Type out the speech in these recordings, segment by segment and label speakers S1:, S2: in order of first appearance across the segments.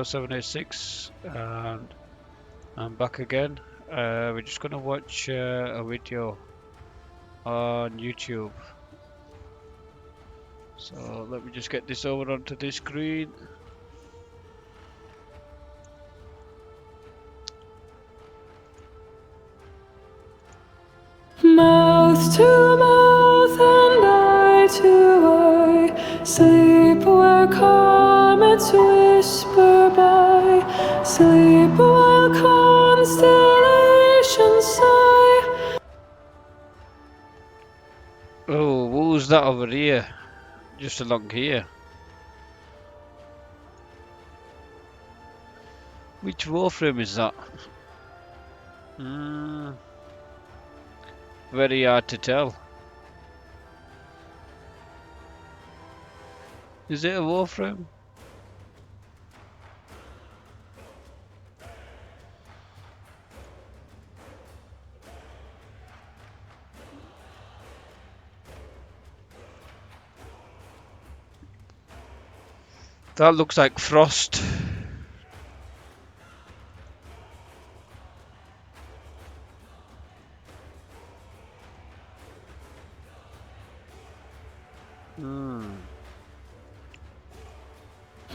S1: 786, and I'm back again. We're just gonna watch a video on YouTube. So let me just get this over onto this screen.
S2: Mouth to mouth and eye to eye, sleep where comets whisper by, sleep while constellations sigh.
S1: Oh, what was that over here? Just along here. Which Warframe is that? Very hard to tell. Is it a Warframe? That looks like Frost.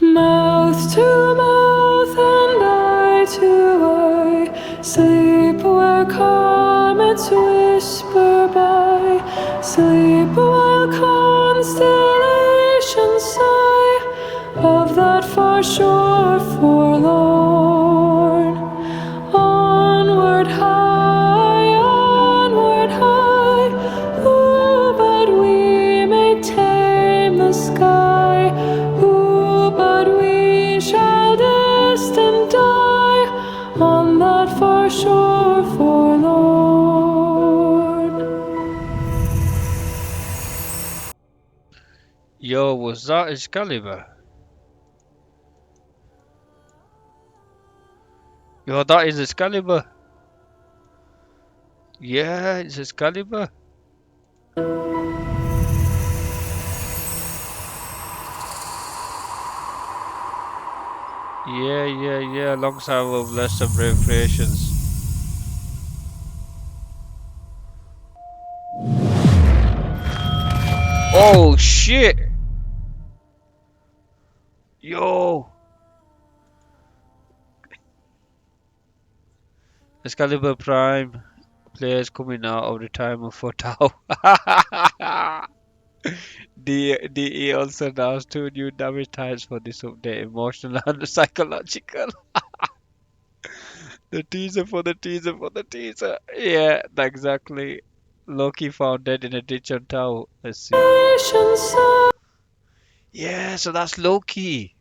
S2: Mouth to mouth and eye to eye, sleep where comets whisper by, sleep while constellations sigh of that far shore forlorn. Onward high, oh, but we may tame the sky. But we shall distant die on that far shore forlorn.
S1: Yo, was that Excalibur? Yo, that is Excalibur. Yeah, it's Excalibur. Yeah, alongside with lesser brave creations. Oh shit! Yo! Excalibur Prime players coming out of retirement for Tau. DE also announced 2 new damage types for this update, emotional and psychological. The teaser for the teaser for the teaser. Yeah, exactly. Loki found dead in a ditch on Tau. Let's see. Yeah, so that's Loki.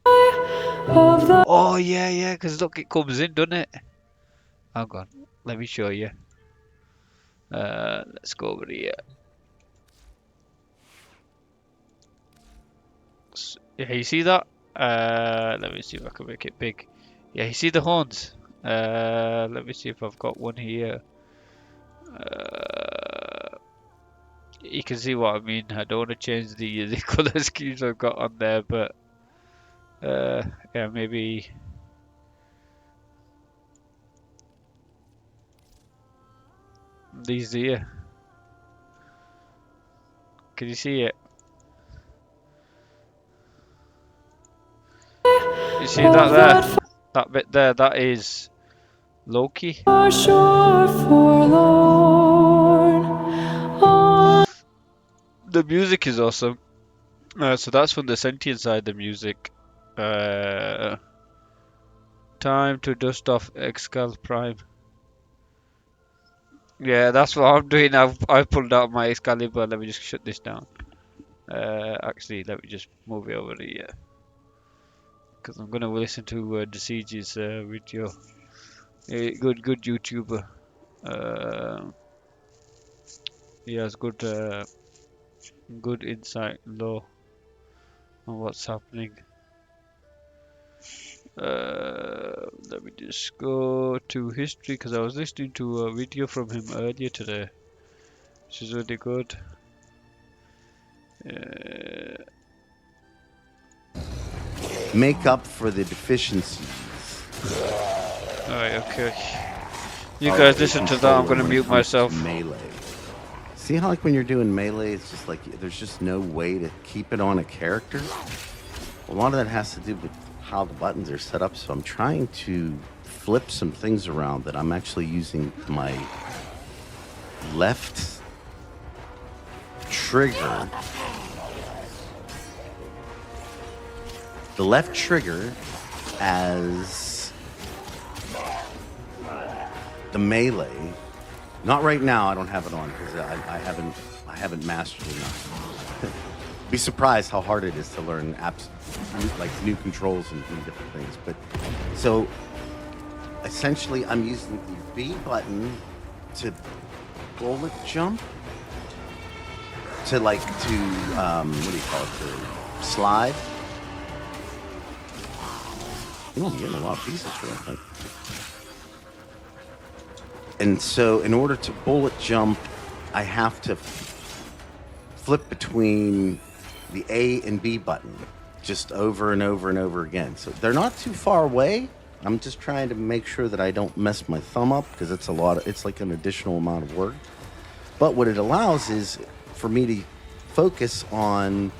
S1: Oh yeah, because look, it comes in, doesn't it? Hang on, let me show you. Let's go over here. Yeah, you see that? Let me see if I can make it big. Yeah, you see the horns? Let me see if I've got one here. You can see what I mean. I don't want to change the color schemes I've got on there, but yeah, maybe. These here. Can you see it? You see that there? That bit there, that is Loki. The music is awesome. So that's from the sentient side, the music. Time to dust off Excal Prime. Yeah, that's what I'm doing. I pulled out my Excalibur. Let me just shut this down. Actually, let me just move it over here. Because I'm gonna listen to the Siege's video. Good YouTuber. He has good insight low on what's happening. Let me just go to history because I was listening to a video from him earlier today, which is really good.
S3: make up for the deficiencies.
S1: Alright, okay. You guys listen to that, I'm gonna mute myself.
S3: Melee. See how like when you're doing melee, it's just like there's just no way to keep it on a character? A lot of that has to do with how the buttons are set up, so I'm trying to flip some things around that I'm actually using my left trigger. The left trigger as the melee. Not right now, I don't have it on because I haven't mastered it enough. Be surprised how hard it is to learn like new controls and different things. But so essentially I'm using the B button to bullet jump to what do you call it, to slide. I'm getting a lot of pieces for that thing. And so in order to bullet jump, I have to flip between the A and B button just over and over and over again. So they're not too far away. I'm just trying to make sure that I don't mess my thumb up because it's like an additional amount of work. But what it allows is for me to focus on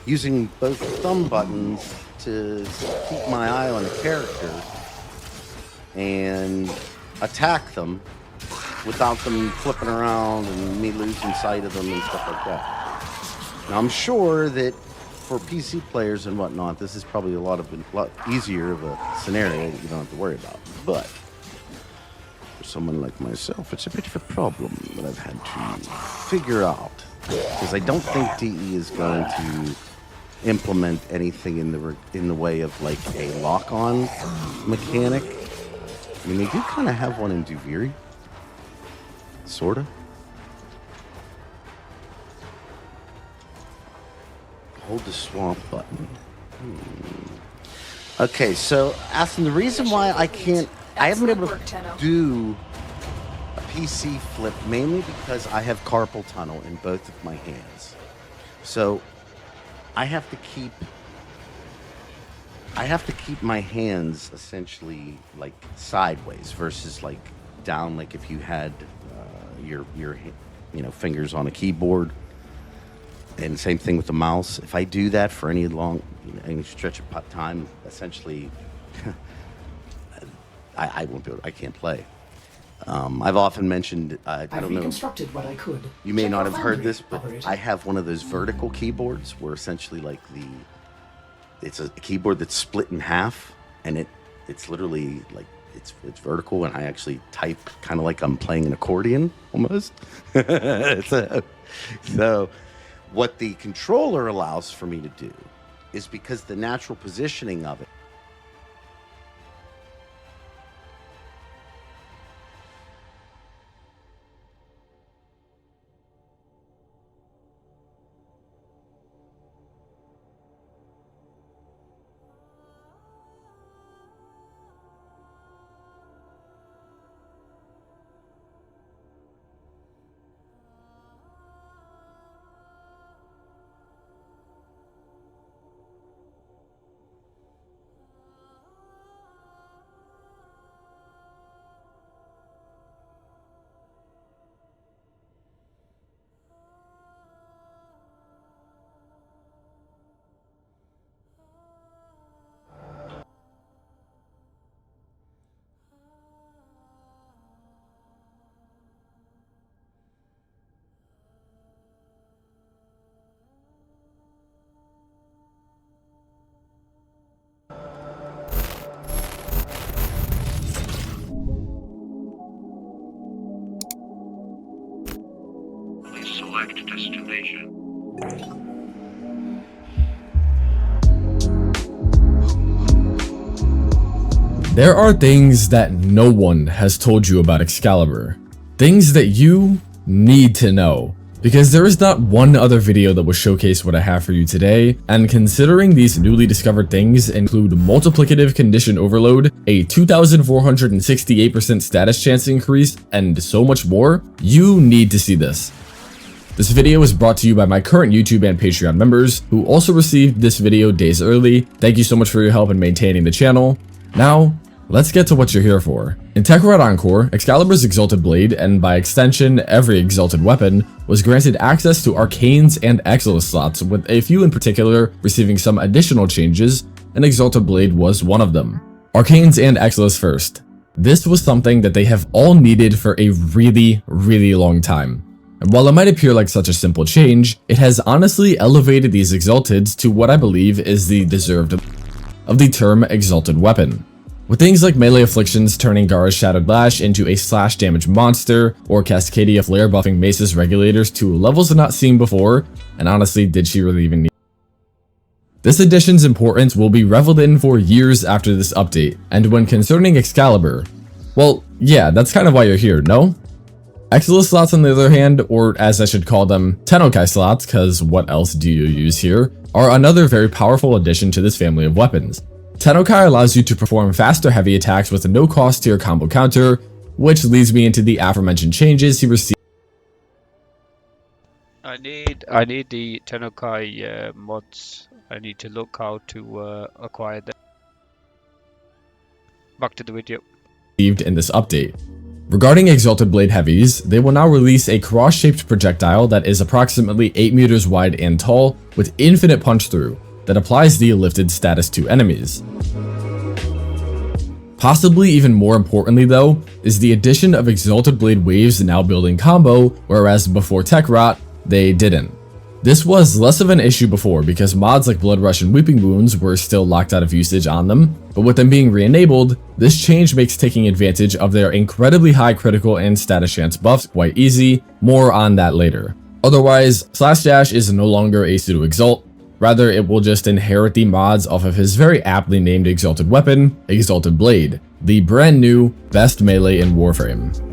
S3: using both thumb buttons to keep my eye on a character and attack them without them flipping around and me losing sight of them and stuff like that. Now I'm sure that for PC players and whatnot, this is probably a lot easier of a scenario that you don't have to worry about. But for someone like myself, it's a bit of a problem that I've had to figure out because I don't think DE is going to implement anything in the way of like a lock-on mechanic. I mean, they do kind of have one in Duviri. Sorta. Hold the swamp button. Okay, so Aston, the reason why I haven't been able to do a PC flip mainly because I have carpal tunnel in both of my hands. So I have to keep my hands essentially like sideways versus like down, like if you had your fingers on a keyboard. And same thing with the mouse. If I do that for any any stretch of time, essentially, I won't be able. I can't play. I've often mentioned. I don't know.
S4: Reconstructed what I could.
S3: You may
S4: Check
S3: not
S4: your
S3: have heard
S4: foundry,
S3: this, but
S4: operator.
S3: I have one of those vertical keyboards where essentially like it's a keyboard that's split in half, and it's literally like it's vertical, and I actually type kind of like I'm playing an accordion almost. So what the controller allows for me to do is because the natural positioning of it.
S5: Select destination.
S6: There are things that no one has told you about Excalibur. Things that you need to know. Because there is not one other video that will showcase what I have for you today, and considering these newly discovered things include multiplicative condition overload, a 2468% status chance increase, and so much more, you need to see this. This video is brought to you by my current YouTube and Patreon members, who also received this video days early. Thank you so much for your help in maintaining the channel. Now, let's get to what you're here for. In Tekkit Encore, Excalibur's Exalted Blade, and by extension, every Exalted weapon, was granted access to Arcanes and Exilus slots, with a few in particular receiving some additional changes, and Exalted Blade was one of them. Arcanes and Exilus first. This was something that they have all needed for a really long time. And while it might appear like such a simple change, it has honestly elevated these Exalteds to what I believe is the deserved of the term Exalted Weapon. With things like melee afflictions turning Gara's Shadowed Lash into a slash damage monster, or Cascadia Flare buffing Mace's regulators to levels not seen before, and honestly, did she really even need? This addition's importance will be reveled in for years after this update, and when concerning Excalibur, well, yeah, that's kind of why you're here, no? Exilus slots on the other hand, or as I should call them, Tennokai slots, cause what else do you use here, are another very powerful addition to this family of weapons. Tennokai allows you to perform faster heavy attacks with no cost to your combo counter, which leads me into the aforementioned changes he received.
S1: I need the Tennokai mods. I need to look how to acquire them. Back to the video.
S6: In this update. Regarding Exalted Blade Heavies, they will now release a cross-shaped projectile that is approximately 8 meters wide and tall, with infinite punch through, that applies the lifted status to enemies. Possibly even more importantly though, is the addition of Exalted Blade Waves now building combo, whereas before Tech Rot, they didn't. This was less of an issue before because mods like Blood Rush and Weeping Wounds were still locked out of usage on them, but with them being re-enabled, this change makes taking advantage of their incredibly high critical and status chance buffs quite easy. More on that later. Otherwise, Slash Dash is no longer a pseudo exalt, rather it will just inherit the mods off of his very aptly named exalted weapon, Exalted Blade, the brand new best melee in Warframe.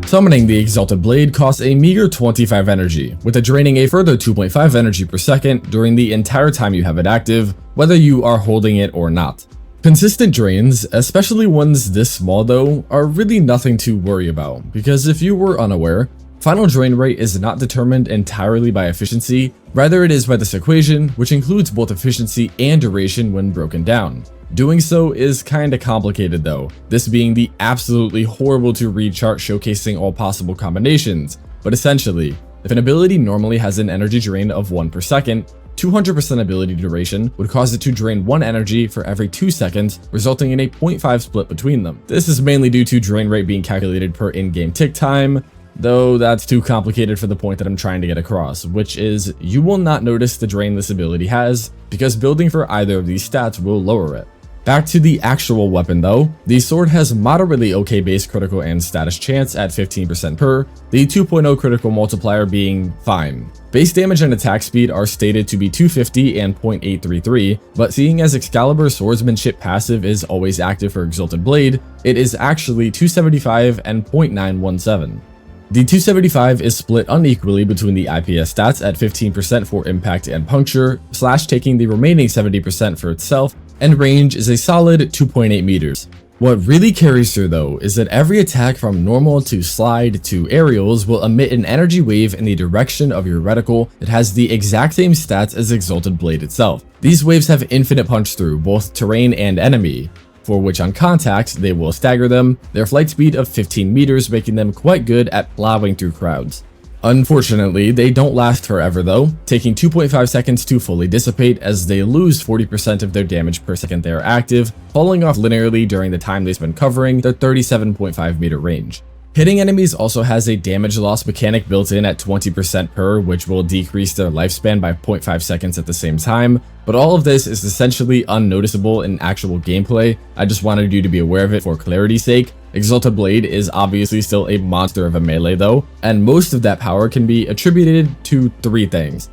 S6: Summoning the Exalted Blade costs a meager 25 energy, with it draining a further 2.5 energy per second during the entire time you have it active, whether you are holding it or not. Consistent drains, especially ones this small though, are really nothing to worry about, because if you were unaware, final drain rate is not determined entirely by efficiency, rather it is by this equation, which includes both efficiency and duration when broken down. Doing so is kinda complicated though, this being the absolutely horrible to read chart showcasing all possible combinations, but essentially, if an ability normally has an energy drain of 1 per second, 200% ability duration would cause it to drain 1 energy for every 2 seconds, resulting in a 0.5 split between them. This is mainly due to drain rate being calculated per in-game tick time, though that's too complicated for the point that I'm trying to get across, which is you will not notice the drain this ability has, because building for either of these stats will lower it. Back to the actual weapon though, the sword has moderately okay base critical and status chance at 15% per, the 2.0 critical multiplier being fine. Base damage and attack speed are stated to be 250 and 0.833, but seeing as Excalibur's swordsmanship passive is always active for Exalted Blade, it is actually 275 and 0.917. The 275 is split unequally between the IPS stats at 15% for impact and puncture, Slash taking the remaining 70% for itself, and range is a solid 2.8 meters. What really carries through though is that every attack from normal to slide to aerials will emit an energy wave in the direction of your reticle that has the exact same stats as Exalted Blade itself. These waves have infinite punch through both terrain and enemy, for which on contact they will stagger them, their flight speed of 15 meters making them quite good at plowing through crowds. Unfortunately, they don't last forever though, taking 2.5 seconds to fully dissipate as they lose 40% of their damage per second they are active, falling off linearly during the time they spend covering their 37.5 meter range. Hitting enemies also has a damage loss mechanic built in at 20% per, which will decrease their lifespan by 0.5 seconds at the same time, but all of this is essentially unnoticeable in actual gameplay. I just wanted you to be aware of it for clarity's sake. Exalted Blade is obviously still a monster of a melee though, and most of that power can be attributed to 3 things.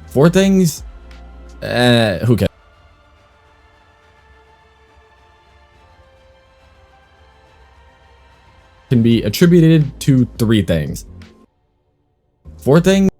S6: 4 things? Who cares? Can be attributed to 3 things. 4 things?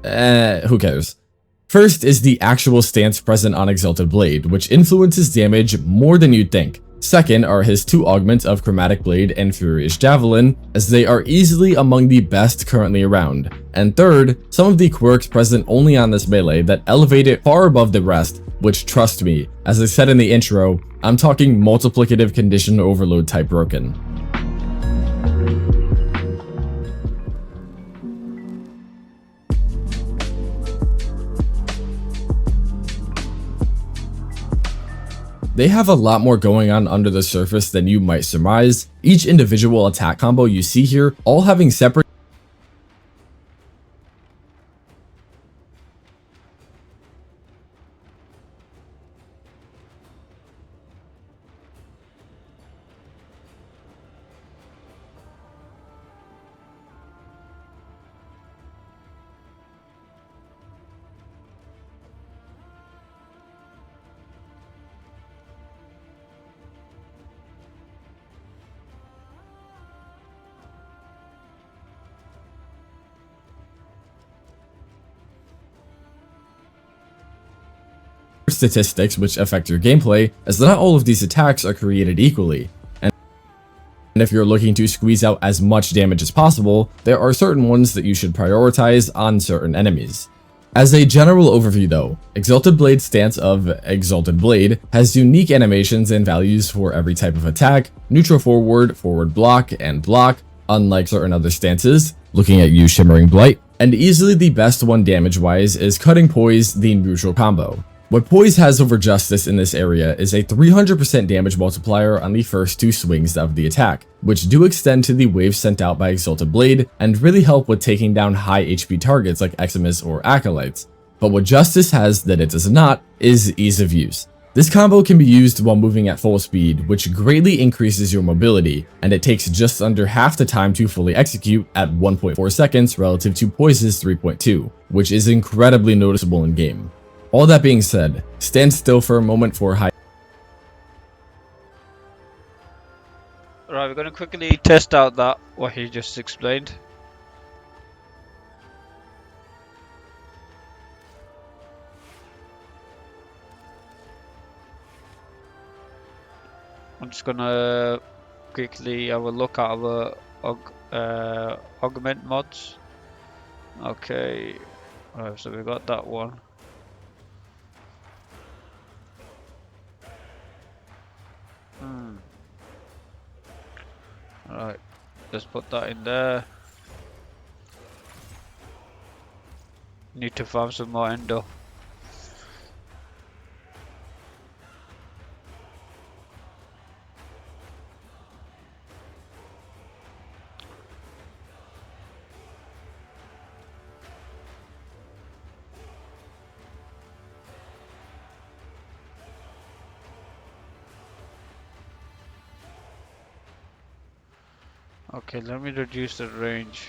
S6: Who cares? First is the actual stance present on Exalted Blade, which influences damage more than you'd think. Second are his two augments of Chromatic Blade and Furious Javelin, as they are easily among the best currently around. And third, some of the quirks present only on this melee that elevate it far above the rest, which, trust me, as I said in the intro, I'm talking multiplicative condition overload type broken. They have a lot more going on under the surface than you might surmise. Each individual attack combo you see here, all having separate statistics which affect your gameplay, as not all of these attacks are created equally. And if you're looking to squeeze out as much damage as possible, there are certain ones that you should prioritize on certain enemies. As a general overview though, Exalted Blade's stance of Exalted Blade has unique animations and values for every type of attack, neutral forward, forward block, and block, unlike certain other stances, looking at you Shimmering Blight, and easily the best one damage-wise is Cutting Poise, the neutral combo. What Poise has over Justice in this area is a 300% damage multiplier on the first two swings of the attack, which do extend to the waves sent out by Exalted Blade and really help with taking down high HP targets like Eximus or Acolytes. But what Justice has that it does not is ease of use. This combo can be used while moving at full speed, which greatly increases your mobility, and it takes just under half the time to fully execute at 1.4 seconds relative to Poise's 3.2, which is incredibly noticeable in game. All that being said, stand still for a moment for high.
S1: Right, we're going to quickly test out that what he just explained. I'm just gonna quickly have a look at our augment mods. Okay, right, so we got that one. Alright, let's put that in there. Need to farm some more endo. Okay, let me reduce the range.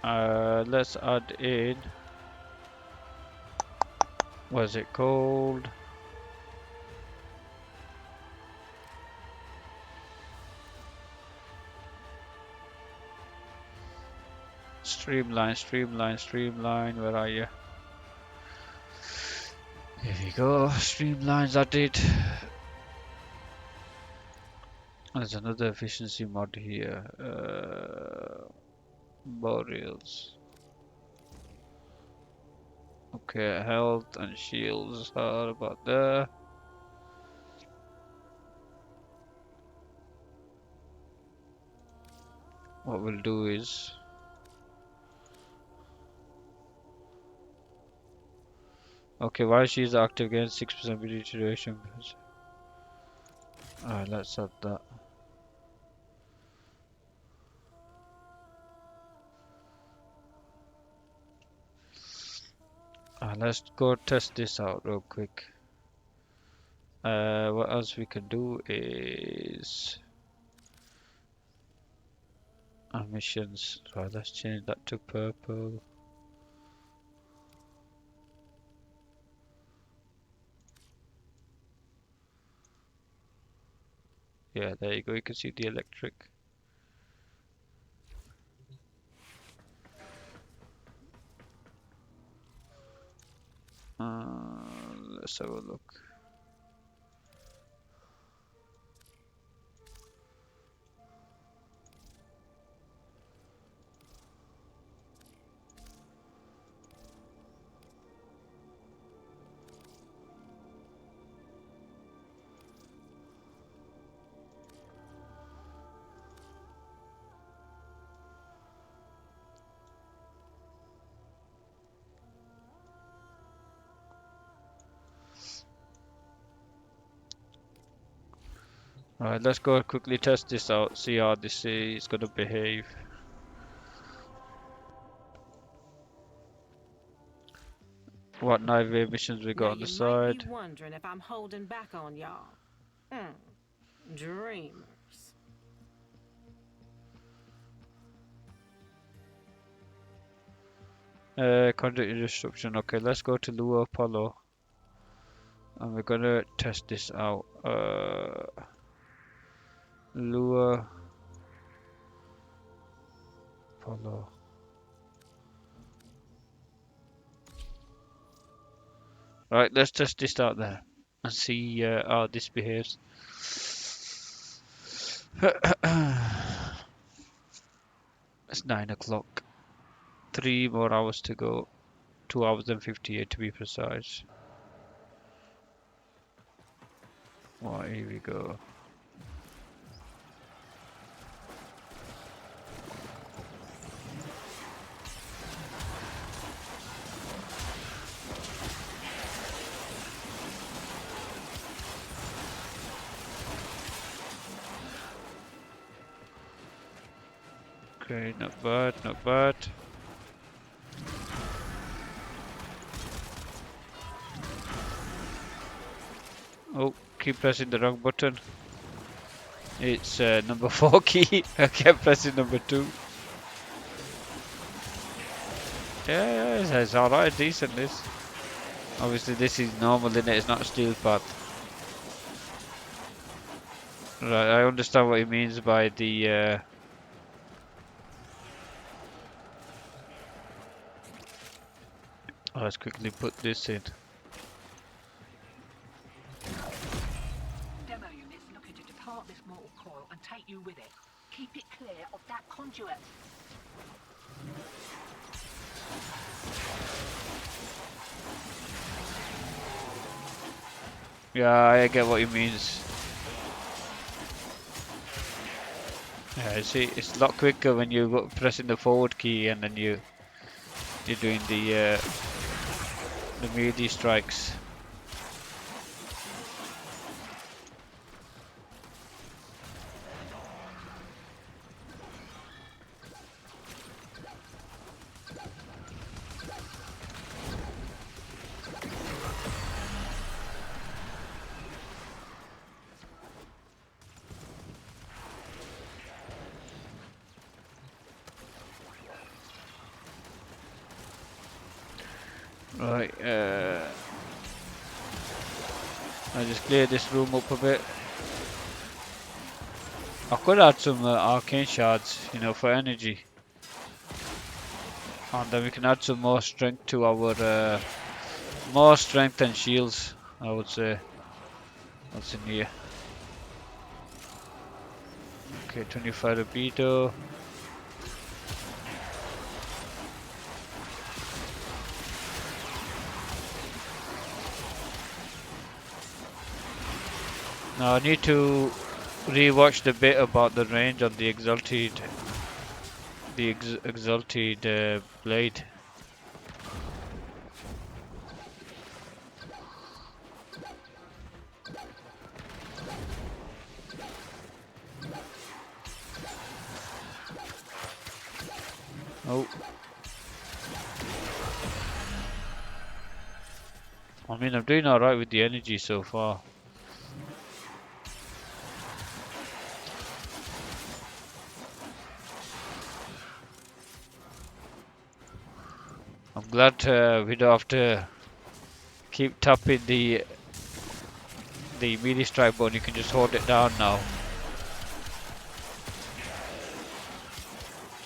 S1: Let's add in, what's it called? Streamline, where are you? Here we go, streamlines added. There's another efficiency mod here. Boreals. Okay, health and shields are about there. What we'll do is okay, while she's active again, 6% ability duration. Alright, let's add that. Let's go test this out real quick. What else we can do is missions. Right, let's change that to purple. Yeah, there you go. You can see the electric. let's have a look. Alright, let's go quickly test this out, see how this is gonna behave. What night wave missions we
S4: Now
S1: got on
S4: you
S1: the
S4: might be
S1: side.
S4: wondering if I'm holding back on y'all. Dreamers.
S1: Conduct instruction. Okay, let's go to Lua Apollo. And we're gonna test this out. Lua Apollo. Right, let's test this out there and see how this behaves. It's 9 o'clock. 3 more hours to go. 2 hours and 58 to be precise. Right, here we go. Okay, not bad, not bad. Oh, keep pressing the wrong button. It's number 4 key. I kept pressing number 2. Yeah, it's alright, decent this. Obviously this is normal, innit? It's not steel path. Right, I understand what he means by the let's quickly put this in.
S7: Demo units looking to depart this mortal coil and take you with it. Keep it clear of that conduit.
S1: Yeah, I get what he means. Yeah, see, it's a lot quicker when you go pressing the forward key and then you're doing the melee strikes. Right, I just clear this room up a bit. I could add some arcane shards, you know, for energy. And then we can add some more strength to our, more strength and shields, I would say. What's in here? Okay, 25 libido. Now I need to rewatch the bit about the range on the exalted, blade. Oh. I mean, I'm doing alright with the energy so far. I'm glad we don't have to keep tapping the melee strike button. You can just hold it down now.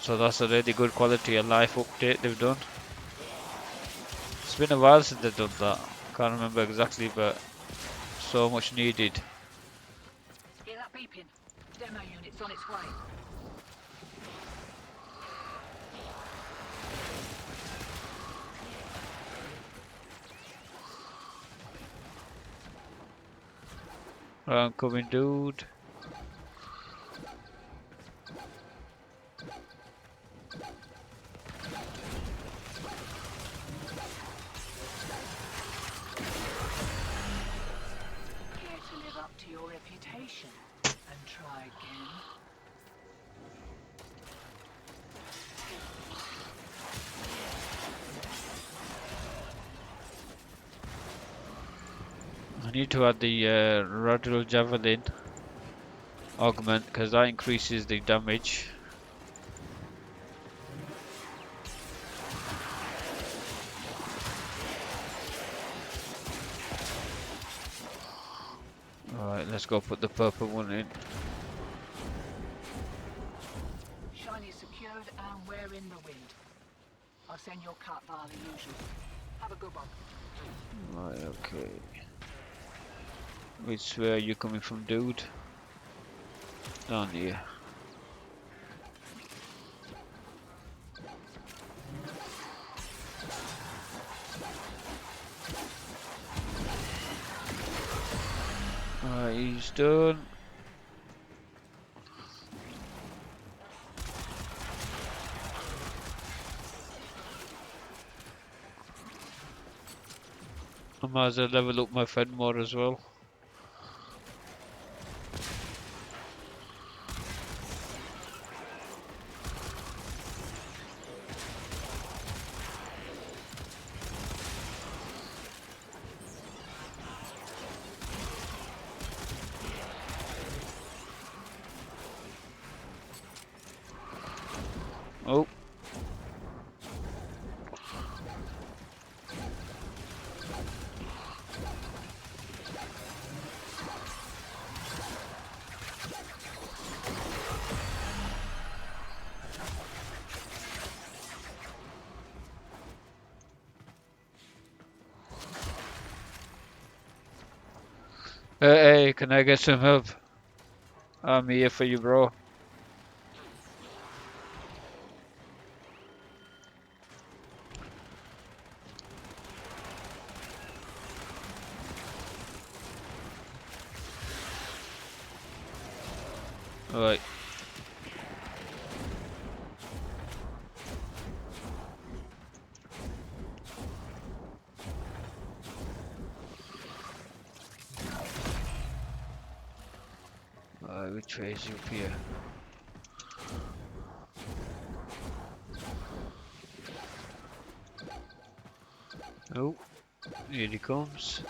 S1: So that's a really good quality of life update they've done. It's been a while since they've done that. Can't remember exactly, but so much needed.
S7: Hear that beeping? Demo unit's on its way.
S1: I'm coming, dude.
S7: Care to live up to your reputation and try again?
S1: I need to add the radial javelin augment because that increases the damage. Alright, let's go put the purple one in.
S7: Shiny secured and we're in the wind. I'll send your cut via the usual. Have a good one.
S1: Right, okay. Which way are you coming from, dude? Down here. Alright, he's done. I might as well level up my friend more as well. Oh. Hey, can I get some help? I'm here for you, bro. Alright. Which way is up here? Oh, here he comes.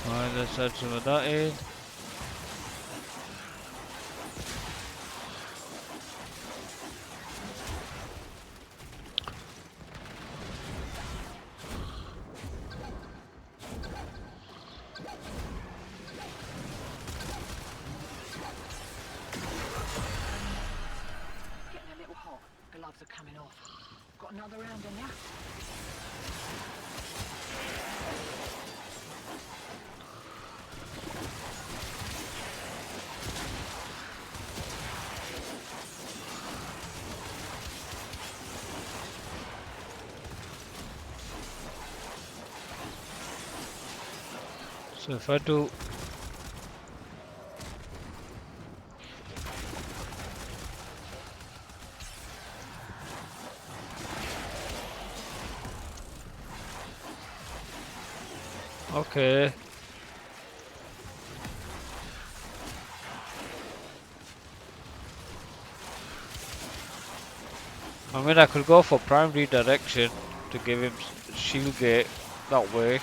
S1: Alright, let's add some of that in.
S7: Getting a little hot. Gloves are coming off. Got another round in ya?
S1: So if I do okay. I mean I could go for prime redirection to give him shield gate that way.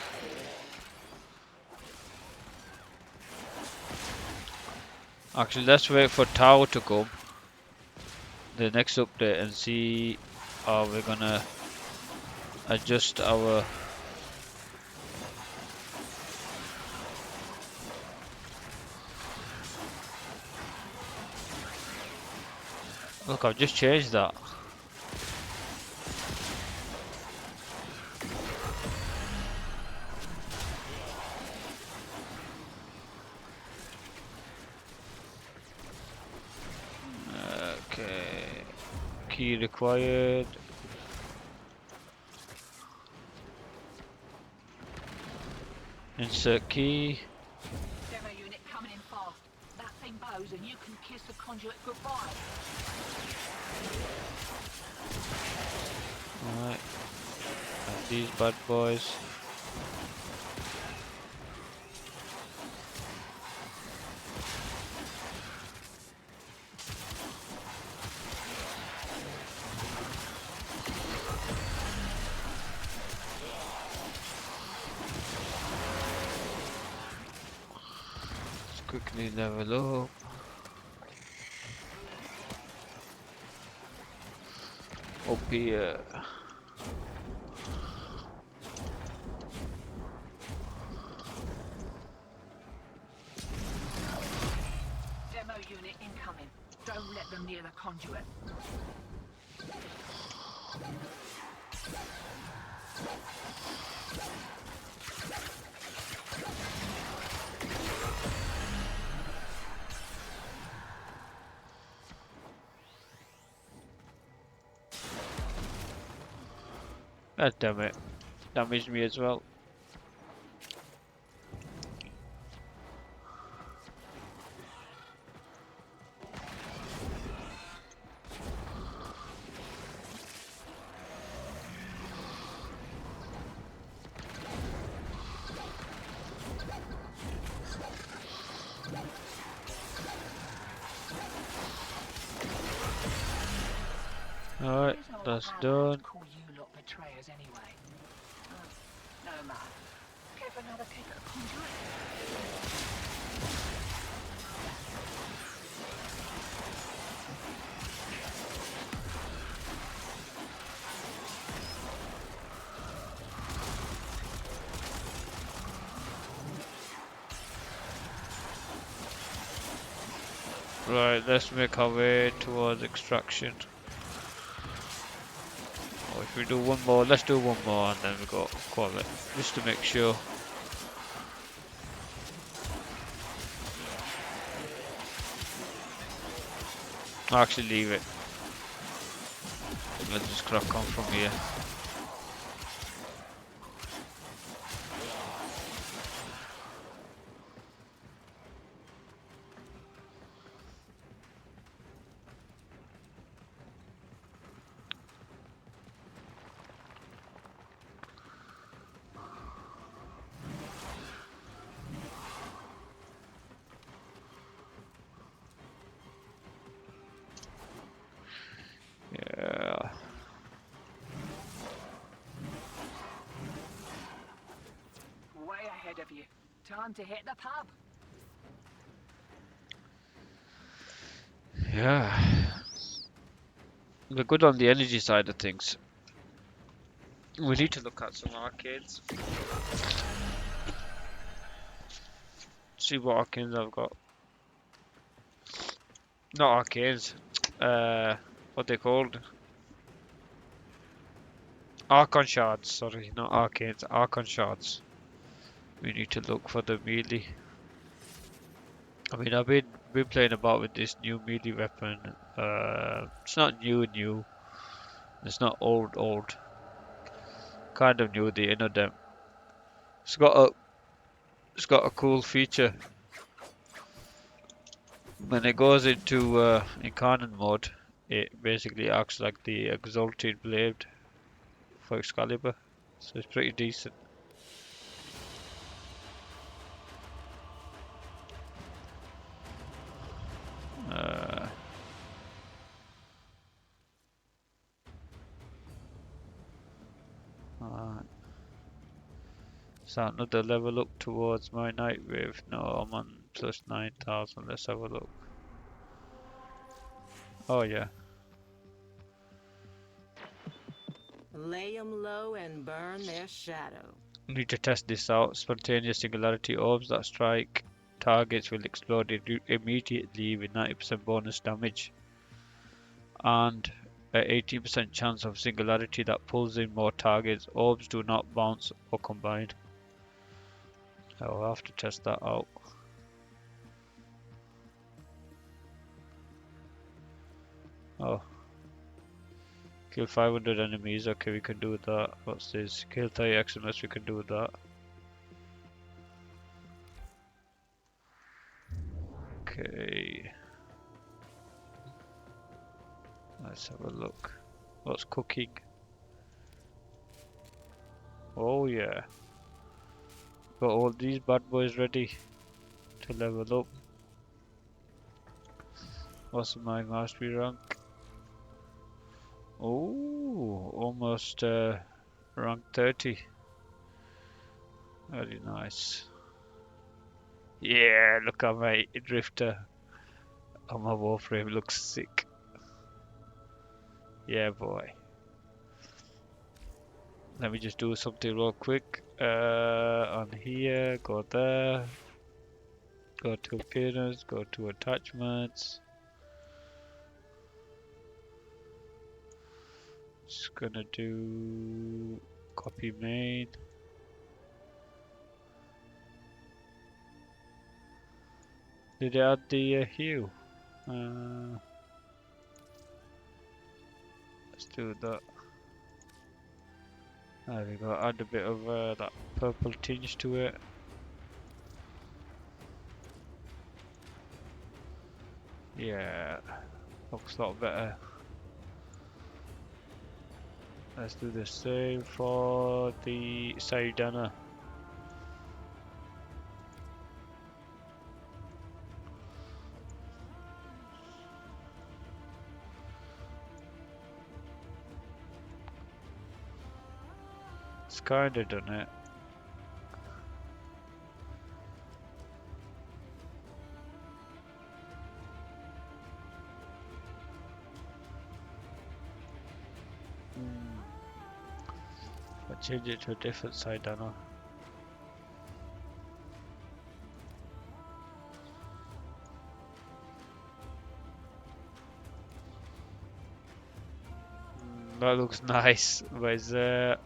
S1: Actually, let's wait for Tower to come, the next update, and see how we're gonna adjust our. Look, I've just changed that. Okay. Key required. Insert key.
S7: Demo unit coming in fast. That thing bows and you can kiss the conduit goodbye.
S1: Alright. And these bad boys. Let's quickly level up. Up here.
S7: Demo unit incoming. Don't let them near the conduit.
S1: God damn it. Damaged me as well. Alright,
S7: Isn't all
S1: that's
S7: that bad
S1: done.
S7: to call you lot betrayers anyway. Oh, no matter. Give another kick at the conduit.
S1: Right, let's make our way towards extraction. Or if we do one more, let's do one more and then we go call it. Just to make sure. Actually leave it. Let's just crack on from here. Yeah.
S7: Way ahead of you. Time to hit the pub.
S1: Yeah. We're good on the energy side of things. We need to look at some arcades. See what arcades I've got. Not arcades. What they called? Archon shards. Sorry, not arcades. Archon shards. We need to look for the melee. I mean, I've been playing about with this new melee weapon. It's not new. It's not old. Kind of new. The inner dem. It's got a cool feature. When it goes into incarnate mode, it basically acts like the exalted blade for Excalibur, so it's pretty decent. Uh, So another level up towards my night wave. No, I'm on plus 9,000. Let's have a look. Oh yeah.
S4: Lay 'em low and burn their shadow.
S1: Need to test this out. Spontaneous singularity orbs that strike targets will explode immediately with 90% bonus damage. And an 18% chance of singularity that pulls in more targets. Orbs do not bounce or combine. I'll have to test that out. Oh. Kill 500 enemies. Okay, we can do that. What's this? Kill 30 extremists. We can do that. Okay. Let's have a look. What's cooking? Oh yeah. Got all these bad boys ready to level up. What's my mastery rank? Oh, almost rank 30. Very nice. Yeah, look at my drifter on my Warframe. Looks sick. Yeah, boy. Let me just do something real quick. On here, go there. Go to appearance, go to attachments. Just gonna do copy main. Did I add the hue? Let's do that. There we go. Add a bit of that purple tinge to it. Yeah, looks a lot better. Let's do the same for the Saidana. It's kinda done it. I'll change it to a different Saidana. That looks nice, but it's a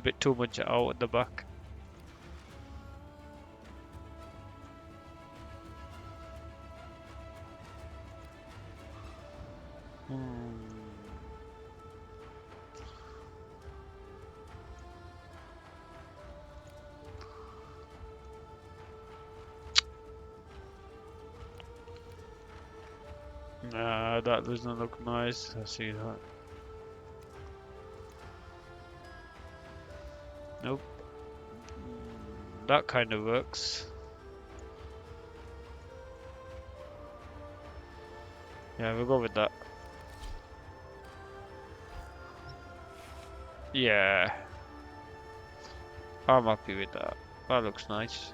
S1: bit too much out at the back. Nah, that doesn't look nice. I see that. Nope. That kind of works. Yeah, we'll go with that. Yeah. I'm happy with that. That looks nice.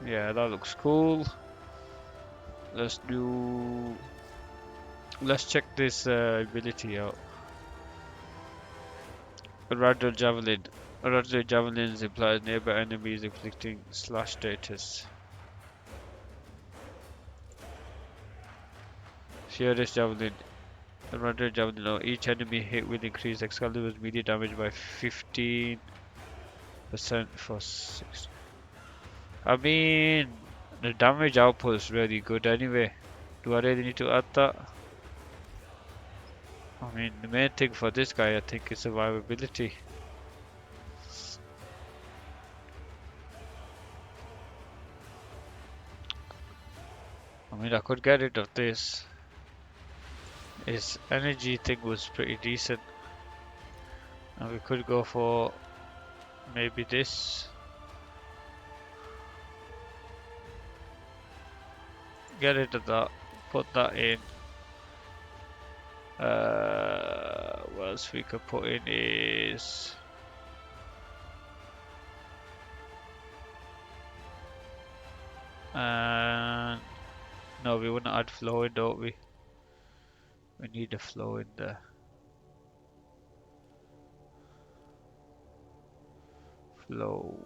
S1: Yeah, that looks cool. Let's check this ability out. Radial Javelin. Radial Javelin implies nearby enemies inflicting slash status. Furious Javelin. Radial Javelin. Oh, each enemy hit will increase Excalibur's melee damage by 15% for 6. I mean, the damage output is really good anyway. Do I really need to add that? I mean, the main thing for this guy, I think, is survivability. I mean, I could get rid of this. His energy thing was pretty decent. And we could go for maybe this. Get rid of that. Put that in. What else we could put in is no, we want to add flow in, don't we? We need a flow in there. Flow.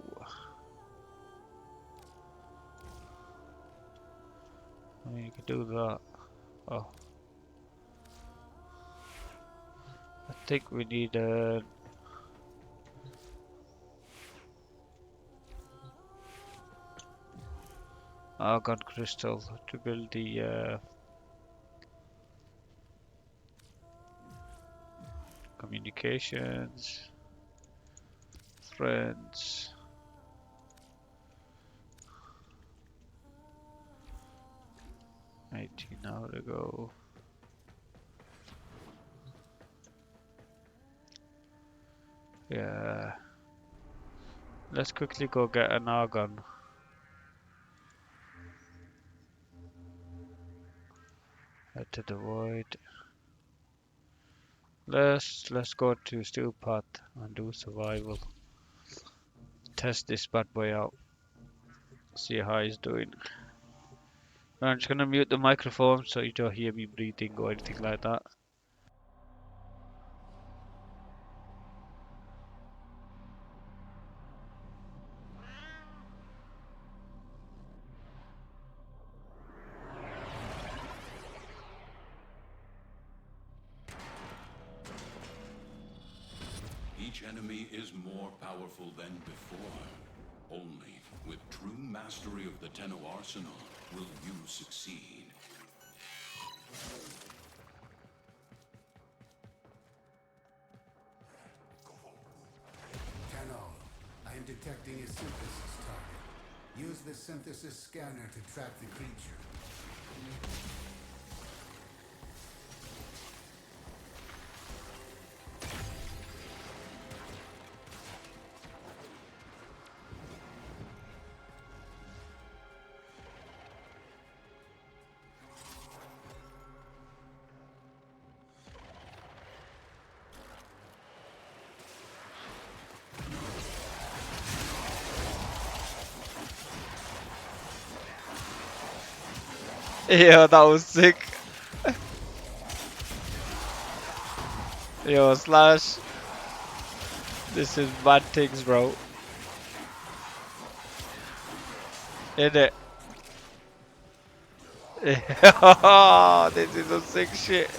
S1: I mean, you can do that. Oh, I think we need a argon crystal to build the communications, friends. $19 hours ago. Yeah. Let's quickly go get an argon. Head to the void. Let's go to steel path and do survival. Test this bad boy out. See how he's doing. I'm just gonna mute the microphone so you don't hear me breathing or anything like that.
S8: Each enemy is more powerful than before. Only with true mastery of the Tenno arsenal will you succeed.
S9: Tenno, I am detecting a synthesis target. Use the synthesis scanner to track the creature.
S1: Yeah, that was sick. Yo, Slash. This is bad things, bro. In it. This is some sick shit.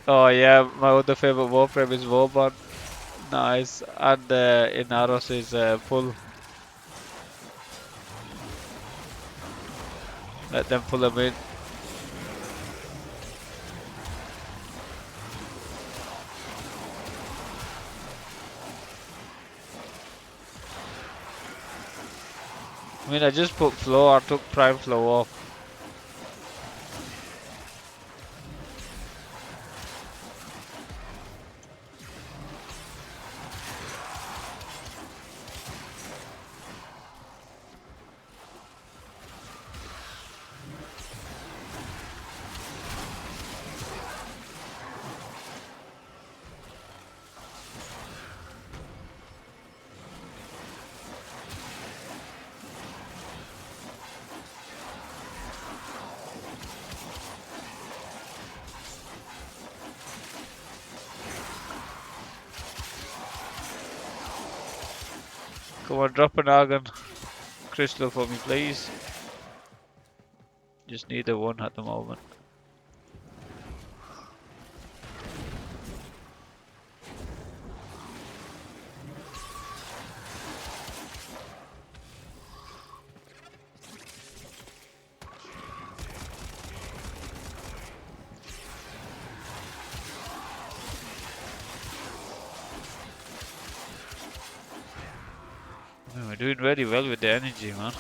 S1: Oh yeah, my other favorite Warframe is Warbond. Nice. And Inaros is pull. Let them pull him in. I mean, I just put flow, I took prime flow off. Come on, drop an argon crystal for me, please. Just need the one at the moment. Man, we're doing very well with the energy, man.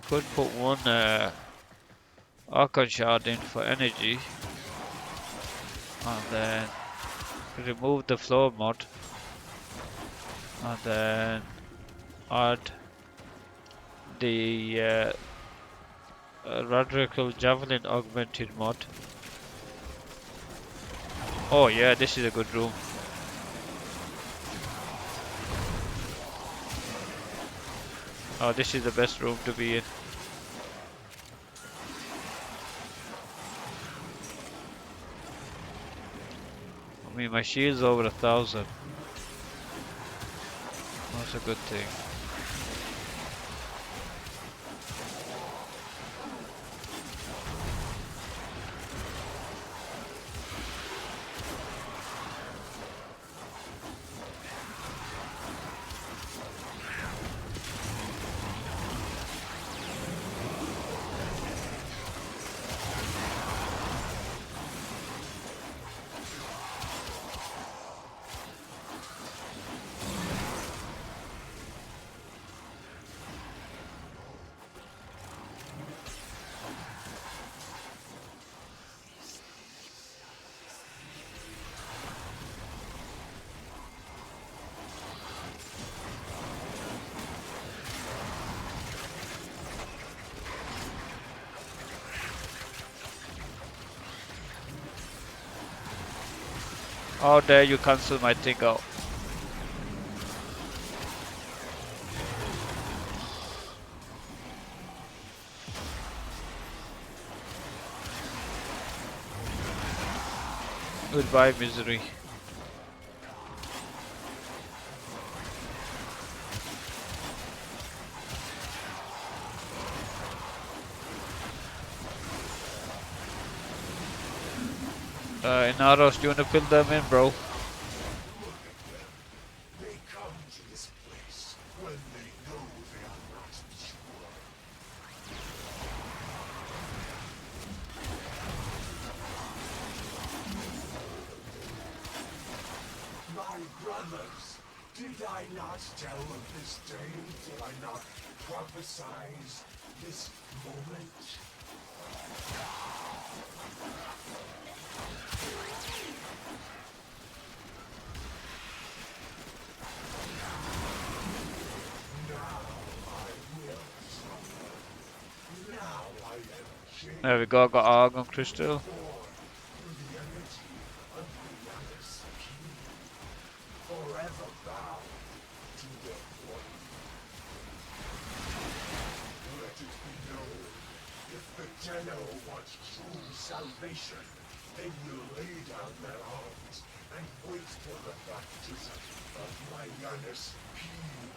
S1: could put one Archon shard in for energy, and then remove the floor mod, and then add the radical javelin augmented mod. Oh yeah, this is a good room. Oh, this is the best room to be in. I mean, my shield's over 1,000. That's a good thing. How dare you cancel my thing out? Goodbye, misery. Inaros, do you wanna fill them in, bro?
S9: They come to this place when they know they are not pure. My brothers, did I not tell of this day? Did I not prophesize this moment?
S1: There we go, I got Argon Crystal.
S9: Forever bound to their point. Let it be known, if the Tenno wants true salvation, they will lay down their arms and wait for the baptism of my Janus King.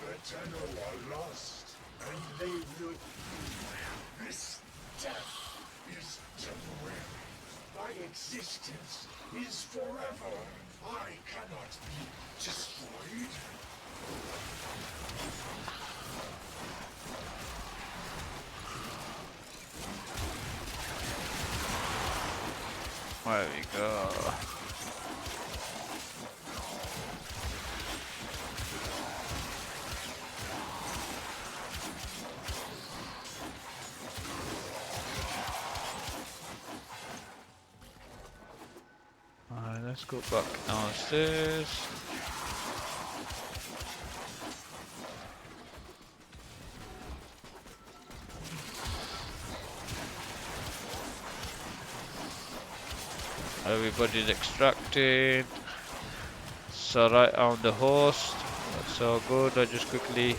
S9: The Tenno are lost, and they will feel this death is temporary. My existence is forever. I cannot be destroyed.
S1: There we go. Alright, let's go back downstairs. Everybody's extracted. So right on the host. That's all good. I just quickly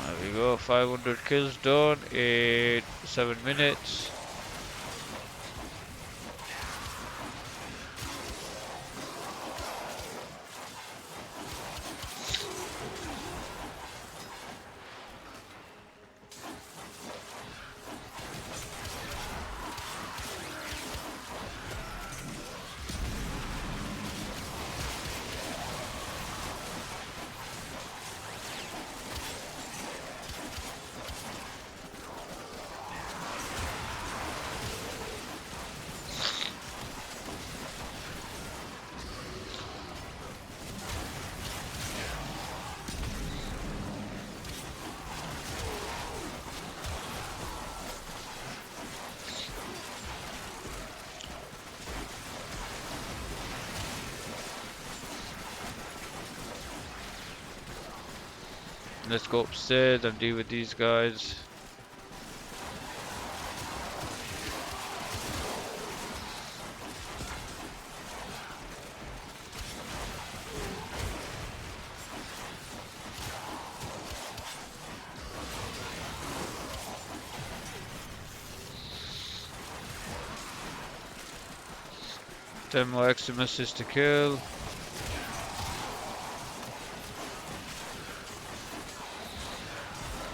S1: there we go, 500 kills done in 7 minutes. Let's go upstairs and deal with these guys. Ten more Eximuses to kill.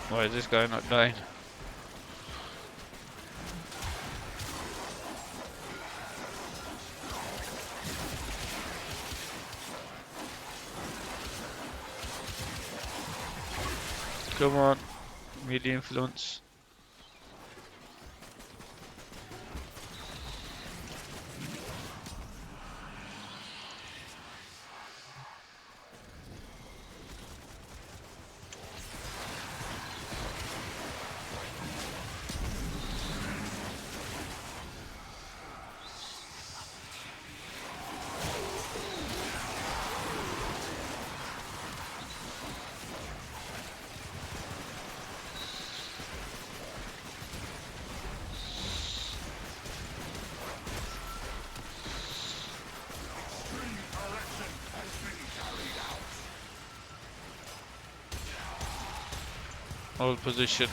S1: Why is this guy not dying? Come on, media influence. Hold position.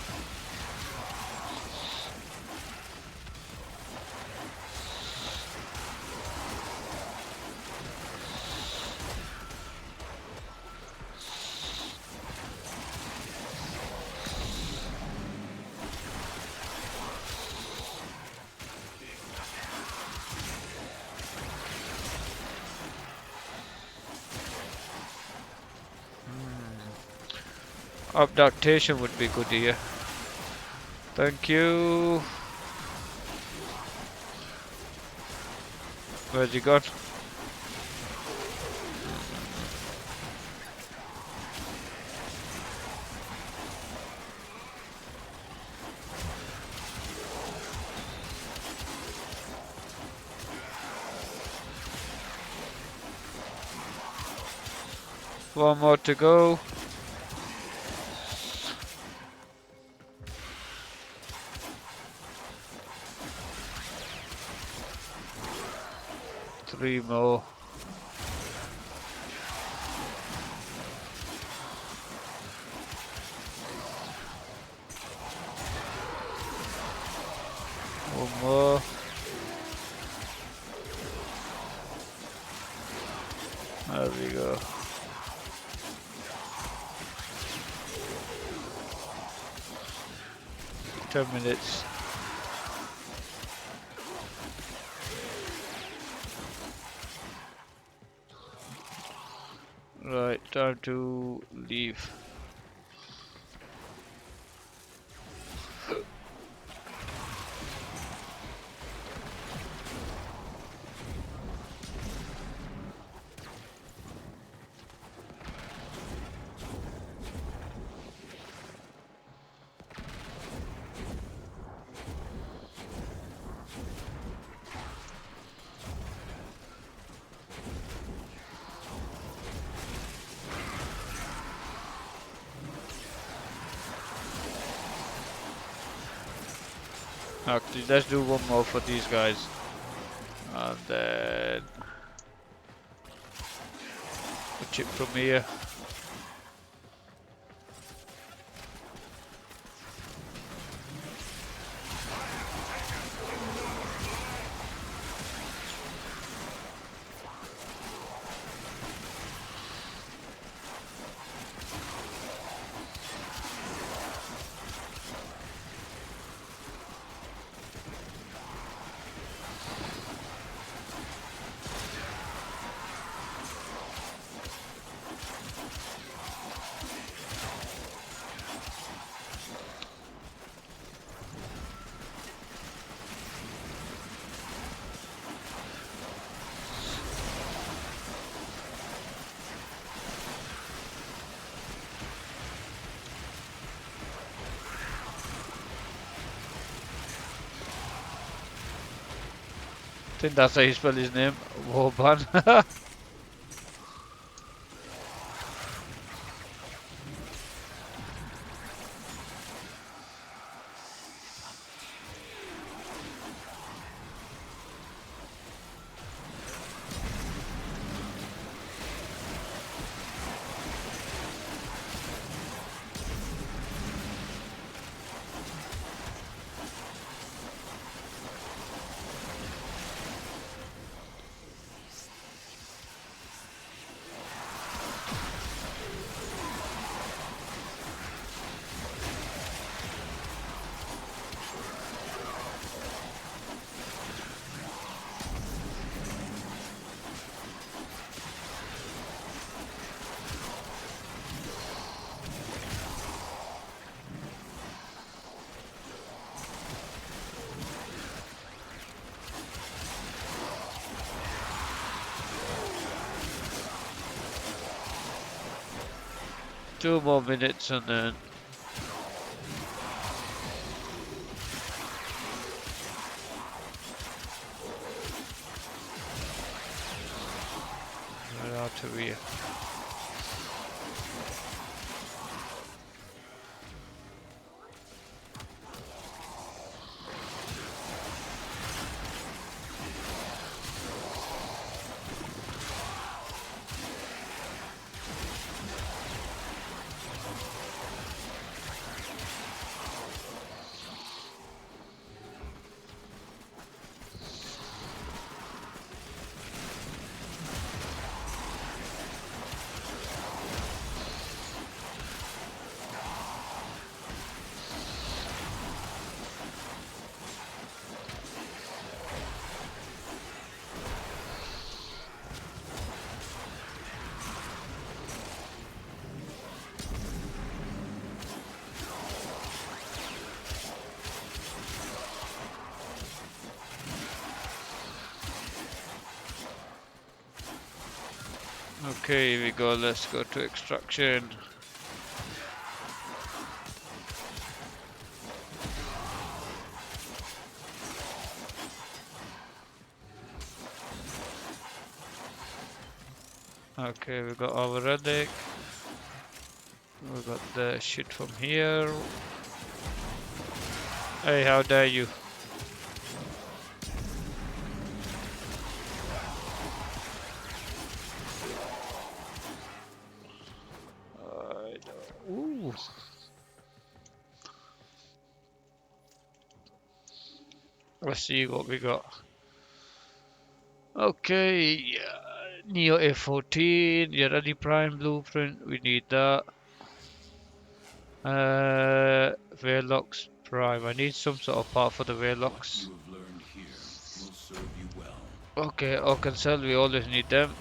S1: Abduction would be good here. Thank you. Where's he gone? One more to go. Three more. One more. There we go. Ten minutes. Right, time to leave. Actually, let's do one more for these guys. And then a chip from here. I think that's how you spell his name, Warban. 2 more minutes and then we're out of here. Okay, here we go. Let's go to extraction. Okay, we got our relic. We got the shit from here. Hey, how dare you? Ooh. Let's see what we got. Okay, Neo A14, yeah, ready prime blueprint, we need that. Warlocks prime, I need some sort of part for the Warlocks.
S8: You have learned here will serve you well.
S1: Okay, Oak and Cell, we always need them.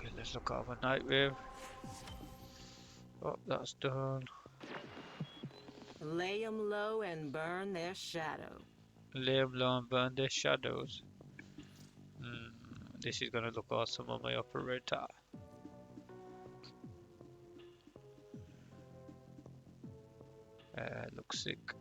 S1: Okay, let's look at our Nightwave. Oh, that's done.
S4: Lay 'em low and burn their shadow.
S1: Lay 'em low and burn their shadows. This is gonna look awesome on my operator. Looks sick.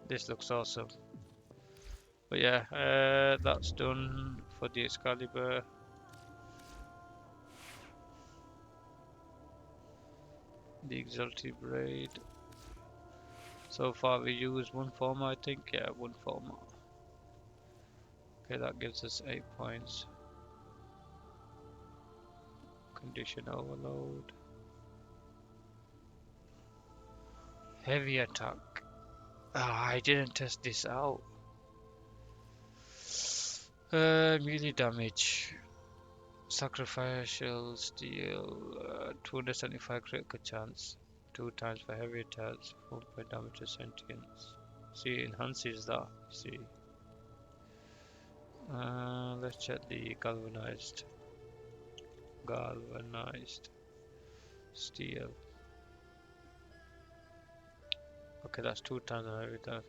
S1: This looks awesome. But yeah, that's done for the Excalibur. The Exalted Braid. So far we used one former, I think. Yeah, one former. Okay, that gives us 8 points. Condition overload. Heavy attack. Ah, I didn't test this out. Melee damage. Sacrificial steel. 275 critical chance. 2 times for heavy attacks. 1 point damage to sentience. See, enhances that. See. Let's check the galvanized. Galvanized steel. Okay, that's 2 times the heavy attack.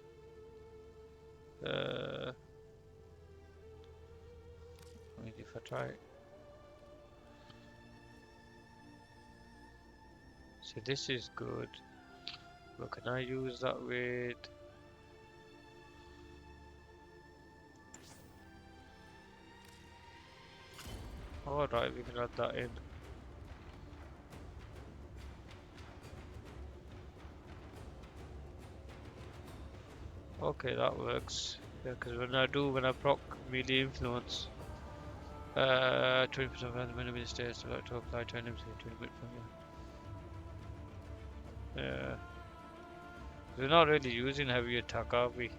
S1: I mean, if I try. See, this is good. But can I use that with? Alright, we can add that in. Okay, that works. Yeah, because when I proc melee influence, 20% of the enemy stays to apply to enemies 20 minutes from you. Yeah. We're not really using heavy attack, are we?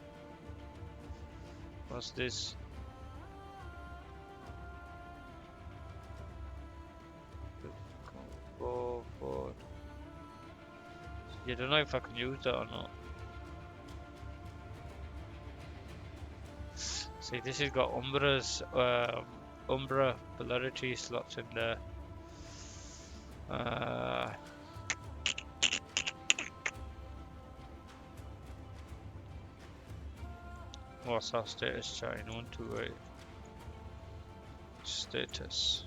S1: What's this? Go forward. You don't know if I can use that or not. See, this has got Umbra polarity slots in there. What's our status chart? 128 status.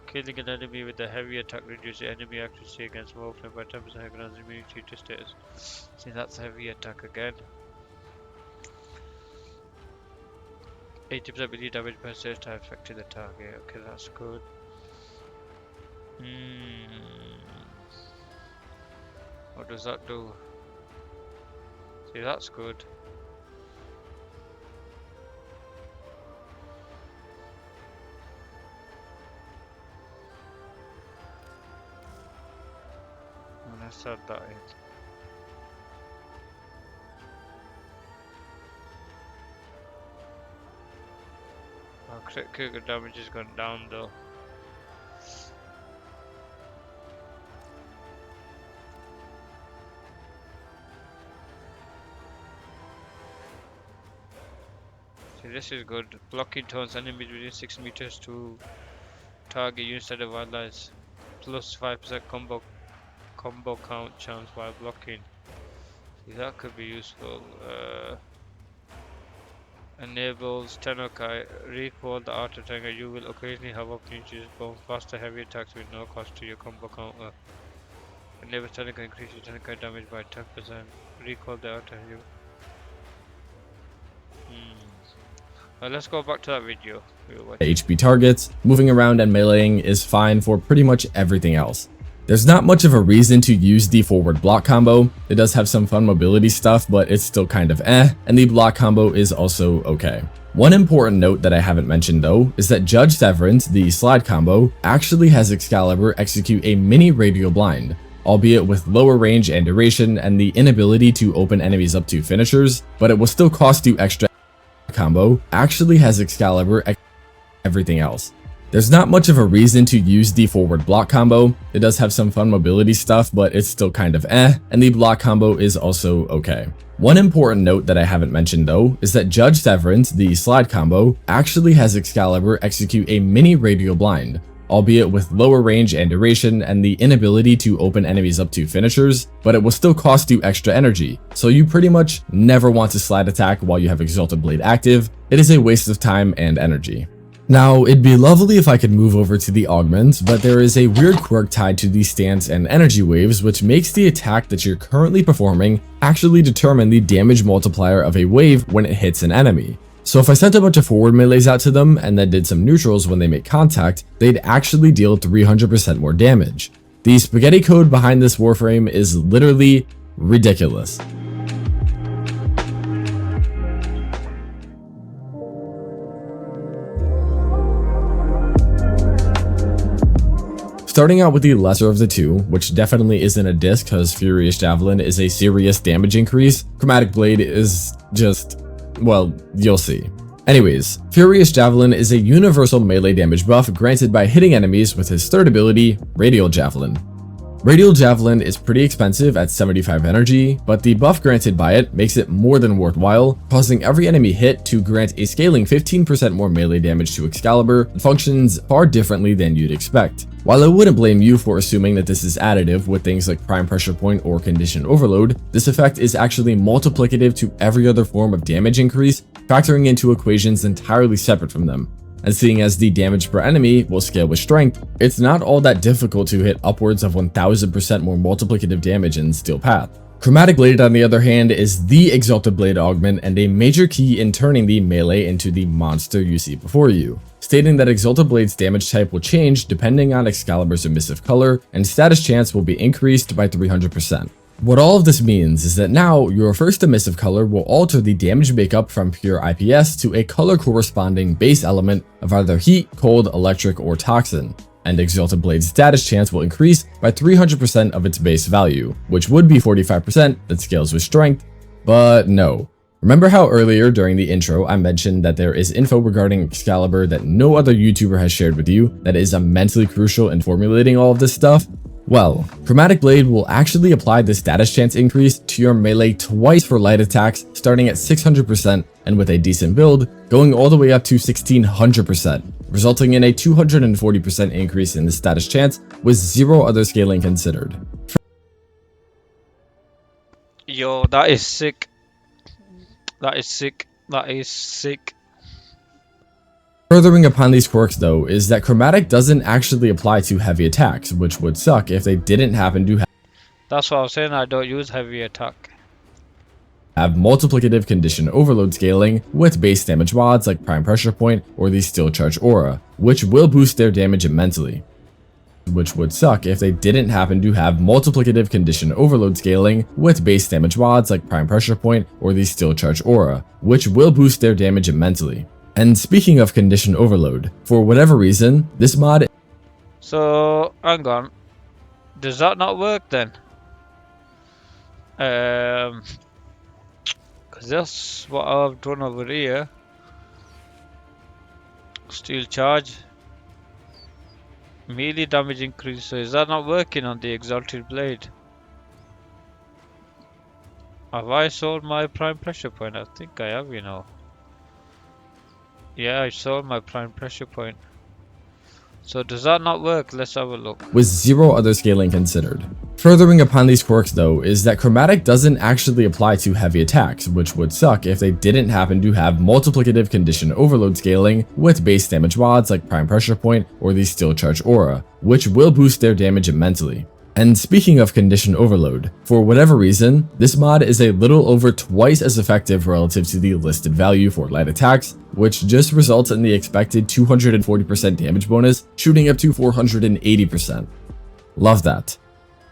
S1: Killing an enemy with a heavy attack reduces enemy accuracy against Warframe by 10% and grants immunity to status. See, that's heavy attack again. 80% melee damage per stage time affecting the target. Okay, that's good. What does that do? See, that's good. Let's add that in. Our critical damage has gone down though. See, this is good. Blocking turns enemies within 6 meters to target you instead of allies. Plus 5% combo count chance while blocking. See, that could be useful. Enables Tenokai recall the art of Tenga. You will occasionally have opportunities to perform faster heavy attacks with no cost to your combo counter. Enables Tenokai increases Tenokai damage by 10%. Recall the art of you. Let's go back to that video.
S6: HP targets, moving around and meleeing is fine for pretty much everything else. There's not much of a reason to use the forward block combo. It does have some fun mobility stuff, but it's still kind of and the block combo is also okay. One important note that I haven't mentioned though is that Judge Severance, the slide combo, actually has Excalibur execute a mini radial blind, albeit with lower range and duration and the inability to open enemies up to finishers, but it will still cost you extra. Combo actually has Excalibur everything else. There's not much of a reason to use the forward block combo. It does have some fun mobility stuff, but it's still kind of and the block combo is also okay. One important note that I haven't mentioned though is that Judge Severance, the slide combo, actually has Excalibur execute a mini radial blind, albeit with lower range and duration and the inability to open enemies up to finishers, but it will still cost you extra energy, so you pretty much never want to slide attack while you have Exalted Blade active. It is a waste of time and energy. Now, it'd be lovely if I could move over to the augments, but there is a weird quirk tied to the stance and energy waves which makes the attack that you're currently performing actually determine the damage multiplier of a wave when it hits an enemy. So if I sent a bunch of forward melees out to them and then did some neutrals when they make contact, they'd actually deal 300% more damage. The spaghetti code behind this Warframe is literally ridiculous. Starting out with the lesser of the two, which definitely isn't a disc because Furious Javelin is a serious damage increase, Chromatic Blade is just, well, you'll see. Anyways, Furious Javelin is a universal melee damage buff granted by hitting enemies with his third ability, Radial Javelin. Radial Javelin is pretty expensive at 75 energy, but the buff granted by it makes it more than worthwhile, causing every enemy hit to grant a scaling 15% more melee damage to Excalibur that functions far differently than you'd expect. While I wouldn't blame you for assuming that this is additive with things like Prime Pressure Point or Condition Overload, this effect is actually multiplicative to every other form of damage increase, factoring into equations entirely separate from them. And seeing as the damage per enemy will scale with strength, it's not all that difficult to hit upwards of 1000% more multiplicative damage in Steel Path. Chromatic Blade, on the other hand, is the Exalted Blade augment and a major key in turning the melee into the monster you see before you, stating that Exalted Blade's damage type will change depending on Excalibur's emissive color, and status chance will be increased by 300%. What all of this means is that now your first emissive color will alter the damage makeup from pure IPS to a color corresponding base element of either heat, cold, electric, or toxin, and Exalted Blade's status chance will increase by 300% of its base value, which would be 45% that scales with strength, but no. Remember how earlier during the intro I mentioned that there is info regarding Excalibur that no other YouTuber has shared with you that is immensely crucial in formulating all of this stuff? Well, Chromatic Blade will actually apply the status chance increase to your melee twice for light attacks, starting at 600% and with a decent build, going all the way up to 1600%, resulting in a 240% increase in the status chance with zero other scaling considered.
S1: Yo, that is sick. That is sick. That is sick.
S6: Furthering upon these quirks though is that Chromatic doesn't actually apply to heavy attacks, which would suck if they didn't happen to
S1: That's what I was saying. I don't use heavy attack.
S6: have multiplicative condition overload scaling with base damage mods like Prime Pressure Point or the Steel Charge Aura, which will boost their damage immensely. Which would suck if they didn't happen to have multiplicative condition overload scaling with base damage mods like Prime Pressure Point or the Steel Charge Aura, which will boost their damage immensely. And speaking of condition overload, for whatever reason, this mod...
S1: So, hang on. Does that not work then? Because that's what I've done over here. Steel Charge. Melee damage increase. So is that not working on the Exalted Blade? Have I sold my Prime Pressure Point? I think I have, you know. Yeah, I sold my Prime Pressure Point. So does that not work? Let's have a look.
S6: With zero other scaling considered. Furthering upon these quirks though is that Chromatic doesn't actually apply to heavy attacks, which would suck if they didn't happen to have multiplicative condition overload scaling with base damage mods like Prime Pressure Point or the Steel Charge Aura, which will boost their damage immensely. And speaking of condition overload, for whatever reason, this mod is a little over twice as effective relative to the listed value for light attacks, which just results in the expected 240% damage bonus, shooting up to 480%. Love that.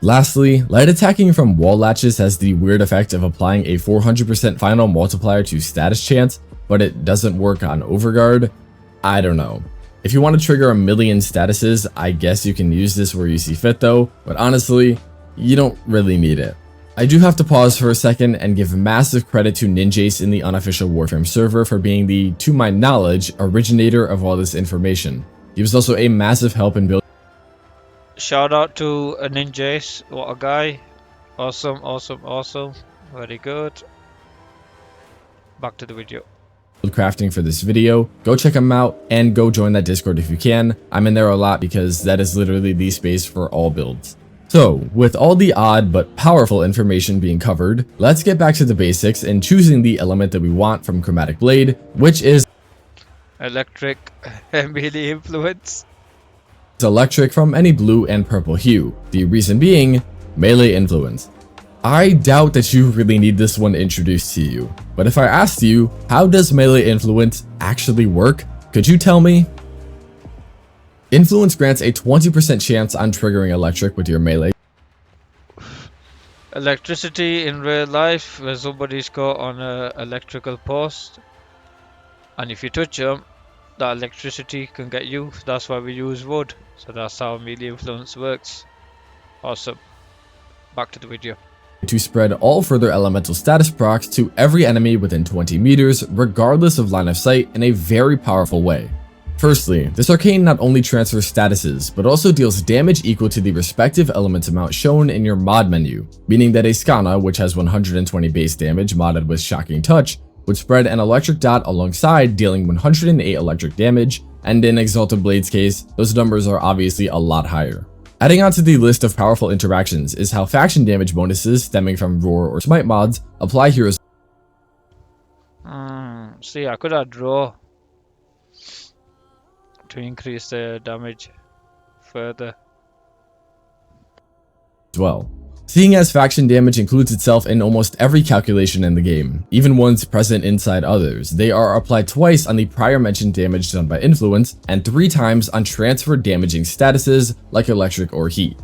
S6: Lastly, light attacking from wall latches has the weird effect of applying a 400% final multiplier to status chance, but it doesn't work on overguard. I don't know. If you want to trigger a million statuses, I guess you can use this where you see fit though, but honestly, you don't really need it. I do have to pause for a second and give massive credit to Ninjace in the unofficial Warframe server for being the, to my knowledge, originator of all this information. He was also a massive help in building.
S1: Shout out to Ninjace. What a guy. Awesome, awesome, awesome. Very good. Back to the video.
S6: Crafting for this video. Go check them out and go join that Discord if you can. I'm in there a lot because that is literally the space for all builds. So, with all the odd but powerful information being covered, let's get back to the basics and choosing the element that we want from Chromatic Blade, which is
S1: Electric melee influence.
S6: electric from any blue and purple hue. The reason being, melee influence. I doubt that you really need this one introduced to you, but if I asked you, how does melee influence actually work? Could you tell me? Influence grants a 20% chance on triggering electric with your melee.
S1: Electricity in real life, where somebody's caught on an electrical post, and if you touch them, that electricity can get you. That's why we use wood. So that's how melee influence works. Awesome. Back to the video.
S6: To spread all further elemental status procs to every enemy within 20 meters, regardless of line of sight, in a very powerful way. Firstly, this arcane not only transfers statuses, but also deals damage equal to the respective element amount shown in your mod menu, meaning that a Skana, which has 120 base damage modded with Shocking Touch, would spread an electric dot alongside dealing 108 electric damage, and in Exalted Blade's case, those numbers are obviously a lot higher. Adding on to the list of powerful interactions is how faction damage bonuses stemming from Roar or Smite mods apply here as
S1: See, I could have draw to increase the damage further
S6: well. Seeing as faction damage includes itself in almost every calculation in the game, even ones present inside others, they are applied twice on the prior mentioned damage done by influence, and 3 times on transfer damaging statuses like electric or heat.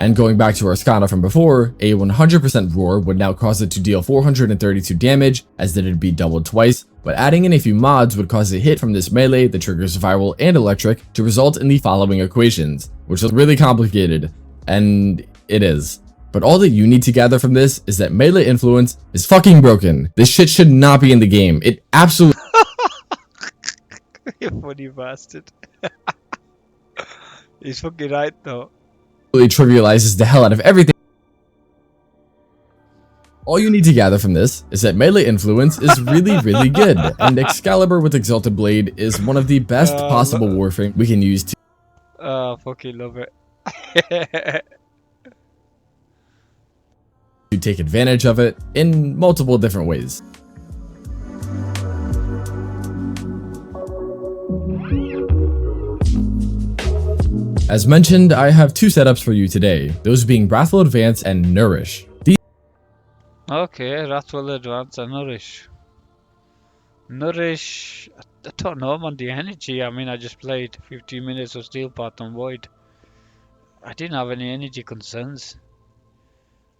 S6: And going back to our Skana from before, a 100% roar would now cause it to deal 432 damage, as that it'd be doubled twice, but adding in a few mods would cause a hit from this melee that triggers viral and electric to result in the following equations, which is really complicated, and it is. But all that you need to gather from this is that melee influence is fucking broken. This shit should not be in the game. It absolutely
S1: You funny bastard. He's fucking right though.
S6: trivializes the hell out of everything. All you need to gather from this is that melee influence is really good, and Excalibur with Exalted Blade is one of the best possible Warframe we can use to
S1: Fucking love it.
S6: take advantage of it in multiple different ways. As mentioned, I have two setups for you today, those being Wrathful Advance and Nourish.
S1: Okay, Wrathful Advance and Nourish. Nourish, I don't know, man, the energy. I mean, I just played 15 minutes of Steel Path and Void. I didn't have any energy concerns.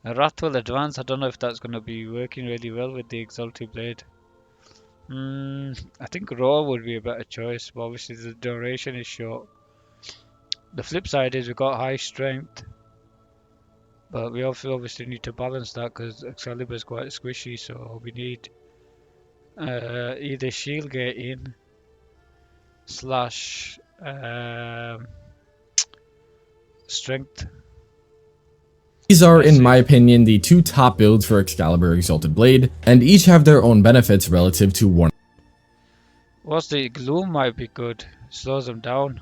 S1: Wrathful Advance, I don't know if that's going to be working really well with the Exalted Blade. I think Roar would be a better choice, but obviously the duration is short. The flip side is we've got high strength, but we also obviously need to balance that because Excalibur is quite squishy, so we need either shield gating slash strength.
S6: These are, in my opinion, the two top builds for Excalibur Exalted Blade, and each have their own benefits relative to one.
S1: What's the Gloom might be good, slows them down.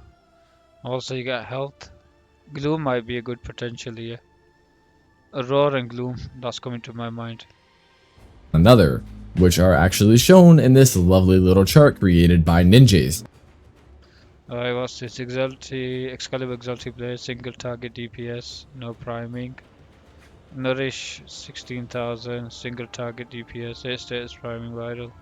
S1: Also you got health. Gloom might be a good potential here. Roar and Gloom, that's coming to my mind.
S6: Another, which are actually shown in this lovely little chart created by Ninjas.
S1: Alright, what's this? Excalibur Exalted Blade, single target DPS, no priming. Nourish 16,000, single target DPS, 8 status priming vital.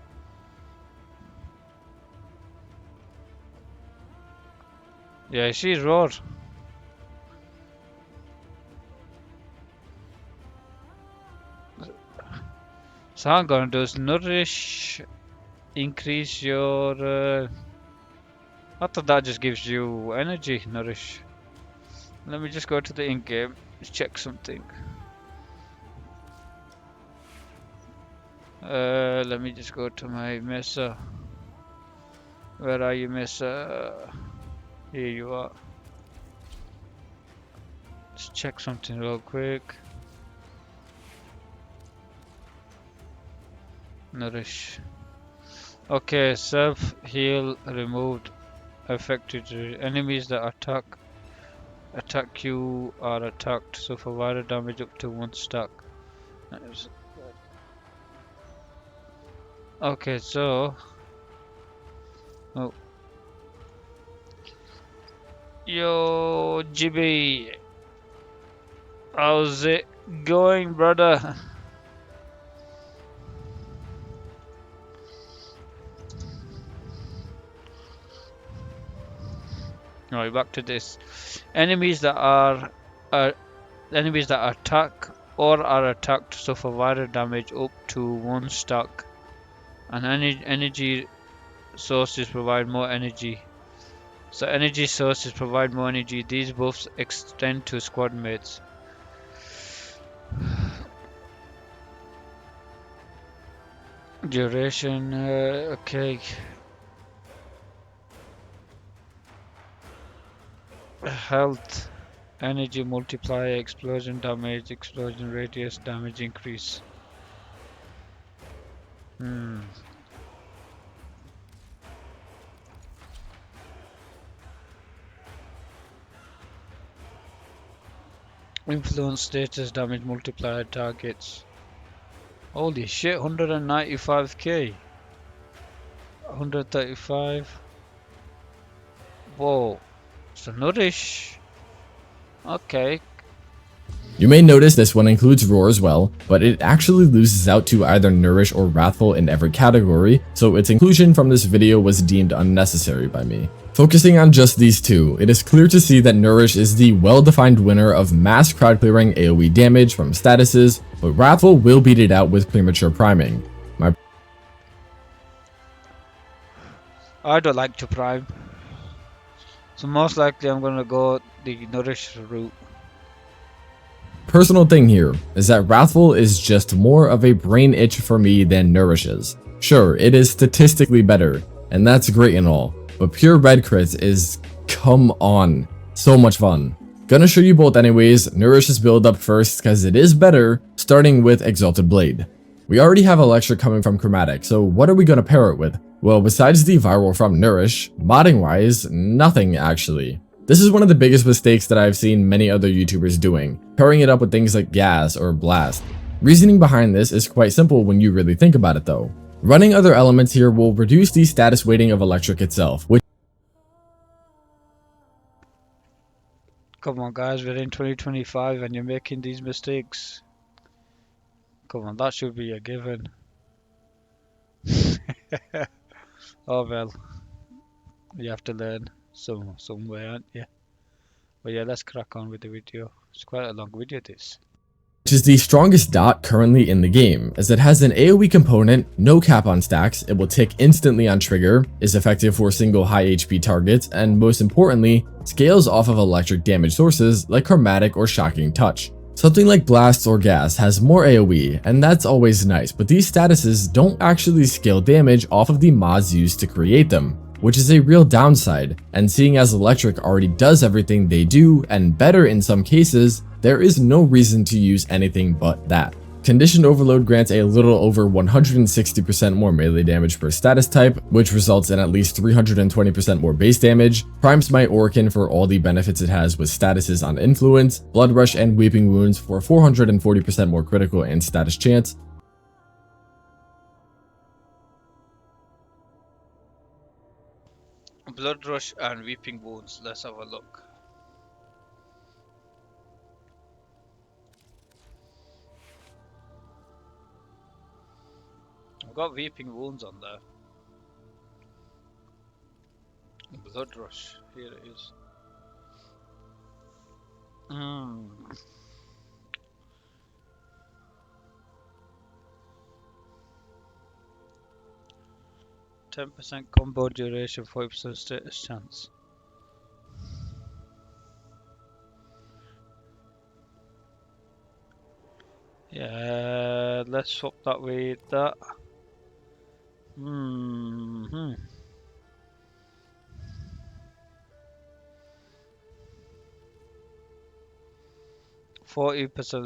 S1: Yeah, she's Roar. So I'm gonna do is Nourish, increase your I thought that just gives you energy, Nourish. Let me just go to the in-game, check something. Let me just go to my Mesa. Where are you, Mesa? Here you are. Let's check something real quick. Nourish. Okay, self heal removed. Affected enemies that attack you are attacked, so for viral damage up to 1 stack. Okay, so yo GB, how's it going, brother? Alright, back to this. Enemies that attack or are attacked suffer viral damage up to 1 stack, and energy sources provide more energy. So energy sources provide more energy. These buffs extend to squad mates. Duration, okay. Health, energy multiplier, explosion damage, explosion radius, damage increase. Influence status, damage multiplier targets. Holy shit, 195k. 135. Whoa. So Nourish. Okay.
S6: You may notice this one includes Roar as well, but it actually loses out to either Nourish or Wrathful in every category, so its inclusion from this video was deemed unnecessary by me. Focusing on just these two, it is clear to see that Nourish is the well-defined winner of mass crowd clearing AoE damage from statuses, but Wrathful will beat it out with premature priming.
S1: I don't like to prime. So most likely I'm gonna go the nourish route.
S6: Personal thing here is that Wrathful is just more of a brain itch for me than Nourishes. Sure, it is statistically better, and that's great and all, but pure red crits is, come on, so much fun. Gonna show you both anyways. Nourishes build up first because it is better, starting with Exalted Blade. We already have Electric coming from Chromatic, so what are we gonna pair it with? Well, besides the viral from Nourish, modding wise, nothing actually. This is one of the biggest mistakes that I've seen many other YouTubers doing, pairing it up with things like Gas or Blast. Reasoning behind this is quite simple when you really think about it though. Running other elements here will reduce the status weighting of Electric itself, which
S1: Come on guys, we're in 2025 and you're making these mistakes. Come on, that should be a given. Oh well, you have to learn some way, aren't you? But yeah, let's crack on with the video. It's quite a long video this.
S6: is the strongest dot currently in the game, as it has an AoE component, no cap on stacks, it will tick instantly on trigger, is effective for single high HP targets, and most importantly, scales off of electric damage sources like Chromatic or Shocking Touch. Something like Blast or Gas has more AoE, and that's always nice, but these statuses don't actually scale damage off of the mods used to create them, which is a real downside, and seeing as Electric already does everything they do, and better in some cases, there is no reason to use anything but that. Conditioned Overload grants a little over 160% more melee damage per status type, which results in at least 320% more base damage. Prime Smite Orokin for all the benefits it has with statuses on Influence, Blood Rush and Weeping Wounds for 440% more critical and status chance.
S1: Blood Rush and Weeping Wounds, let's have a look. I've got Weeping Wounds on there. Blood Rush, here it is. 10% combo duration, 40% status chance. Yeah, let's swap that with that. 40%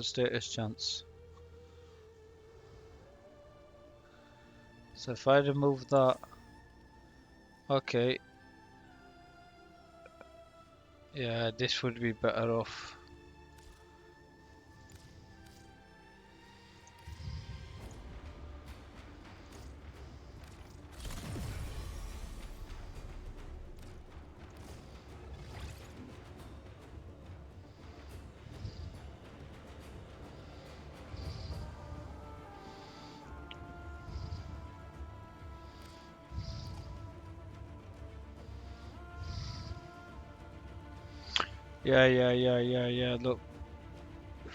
S1: status chance. So if I remove that, okay. Yeah, this would be better off. Yeah, look.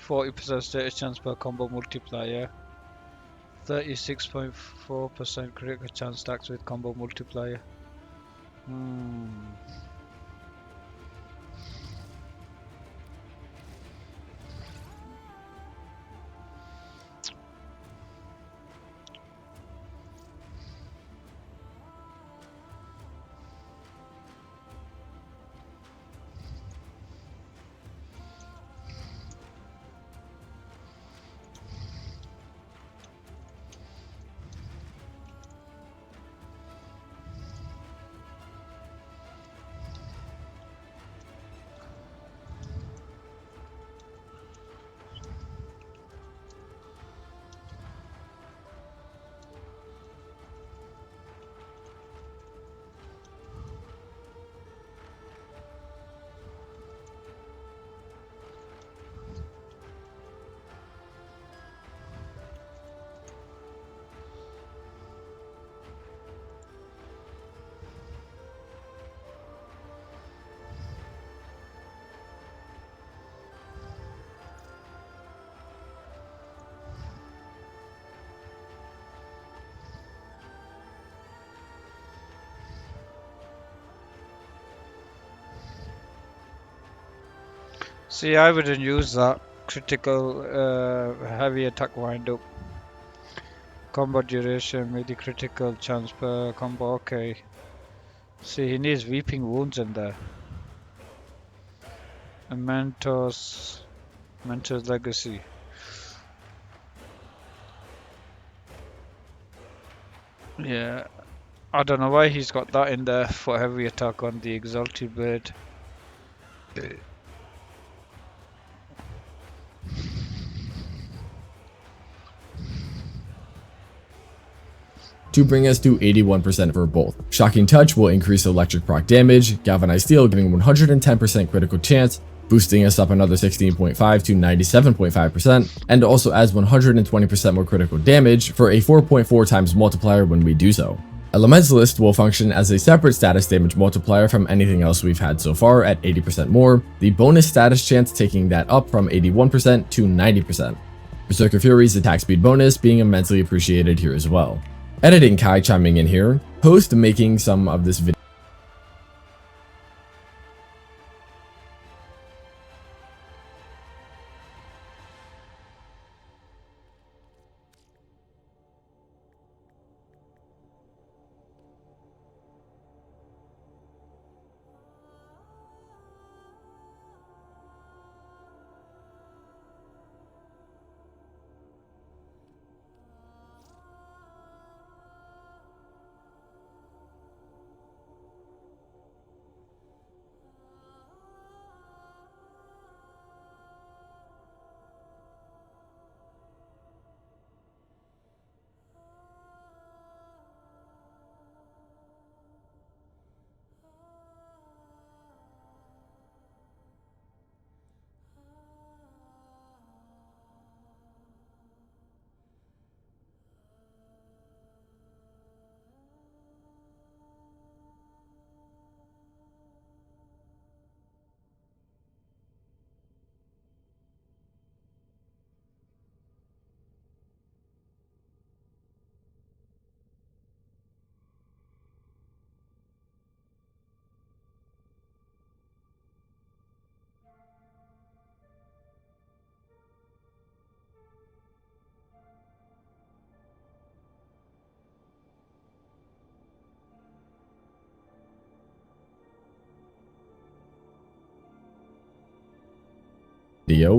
S1: 40% status chance per combo multiplier. 36.4% critical chance stacks with combo multiplier. See, I wouldn't use that critical heavy attack wind up. Combo duration, maybe critical chance per combo. Okay. See, he needs weeping wounds in there. And Mentor's legacy. Yeah, I don't know why he's got that in there for heavy attack on the exalted blade.
S6: To bring us to 81% for both. Shocking Touch will increase electric proc damage, Galvanized Steel giving 110% critical chance, boosting us up another 16.5 to 97.5%, and also adds 120% more critical damage for a 4.4 times multiplier when we do so. Elementalist will function as a separate status damage multiplier from anything else we've had so far at 80% more, the bonus status chance taking that up from 81% to 90%. Berserker Fury's attack speed bonus being immensely appreciated here as well. Editing Kai chiming in here, post making some of this video.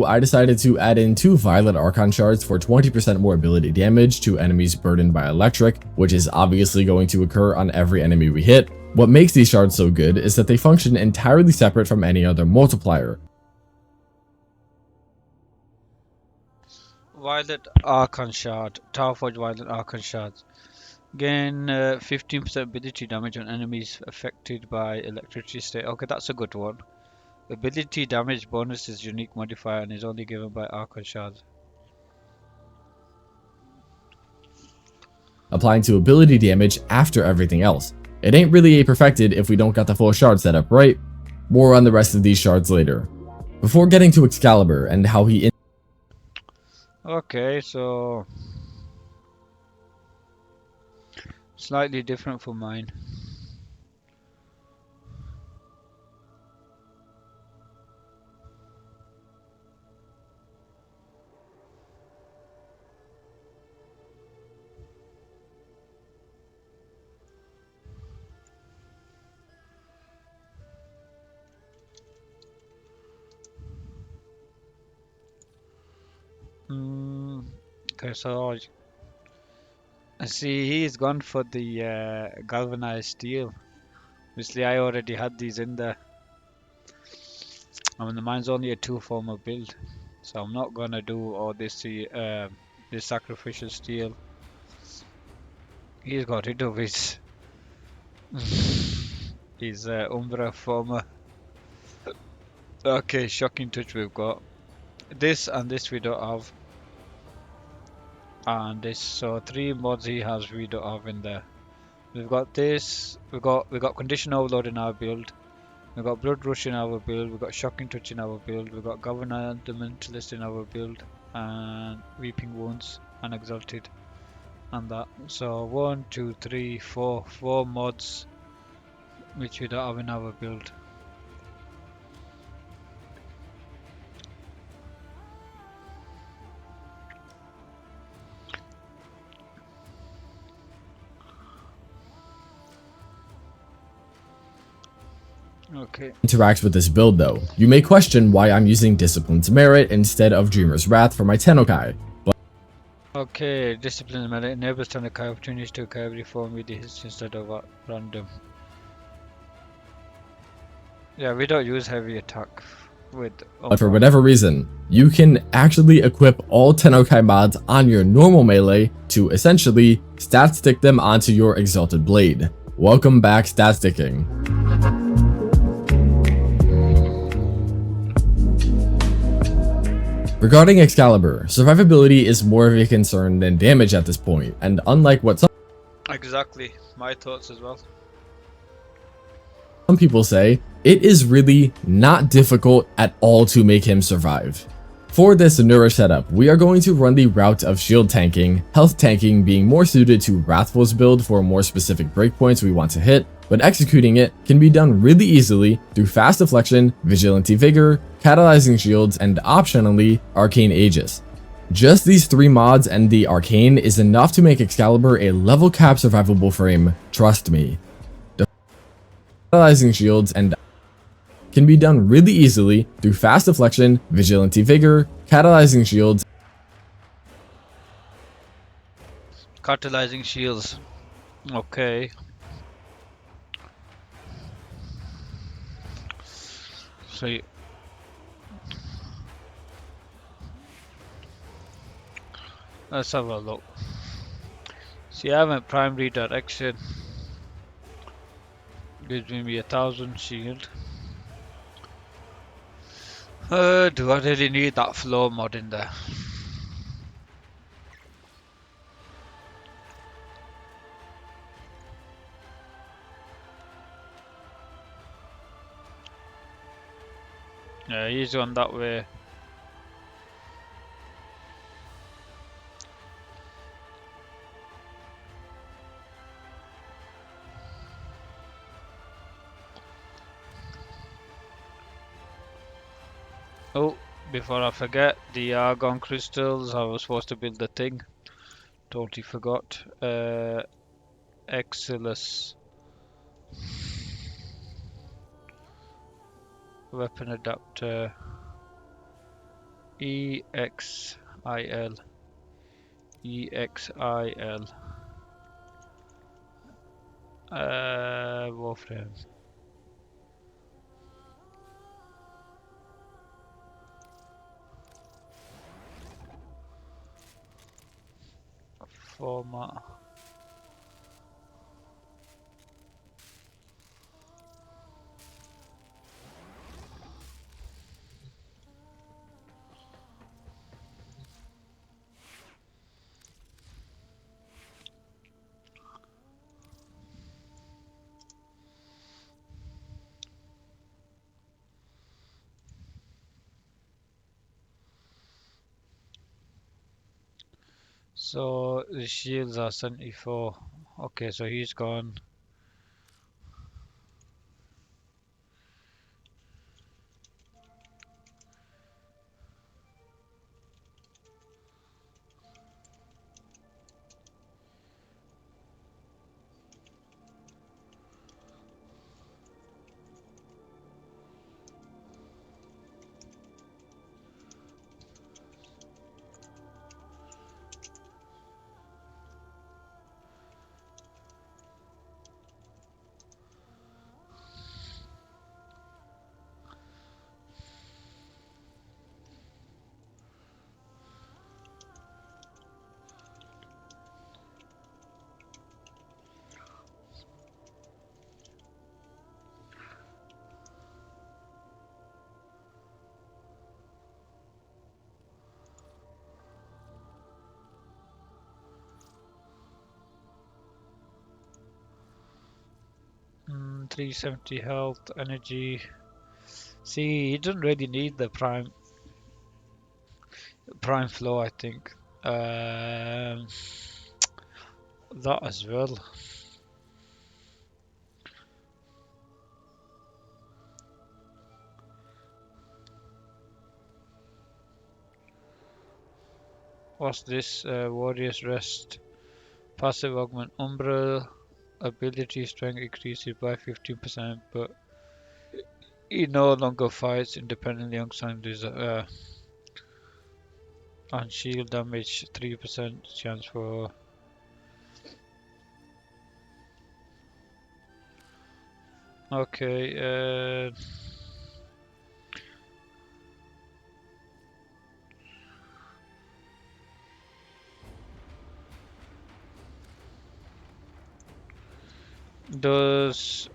S6: I decided to add in 2 Violet Archon shards for 20% more ability damage to enemies burdened by electric, which is obviously going to occur on every enemy we hit. What makes these shards so good is that they function entirely separate from any other multiplier.
S1: Violet Archon Shard, Tower Forge Violet Archon Shards. Gain 15% ability damage on enemies affected by electricity. Okay, that's a good one. Ability damage bonus is unique modifier and is only given by Archon Shards.
S6: Applying to ability damage after everything else. It ain't really a perfected if we don't got the full shard set up right. More on the rest of these shards later. Before getting to Excalibur and how he
S1: Okay, so slightly different from mine. Okay, so I see he's gone for the galvanized steel. Obviously, I already had these in there. I mean, mine's only a 2-former build, so I'm not gonna do all this this sacrificial steel. He's got rid of his his Umbra former. Okay, shocking touch we've got. This and this we don't have. And this, so 3 mods he has we don't have in there. We've got this, we got condition overload in our build. We've got blood rush in our build, we've got shocking touch in our build, we've got governor the mentalist in our build, and weeping wounds and exalted and that. So 1, 2, 3, 4 mods which we don't have in our build. Okay.
S6: Interacts with this build though. You may question why I'm using Discipline's Merit instead of Dreamer's Wrath for my Tennokai.
S1: Okay, discipline melee enables Tanakai opportunities to occur every 4 meter hits instead of random. Yeah, we don't use heavy attack with
S6: But for
S1: Umbra.
S6: whatever reason, you can actually equip all Tennokai mods on your normal melee to essentially stat stick them onto your Exalted Blade. Welcome back, stat sticking. Regarding Excalibur, survivability is more of a concern than damage at this point, and unlike what
S1: Exactly, my thoughts as well.
S6: some people say, it is really not difficult at all to make him survive. For this Nura setup, we are going to run the route of shield tanking, health tanking being more suited to Wrathful's build for more specific breakpoints we want to hit, but executing it can be done really easily through fast deflection, vigilante vigor, catalyzing shields, and optionally arcane aegis. Just these 3 mods and the arcane is enough to make Excalibur a level cap survivable frame, trust me. Catalyzing shields and can be done really easily through fast deflection, vigilante vigor, catalyzing shields,
S1: Catalyzing shields. Okay. So let's have a look. See, I went primary direction. Gives me 1000 shield. Do I really need that flow mod in there? Yeah, he's gone that way. Oh, before I forget, the argon crystals, I was supposed to build the thing. Totally forgot. Exilus. Weapon adapter. EXIL. EXIL. Warframe. Format. So the shields are 74. Okay, so he's gone. Mm, 370 health, energy. See, he doesn't really need the prime flow, I think. That as well. What's this? Warrior's Rest. Passive augment Umbra. Ability strength increases by 15%, but He no longer fights independently alongside his on shield damage, 3% chance for. Okay, does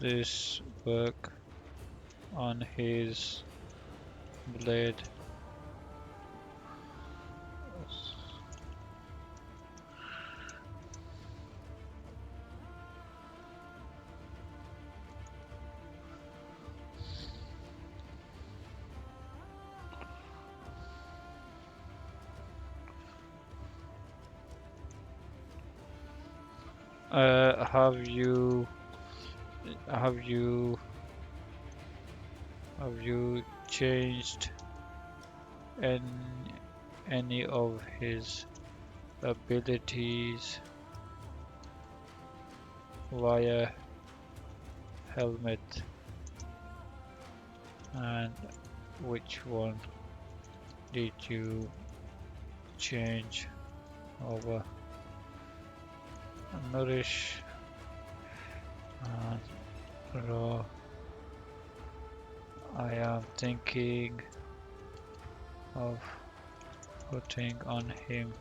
S1: this work on his blade? Have you have you have you changed any of his abilities via helmet, and which one did you change over? Nourish and raw. I am thinking of putting on him.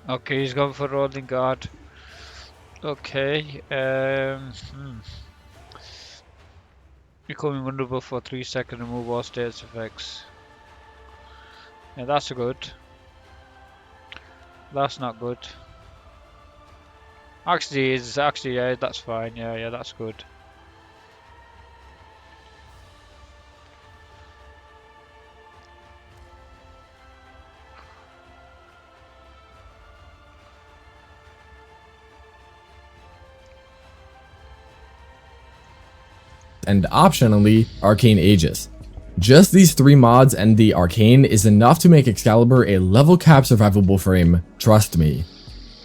S1: Okay, he's gone for rolling guard. Okay, becoming vulnerable for 3 seconds, remove all status effects. Yeah, that's good. That's not good. Actually, yeah, that's fine. Yeah, that's good.
S6: And optionally, Arcane Aegis. Just these 3 mods and the Arcane is enough to make Excalibur a level cap survivable frame, trust me.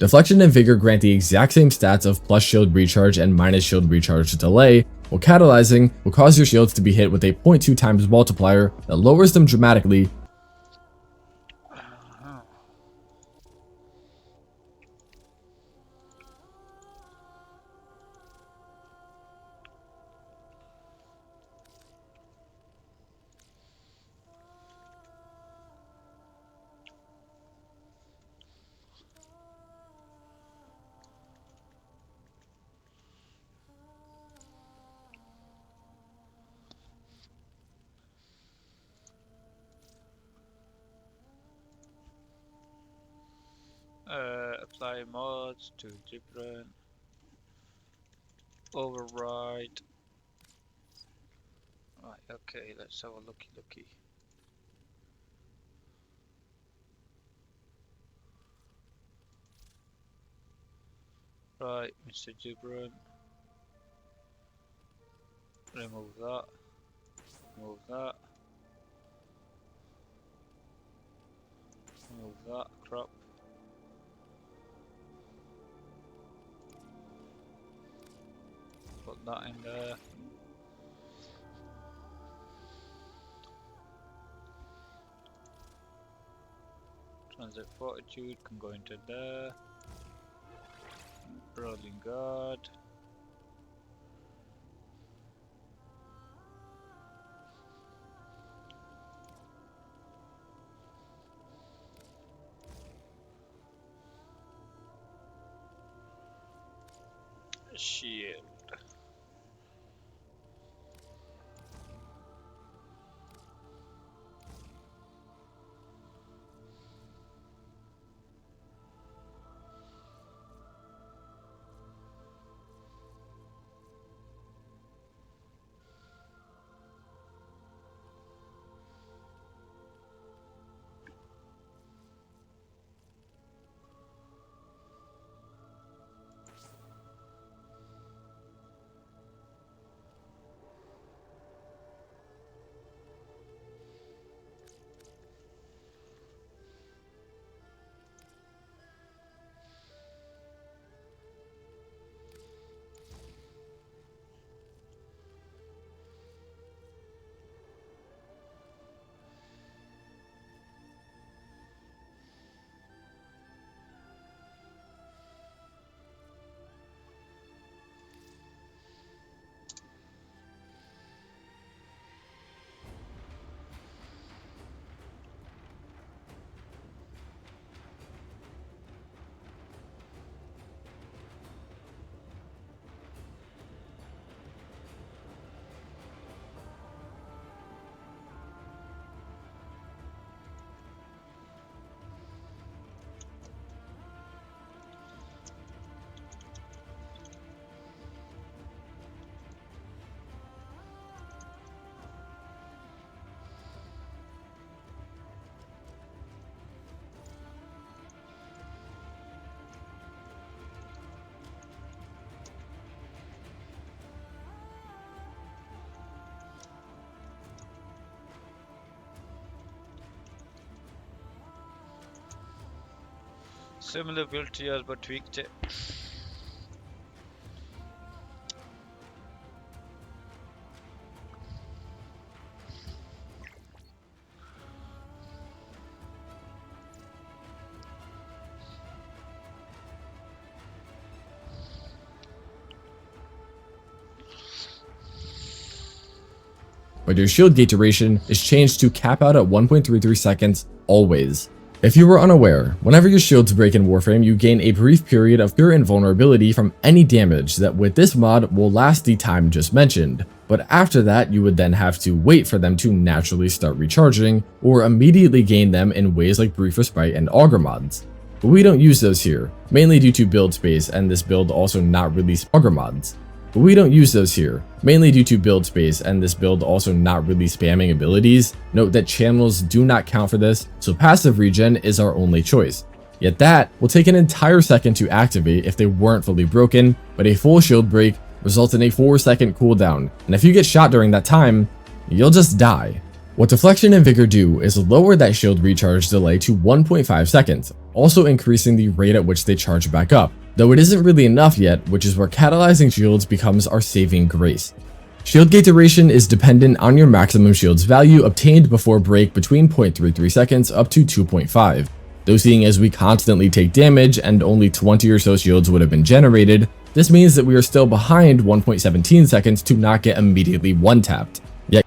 S6: Deflection and Vigor grant the exact same stats of plus shield recharge and minus shield recharge delay, while catalyzing will cause your shields to be hit with a 0.2 times multiplier that lowers them dramatically.
S1: Apply mods to different. Override. Right, okay, let's have a looky. Right, Mr. Gibran. Remove that. Remove that. Remove that crap. that in there. Transit Fortitude can go into there. Rolling Guard. Shield. Similar build to yours but tweaked it.
S6: But your shield gate duration is changed to cap out at 1.33 seconds always. If you were unaware, whenever your shields break in Warframe, you gain a brief period of pure invulnerability from any damage that with this mod will last the time just mentioned, but after that you would then have to wait for them to naturally start recharging, or immediately gain them in ways like Brief Respite and Augur mods. But we don't use those here, mainly due to build space and this build also not release Augur mods. But we don't use those here, mainly due to build space and this build also not really spamming abilities. Note that channels do not count for this, so passive regen is our only choice. Yet that will take an entire second to activate if they weren't fully broken, but a full shield break results in a 4-second cooldown, and if you get shot during that time, you'll just die. What Deflection and Vigor do is lower that shield recharge delay to 1.5 seconds, also increasing the rate at which they charge back up, though it isn't really enough yet, which is where catalyzing shields becomes our saving grace. Shield gate duration is dependent on your maximum shields value obtained before break between 0.33 seconds up to 2.5. Though seeing as we constantly take damage and only 20 or so shields would have been generated, this means that we are still behind 1.17 seconds to not get immediately one-tapped. Yet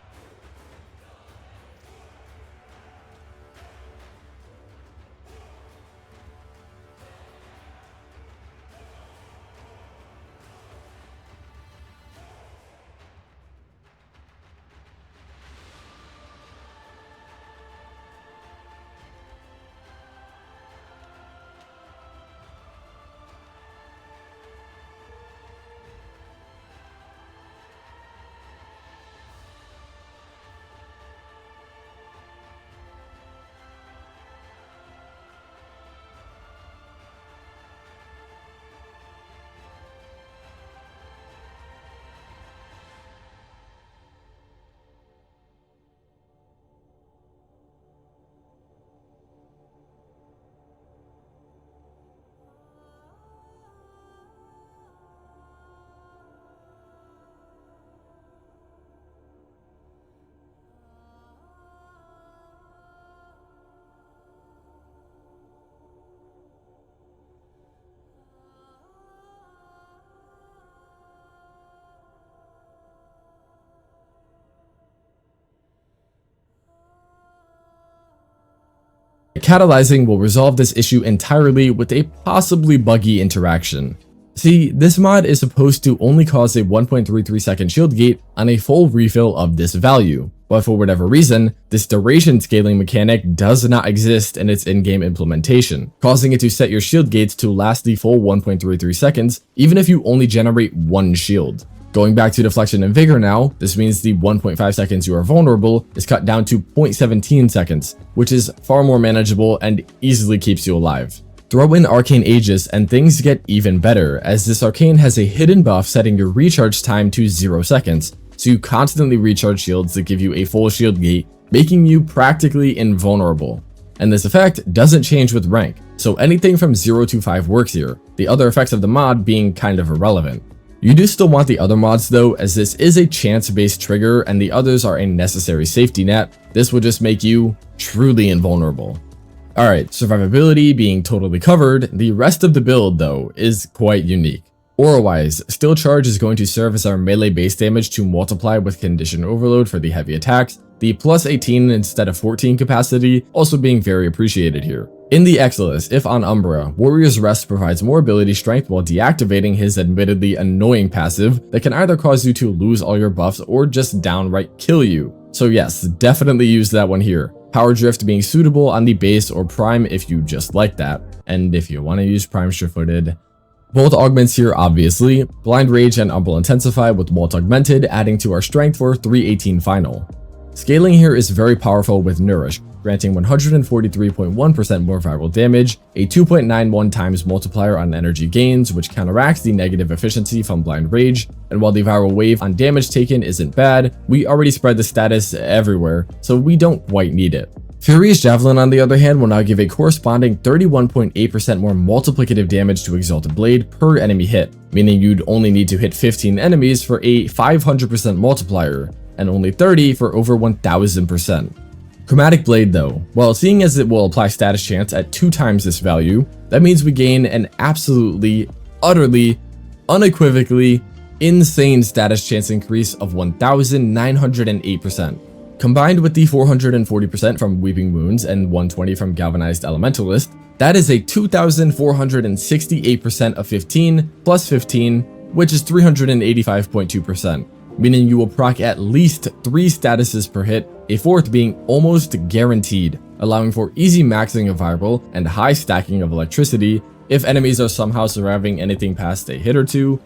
S6: catalyzing will resolve this issue entirely with a possibly buggy interaction. See, this mod is supposed to only cause a 1.33 second shield gate on a full refill of this value, but for whatever reason, this duration scaling mechanic does not exist in its in-game implementation, causing it to set your shield gates to last the full 1.33 seconds even if you only generate one shield. Going back to deflection and vigor now, this means the 1.5 seconds you are vulnerable is cut down to 0.17 seconds, which is far more manageable and easily keeps you alive. Throw in Arcane Aegis and things get even better, as this arcane has a hidden buff setting your recharge time to 0 seconds, so you constantly recharge shields that give you a full shield gate, making you practically invulnerable. And this effect doesn't change with rank, so anything from 0 to 5 works here, the other effects of the mod being kind of irrelevant. You do still want the other mods though, as this is a chance-based trigger and the others are a necessary safety net. This will just make you truly invulnerable. Alright, survivability being totally covered, the rest of the build though is quite unique. Aura-wise, Steel Charge is going to serve as our melee base damage to multiply with Condition Overload for the heavy attacks, the plus 18 instead of 14 capacity also being very appreciated here. In the Exilus, if on Umbra, Warrior's Rest provides more ability strength while deactivating his admittedly annoying passive that can either cause you to lose all your buffs or just downright kill you. So yes, definitely use that one here. Power Drift being suitable on the base or Prime if you just like that, and if you want to use Prime Sure-Footed. Bolt augments here obviously, Blind Rage and Umbral Intensify with Bolt Augmented adding to our strength for 318 final. Scaling here is very powerful with Nourish, granting 143.1% more viral damage, a 2.91 times multiplier on energy gains which counteracts the negative efficiency from Blind Rage, and while the viral wave on damage taken isn't bad, we already spread the status everywhere, so we don't quite need it. Furious Javelin on the other hand will now give a corresponding 31.8% more multiplicative damage to Exalted Blade per enemy hit, meaning you'd only need to hit 15 enemies for a 500% multiplier, and only 30 for over 1000%. Chromatic Blade though, well, seeing as it will apply status chance at 2 times this value, that means we gain an absolutely, utterly, unequivocally insane status chance increase of 1908%. Combined with the 440% from Weeping Wounds and 120 from Galvanized Elementalist, that is a 2468% of 15 plus 15, which is 385.2%. Meaning you will proc at least 3 statuses per hit, a 4th being almost guaranteed, allowing for easy maxing of viral and high stacking of electricity if enemies are somehow surviving anything past a hit or 2.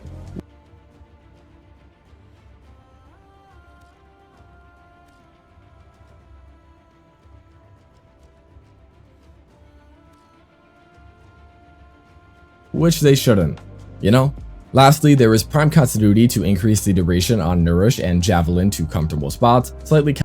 S6: Which they shouldn't, you know? Lastly, there is Prime Continuity to increase the duration on Nourish and Javelin to comfortable spots, slightly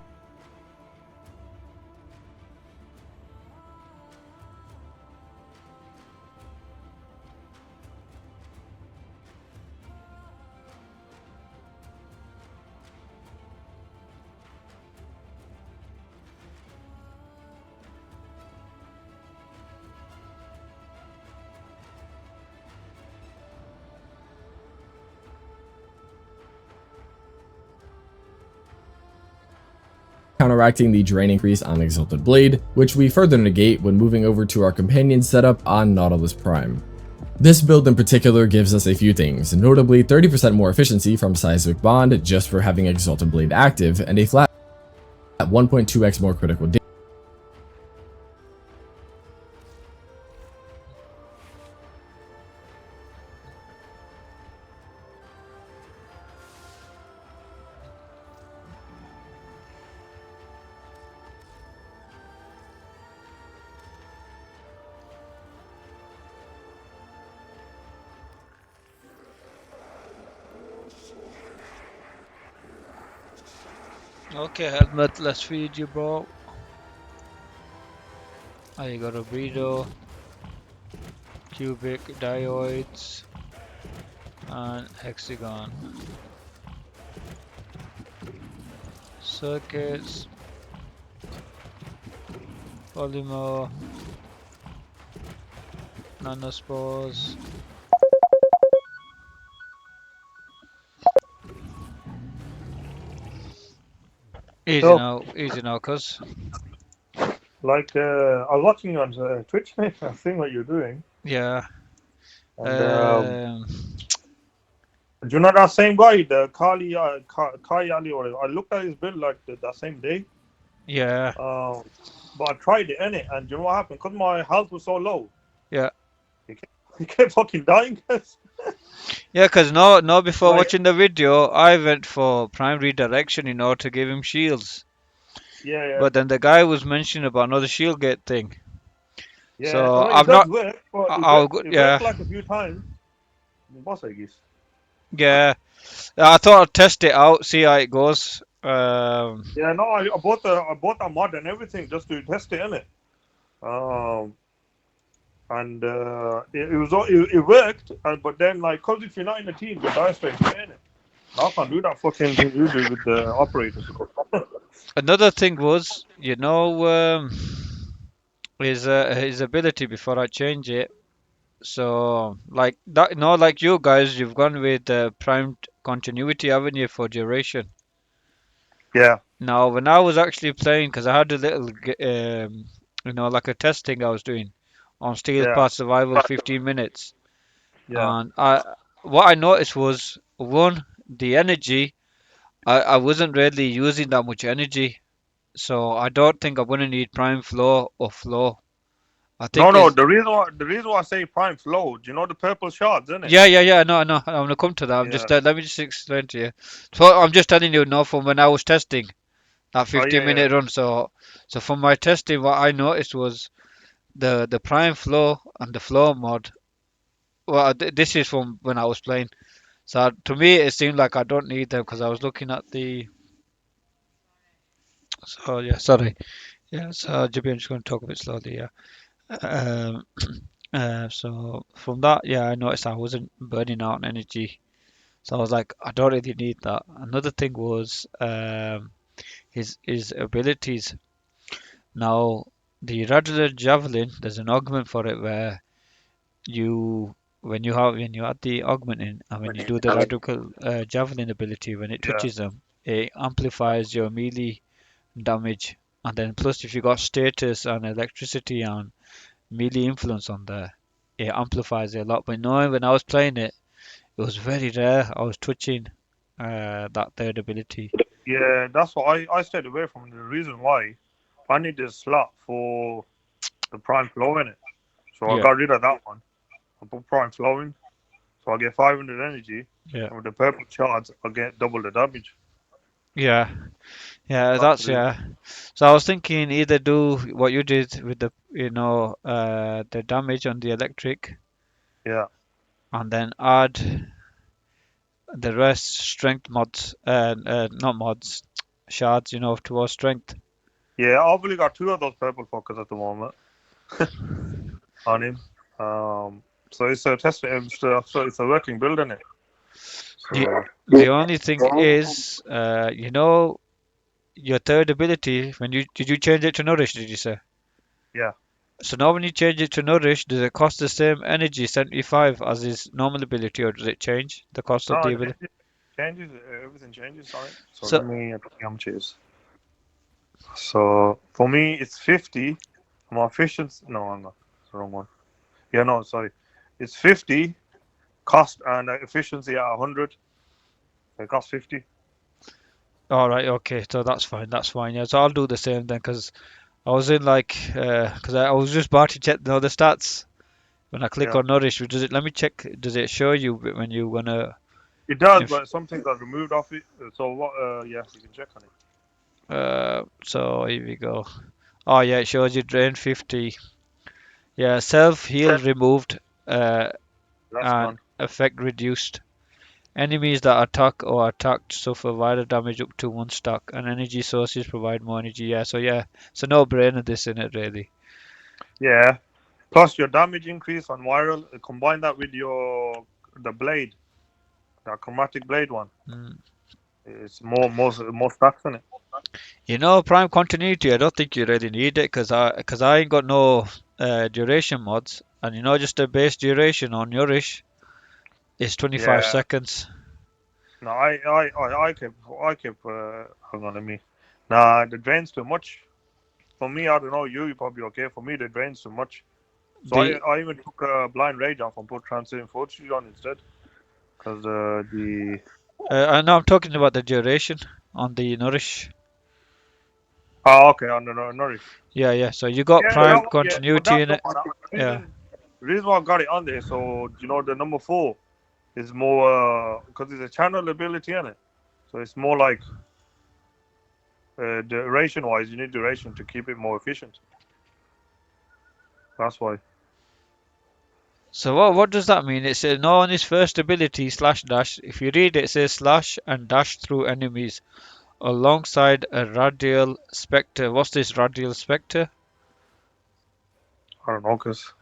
S6: counteracting the drain increase on Exalted Blade, which we further negate when moving over to our companion setup on Nautilus Prime. This build in particular gives us a few things, notably 30% more efficiency from Seismic Bond just for having Exalted Blade active, and a flat 1.2x more critical damage.
S1: Okay, helmet, let's feed you, bro. Oh, you got a burrito, cubic diodes, and hexagon. Circuits, polymer, nanospores. Easy now, cuz.
S10: Like I was watching you on Twitch, mate. I think what you're doing,
S1: Yeah.
S10: and
S1: Um,
S10: do you know that same guy, the Kali Ali, or whatever? I looked at his build like that same day.
S1: yeah.
S10: But I tried it in it, and do you know what happened? Because my health was so low,
S1: Yeah.
S10: he kept, he kept fucking dying.
S1: Yeah, because no, before
S10: Like,
S1: watching the video, I went for prime redirection, to give him shields.
S10: yeah, yeah,
S1: But then the guy was mentioning about another shield gate thing.
S10: yeah.
S1: So
S10: I mean, it
S1: I'm
S10: does
S1: not.
S10: work, but
S1: I'll go.
S10: it
S1: Yeah,
S10: worked like a few times. Boss, I guess.
S1: yeah. I thought I'd test it out, see how it goes.
S10: Yeah, no, I bought a mod and everything just to test it in it. Um, and it worked, but then like, cause if you're not in a team, you die straight away in it. I can't do that fucking thing you do with the operators.
S1: Another thing was, his ability before I change it. So like that, like you guys, you've gone with prime continuity, haven't you, for duration?
S10: Yeah,
S1: Now, when I was actually playing, because I had a little, like a testing I was doing on Steel
S10: yeah,
S1: Path Survival 15 minutes,
S10: yeah.
S1: and what I noticed was one, the energy. I wasn't really using that much energy, so I don't think I'm gonna need Prime Flow or Flow. I
S10: No,
S1: think
S10: no.
S1: is
S10: The reason why I say prime flow, do you know the purple shards, isn't it?
S1: yeah. I know. I'm gonna come to that. I'm
S10: Yeah.
S1: just let me just explain to you. So I'm just telling you now from when I was testing that
S10: Oh
S1: 15
S10: yeah, yeah,
S1: minute run. So from my testing, what I noticed was the prime flow and the flow mod. Well, this is from when I was playing. So to me, it seemed like I don't need them because I was looking at the. So yeah, sorry. Yeah, so Jibby, I'm just going to talk a bit slowly. Yeah. Um, so from that, yeah, I noticed I wasn't burning out on energy. So I was like, I don't really need that. Another thing was his abilities. Now the regular javelin, there's an augment for it where you when you add the augment in and when you do the radical javelin ability when it
S10: yeah.
S1: touches them it amplifies your melee damage, and then plus if you got status and electricity and melee influence on there, it amplifies it a lot. But knowing when I was playing it, it was very rare I was touching that third ability.
S10: Yeah, that's what I stayed away from. The reason why I needed a slot for the prime flow in it, so I
S1: Yeah,
S10: got rid of that one. I put prime flow in, so I get 500 energy,
S1: yeah,
S10: and with the purple shards, I get double the damage.
S1: yeah, yeah,
S10: That's the
S1: that's
S10: reason.
S1: yeah. So I was thinking either do what you did with the the damage on the electric
S10: Yeah,
S1: and then add the rest strength mods, not mods, shards, towards strength.
S10: yeah. I've only got two of those purple fuckers at the moment on him. So it's a test. So it's a working build in it.
S1: The
S10: So
S1: the only thing is, your third ability. When you did you change it to nourish? Did you say?
S10: yeah.
S1: So now when you change it to nourish, does it cost the same energy 75 as his normal ability, or does it change the cost of
S10: No,
S1: the
S10: it
S1: ability?
S10: changes. Everything changes on it. So
S1: So
S10: let me tell you how much it is. So for me, it's 50. My efficiency. No, I'm not. It's the wrong one. Yeah, no, sorry. It's 50 cost and efficiency at 100. It costs 50.
S1: all right, okay, so that's fine. That's fine. Yeah, so I'll do the same then, because I was in like, because I was just about to check the stats. When I click
S10: Yeah,
S1: on nourish, does it? Let me check. Does it show you when you wanna?
S10: it does,
S1: If
S10: but some things are removed off it. So what? Yeah, you can check on it.
S1: so here we go. Oh yeah, it shows you drain 50. Yeah, self heal removed. Uh,
S10: That's
S1: and
S10: gone.
S1: effect reduced. Enemies that attack or attacked suffer wider damage up to one stack, and energy sources provide more energy. Yeah, so yeah, it's a no-brainer this in it really.
S10: Yeah. Plus your damage increase on viral. Combine that with the blade, that chromatic blade one.
S1: Mm.
S10: It's more stacks in it.
S1: Prime continuity. I don't think you really need it because I ain't got no duration mods, and just the base duration on Nourish is 25
S10: Yeah.
S1: seconds.
S10: No, I kept hang on, let me. Nah, the drain's too much. for me, I don't know. You're probably okay. For me, they drains too much. So
S1: The
S10: I even took blind rage off and put transcendent fortitude on instead. Because the
S1: I know I'm talking about the duration on the nourish.
S10: okay, on the nourish.
S1: Yeah, yeah. So you got
S10: Yeah,
S1: prime
S10: that one, yeah, but
S1: continuity
S10: that
S1: in
S10: the
S1: it.
S10: one.
S1: Yeah.
S10: Reason why I got it on there, so you know the number 4 is more because it's a channel ability in it. So it's more like duration wise, you need duration to keep it more efficient. That's why.
S1: So what does that mean? It says no on his first ability slash dash. If you read it, it says slash and dash through enemies alongside a radial spectre. What's this radial spectre?
S10: I don't know, cause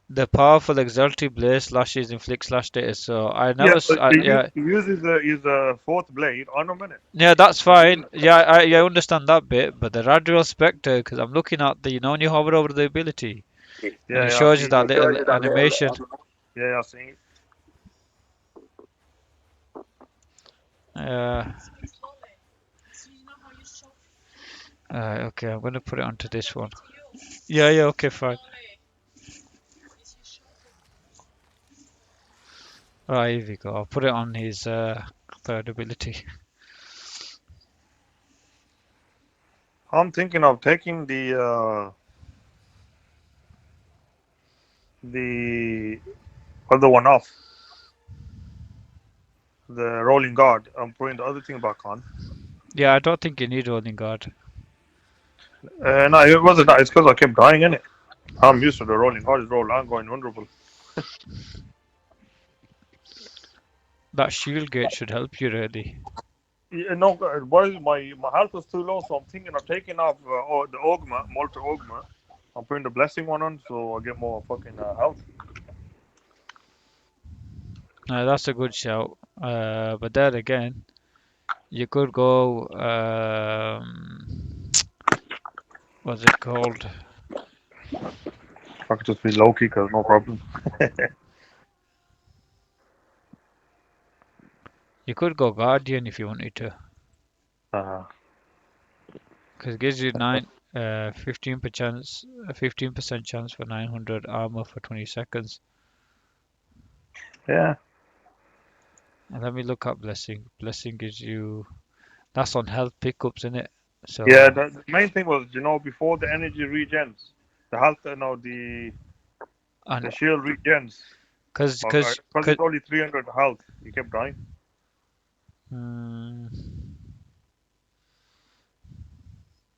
S1: The powerful exalted blade slashes inflict slash data. So I
S10: yeah,
S1: never,
S10: but he
S1: yeah,
S10: uses his fourth blade on a minute.
S1: yeah, that's
S10: So
S1: fine. Yeah, I understand that bit, but the radial spectre, because I'm looking at the, when you hover over the ability, and it
S10: yeah, I
S1: shows
S10: see.
S1: you that little animation.
S10: Yeah, I see.
S1: Uh, okay, I'm gonna put it onto this one. Yeah, yeah, okay, fine. Right, here we go. I'll put it on his third ability.
S10: I'm thinking of taking the other one off, the rolling guard. I'm putting the other thing back on.
S1: Yeah, I don't think you need rolling guard.
S10: No, it wasn't that. It's because I kept dying in it. I'm used to the rolling guard. Is roll. I'm going vulnerable.
S1: That shield gate should help you really.
S10: Yeah, no, what is my health was too low, so I'm thinking of taking off the Ogma, Malta Ogma. I'm putting the blessing one on, so I get more fucking health.
S1: That's a good shout. But then again, you could go. What's it called?
S10: I could just be low key, cause no problem.
S1: You could go guardian if you wanted to,
S10: uh,
S1: because it gives you 15% chance for 900 armor for 20 seconds.
S10: yeah,
S1: And let me look up blessing. Blessing gives you. That's on health pickups, in it?
S10: yeah.
S1: So
S10: The main thing was, before the energy regens, the health,
S1: and
S10: the shield regens.
S1: because
S10: Because it's only 300 health, he kept dying.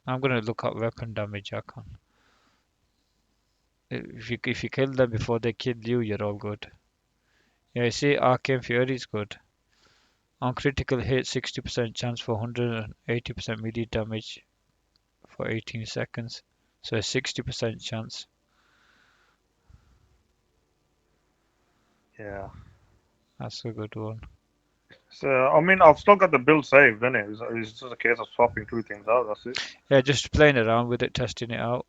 S1: I'm gonna look up weapon damage. I can. If you kill them before they kill you, you're all good. Yeah, you see, Arcane Fury is good. On critical hit, 60% chance for 180% melee damage for 18 seconds. So a 60% chance.
S10: Yeah.
S1: That's a good one.
S10: So I mean, I've still got the build saved, isn't it? It's just a case of swapping two things out. That's it.
S1: Yeah, just playing around with it, testing it out.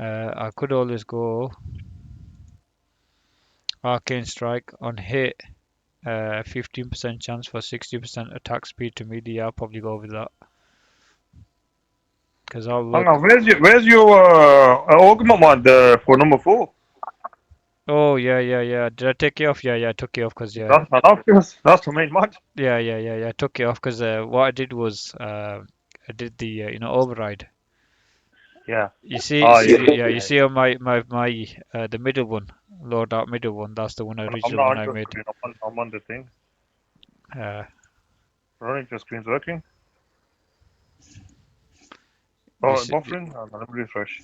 S1: I could always go Arcane Strike on hit. 15% chance for 60% attack speed to melee. I'll probably go with that. Because I'll
S10: Hang on,
S1: look.
S10: where's your Ogma mod for number 4?
S1: Oh, yeah, yeah, yeah. Did I take it off? Yeah, yeah, I took it off because, yeah.
S10: That's not obvious. That's the main mod.
S1: Yeah, yeah, yeah, yeah. I took it off because what I did was I did the override.
S10: Yeah.
S1: You see,
S10: Oh yeah.
S1: yeah, you see on my the middle one, load out middle one. That's the one,
S10: I'm
S1: original
S10: not
S1: one
S10: on
S1: I
S10: your
S1: made.
S10: screen. I'm on the thing.
S1: Uh,
S10: I don't think your screen's working.
S1: you
S10: Oh,
S1: see,
S10: buffering. Oh, no, let me refresh.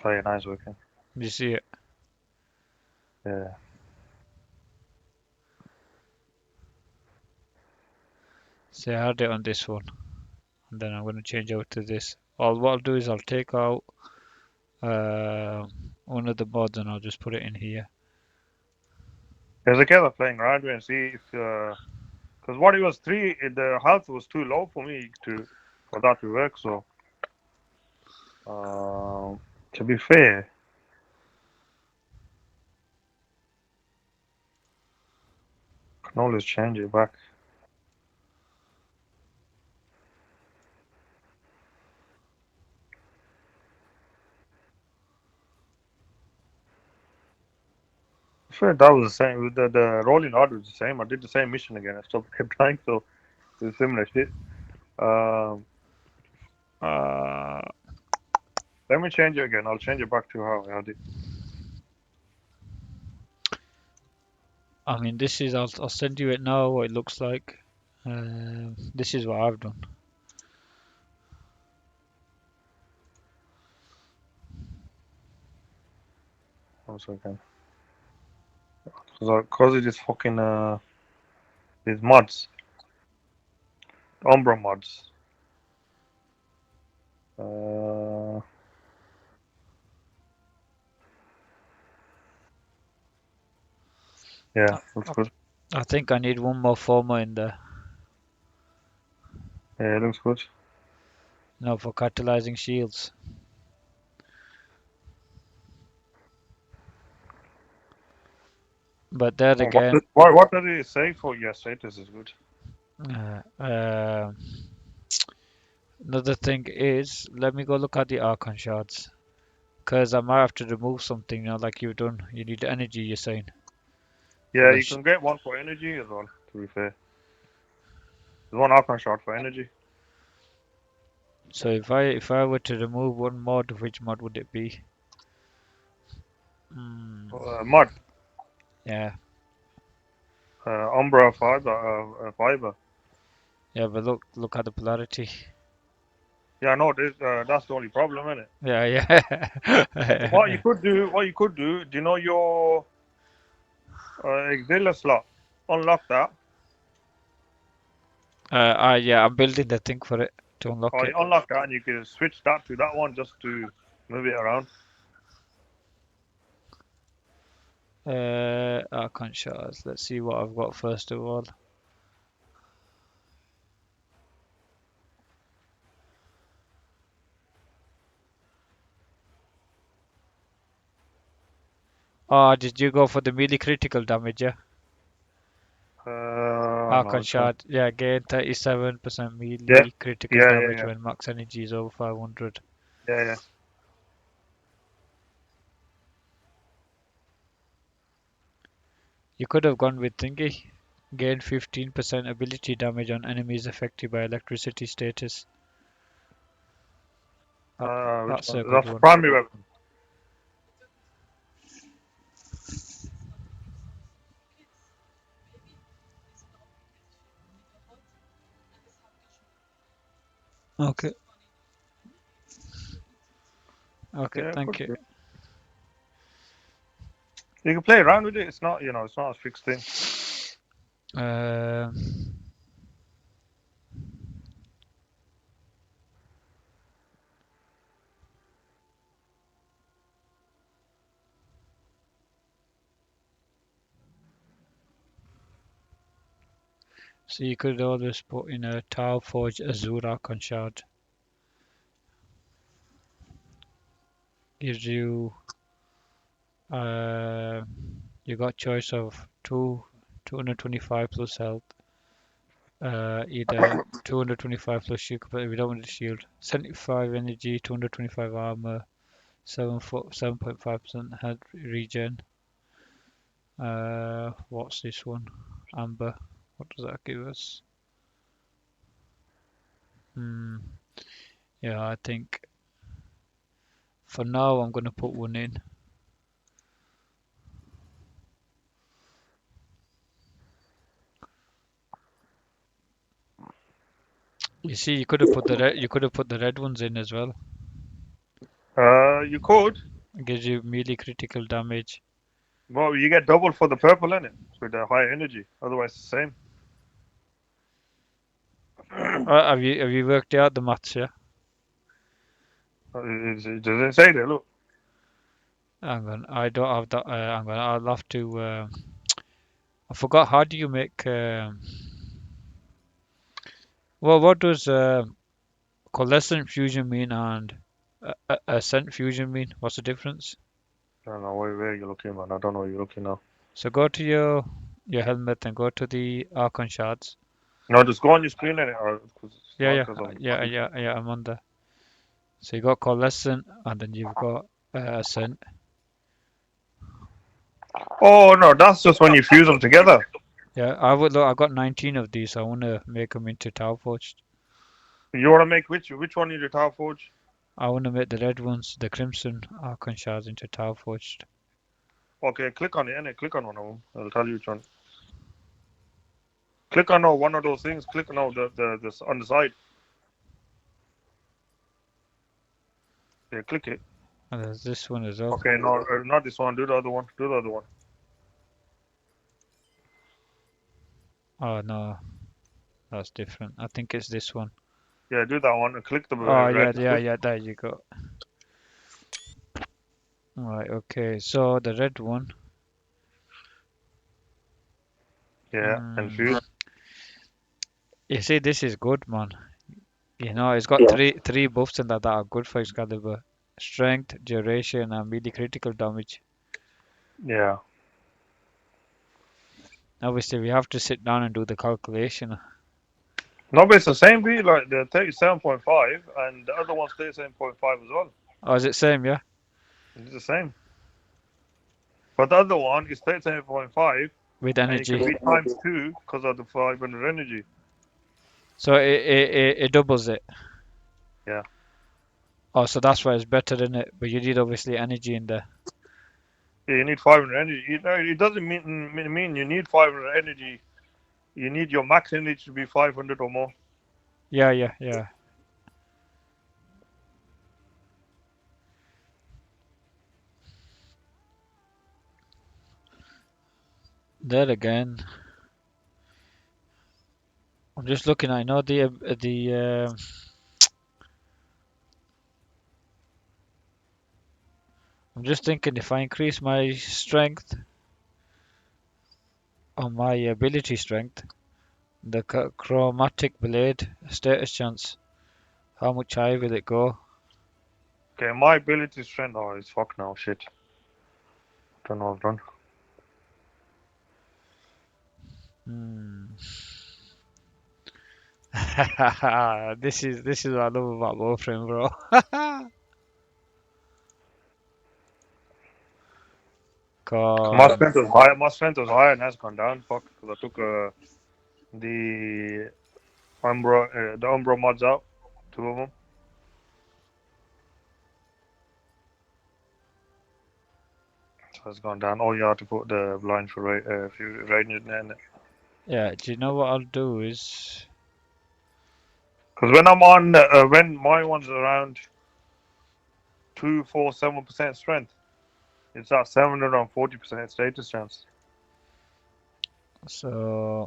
S10: Oh yeah, now it's working.
S1: you see it.
S10: Yeah.
S1: So I had it on this one, and then I'm going to change over to this. What I'll do is I'll take out one of the mods and I'll just put it in here.
S10: There's a case of playing around with and see if because what it was 3, the health was too low for me for that to work. So to be fair, I can always change it back. fair, that was the same. The rolling order was the same. I did the same mission again. I stopped kept trying, so it's similar shit. Um,
S1: Uh,
S10: let me change it again. I'll change it back to how I had it.
S1: I mean, this is. I'll send you it now. What it looks like. This is what I've done.
S10: One second. Cause it is fucking these mods, Umbra mods. Uh, yeah, looks good.
S1: I think I need one more former in there.
S10: Yeah, it looks good.
S1: No, for catalyzing shields. But there
S10: Oh,
S1: again,
S10: what did it say for your status is good?
S1: uh, uh, another thing is, let me go look at the Archon shards. Because I might have to remove something, like you've done. You need energy, you're saying. For
S10: Yeah,
S1: the
S10: you can get one for energy as well. To be fair, there's one Archon shot for energy.
S1: So if I were to remove one mod, which mod would it be? Hmm.
S10: Mod,
S1: Yeah,
S10: Umbra fiber.
S1: yeah, but look at the polarity.
S10: Yeah, no, that's the only problem, isn't it?
S1: Yeah, yeah.
S10: What you could do, do you know your Exila slot? Unlock that.
S1: Yeah, I'm building the thing for it to unlock
S10: Or
S1: it.
S10: you unlock that and you can switch that to that one just to move it around.
S1: Archon shards. Let's see what I've got first of all. Oh, did you go for the melee critical damage? Yeah.
S10: No,
S1: Archon
S10: which one?
S1: shard. Yeah, gain 37%
S10: Yeah,
S1: melee critical
S10: yeah, yeah,
S1: damage
S10: yeah,
S1: when max energy is over 500.
S10: yeah, yeah.
S1: You could have gone with thingy. Gain 15% ability damage on enemies affected by electricity status. That,
S10: Which
S1: that's
S10: one?
S1: a good
S10: That's the
S1: one.
S10: primary weapon.
S1: Okay. Okay,
S10: Yeah,
S1: thank
S10: could
S1: you.
S10: be. You can play around with it. It's not, it's not a fixed thing.
S1: Um so you could always put in a Tau Forge Azure Archon shard. Gives you uh you got choice of 225 plus health. Either 225 plus shield, but we don't want the shield. 75 energy, 225 armor, 7.5% health regen. What's this one? Amber. What does that give us? Hmm. Yeah, I think for now I'm gonna put one in. You see, you could have put the red ones in as well.
S10: You could.
S1: It gives you melee critical damage.
S10: Well, you get double for the purple in it with the high energy. Otherwise, it's the same.
S1: Have you worked out the maths? Yeah.
S10: Does it say there? Look.
S1: Hang on, I don't have that. Hang on, I'll have to. I forgot. How do you make? Well, what does coalescent fusion mean and ascent fusion mean? What's the difference?
S10: I don't know where you're looking, man. I don't know where you're looking now.
S1: So go to your helmet and go to the Archon shards.
S10: No, just go on your screen in it, or because it's
S1: Yeah,
S10: not
S1: yeah,
S10: because I'm.
S1: yeah. I'm on there. So you got coalescent and then you've got ascent.
S10: Oh no, that's just when you fuse them together.
S1: Yeah, I would look. I got 19 of these. I want to make them into Tower Forged.
S10: You want to make which one in the Tower Forge?
S1: I want to make the red ones, the Crimson Archon shards, into Tower Forged.
S10: Okay, click on it and click on one of them. I'll tell you which one. Click on one of those things. Click on the on the side. Yeah, click it.
S1: And there's this one as well.
S10: Okay, no, not this one. Do the other one. Do the other one.
S1: Oh no, that's different. I think it's this one.
S10: Yeah, do that one and click the
S1: Oh yeah,
S10: red.
S1: yeah. There you go. Right. Okay. So the red one.
S10: Yeah, and
S1: Mm,
S10: fuse.
S1: you see, this is good, man. You know, it's got three buffs in that are good for Excalibur: strength, duration, and melee critical damage.
S10: Yeah.
S1: Obviously, we have to sit down and do the calculation.
S10: No, but it's the same be like the 37.5 and the other one's 37.5 as well.
S1: Oh, is it same? Yeah,
S10: It's the same. But the other one is 37.5
S1: with
S10: and it can
S1: energy.
S10: be times 2 because of the 500 energy.
S1: So it doubles it.
S10: Yeah.
S1: Oh, so that's why it's better than it. But you need obviously energy in there.
S10: Yeah, you need 500 energy. It doesn't mean you need 500 energy. You need your max energy to be 500 or more.
S1: Yeah, yeah, yeah. There again. I'm just looking. I know the. I'm just thinking if I increase my strength or my ability strength, the chromatic blade status chance, how much higher will it go?
S10: Okay, my ability strength. Oh, it's fuck now. Shit. Don't know what I've done.
S1: Hmm. This is what I love about Warframe, bro.
S10: My
S1: Cause
S10: strength was higher. My strength was higher and has gone down. Fuck, because I took the Umbra mods out, 2 of them. So it's gone down. Oh, you have to put the blind for radiant in it.
S1: yeah, do you know what I'll do is
S10: Because when I'm on, when my one's around 247% strength, it's at 740% status chance.
S1: so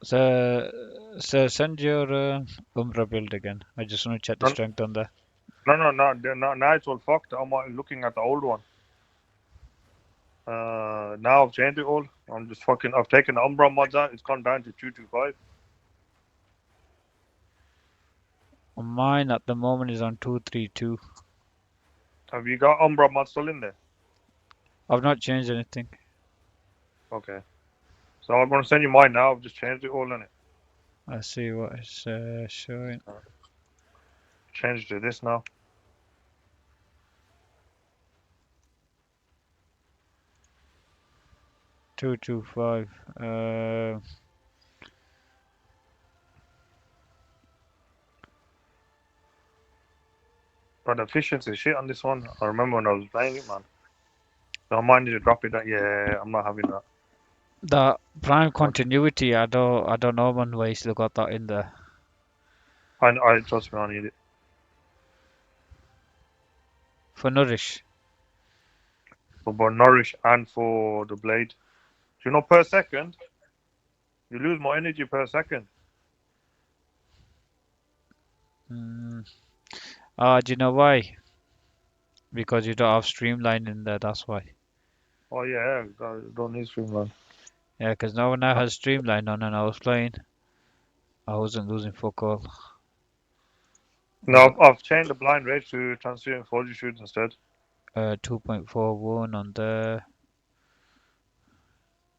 S1: so send your Umbra build again. I just want to check the
S10: No,
S1: strength on there.
S10: no, now it's all fucked. I'm looking at the old one. Now I've changed it all. I've taken the Umbra mods out. It's gone down to 225.
S1: Mine at the moment is on 232.
S10: Have you got Umbra mods still in there?
S1: I've not changed anything.
S10: Okay. So I'm going to send you mine now. I've just changed it all in it.
S1: I see what it's showing.
S10: Changed to this now.
S1: 225.
S10: But the efficiency is shit on this one. I remember when I was playing it, man. So I might need to drop it. Yeah, I'm not having that.
S1: The prime continuity, I don't know man why you still got that in there.
S10: I trust me, I need it.
S1: For Nourish.
S10: For both Nourish and for the blade. Do you know per second? You lose more energy per second.
S1: Mm. Do you know why? Because you don't have Streamline in there, that's why.
S10: Oh yeah, don't need streamline.
S1: Yeah, because no one now has Streamline on and I was playing. I wasn't losing fuck all.
S10: No, I've changed the blind rage to transient fortitude instead.
S1: 2.41 on there.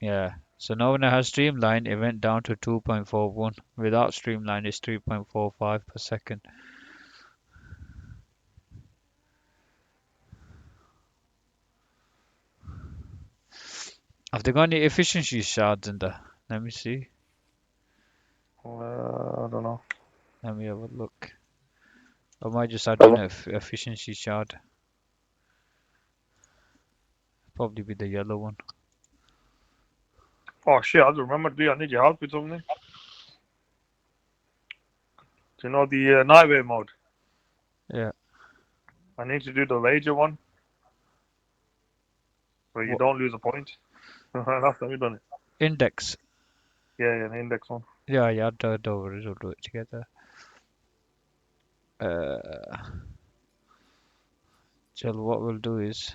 S1: Yeah. So now when I have Streamline, it went down to 2.41. Without Streamline, it's 3.45 per second. Have they got any efficiency shards in there? Let me see.
S10: I don't know.
S1: Let me have a look. I might just add in a efficiency shard. Probably be the yellow one.
S10: Oh shit! I don't remember. I need your help with something. Do you know the Nightwave mode?
S1: Yeah.
S10: I need to do the Rager one, where you
S1: What?
S10: don't lose a point. Last time you done it.
S1: Index.
S10: Yeah, the index one.
S1: Yeah, yeah, don't worry, we'll do it together. Chill, what we'll do is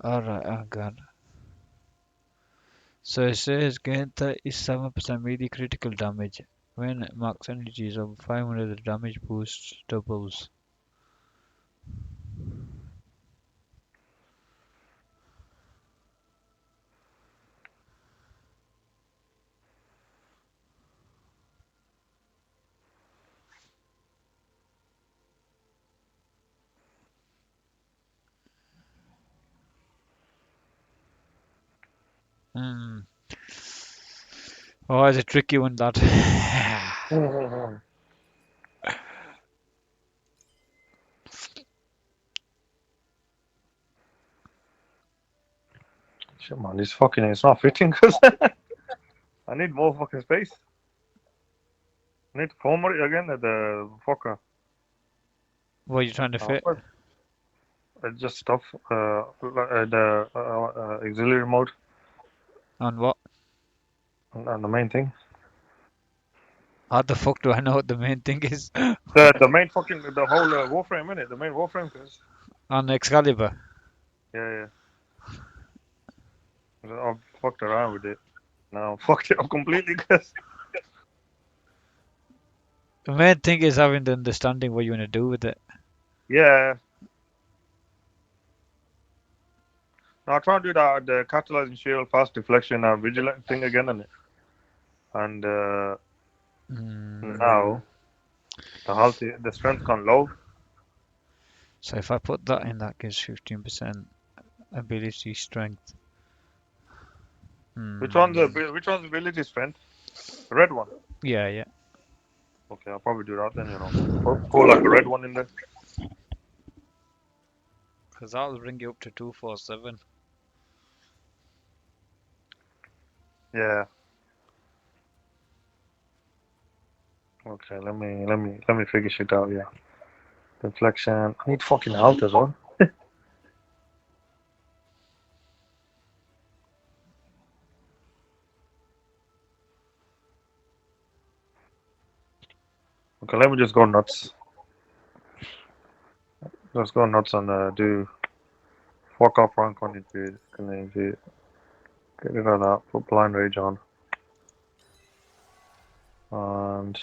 S1: alright, I'm gone. So it says gain 37% melee critical damage. When max energy is over 500, the damage boost doubles. Hmm. Oh, it's a tricky one, that.
S10: Shit, man, this fucking it's not fitting because I need more fucking space. I need to format it again at the fucker.
S1: What are you trying to fit?
S10: Just stuff. The auxiliary mode
S1: On what?
S10: and the main thing.
S1: How the fuck do I know what the main thing is?
S10: The main fucking the whole Warframe in it. The main Warframe, cause
S1: On Excalibur.
S10: yeah. I've fucked around with it. Now fucked it up completely, cause
S1: The main thing is having the understanding what you want to do with it.
S10: yeah. Now I try to do the catalyzing shield, fast deflection, vigilant thing again, and now the strength gone low.
S1: So if I put that in, that gives 15% ability strength.
S10: Which one's ability strength? The red one.
S1: Yeah, yeah.
S10: Okay, I'll probably do that then. Go like a red one in there.
S1: Because that'll bring you up to 247.
S10: Yeah. Okay, let me figure shit out. Yeah. Deflection. I need fucking health as well. Okay, let me just go nuts. Let's go nuts and do fuck off rank on it, dude. Get rid of that. Put blind rage on. And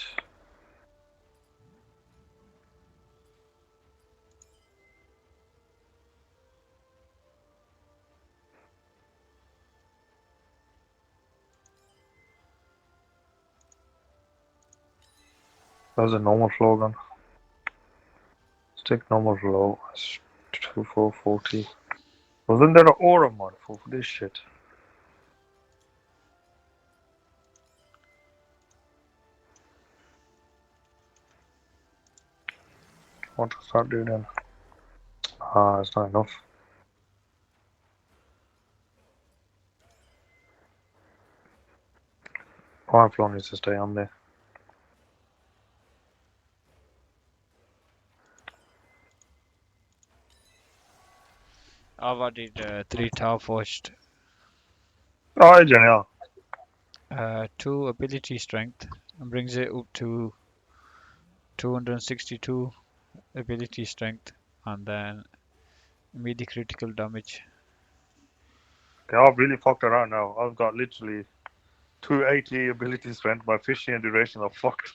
S10: there's a normal flow gun. Let's take normal flow. It's 2440. Wasn't there an aura mod for this shit? What does that do then? Ah, it's not enough. Power flow needs to stay on there.
S1: I've added 3 Tower Forged,
S10: Oh, genial.
S1: 2 ability strength, and brings it up to 262 ability strength, and then melee critical damage.
S10: Okay, I've really fucked around now. I've got literally 280 ability strength. My fishing and duration are fucked.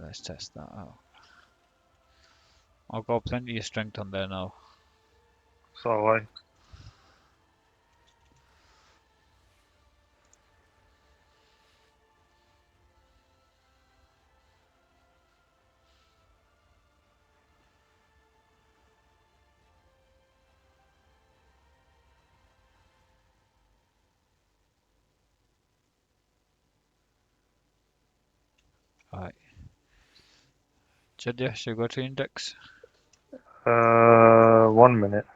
S1: Let's test that out. I've got plenty of strength on there now.
S10: So I.
S1: Alright. Should you go to index?
S10: 1 minute.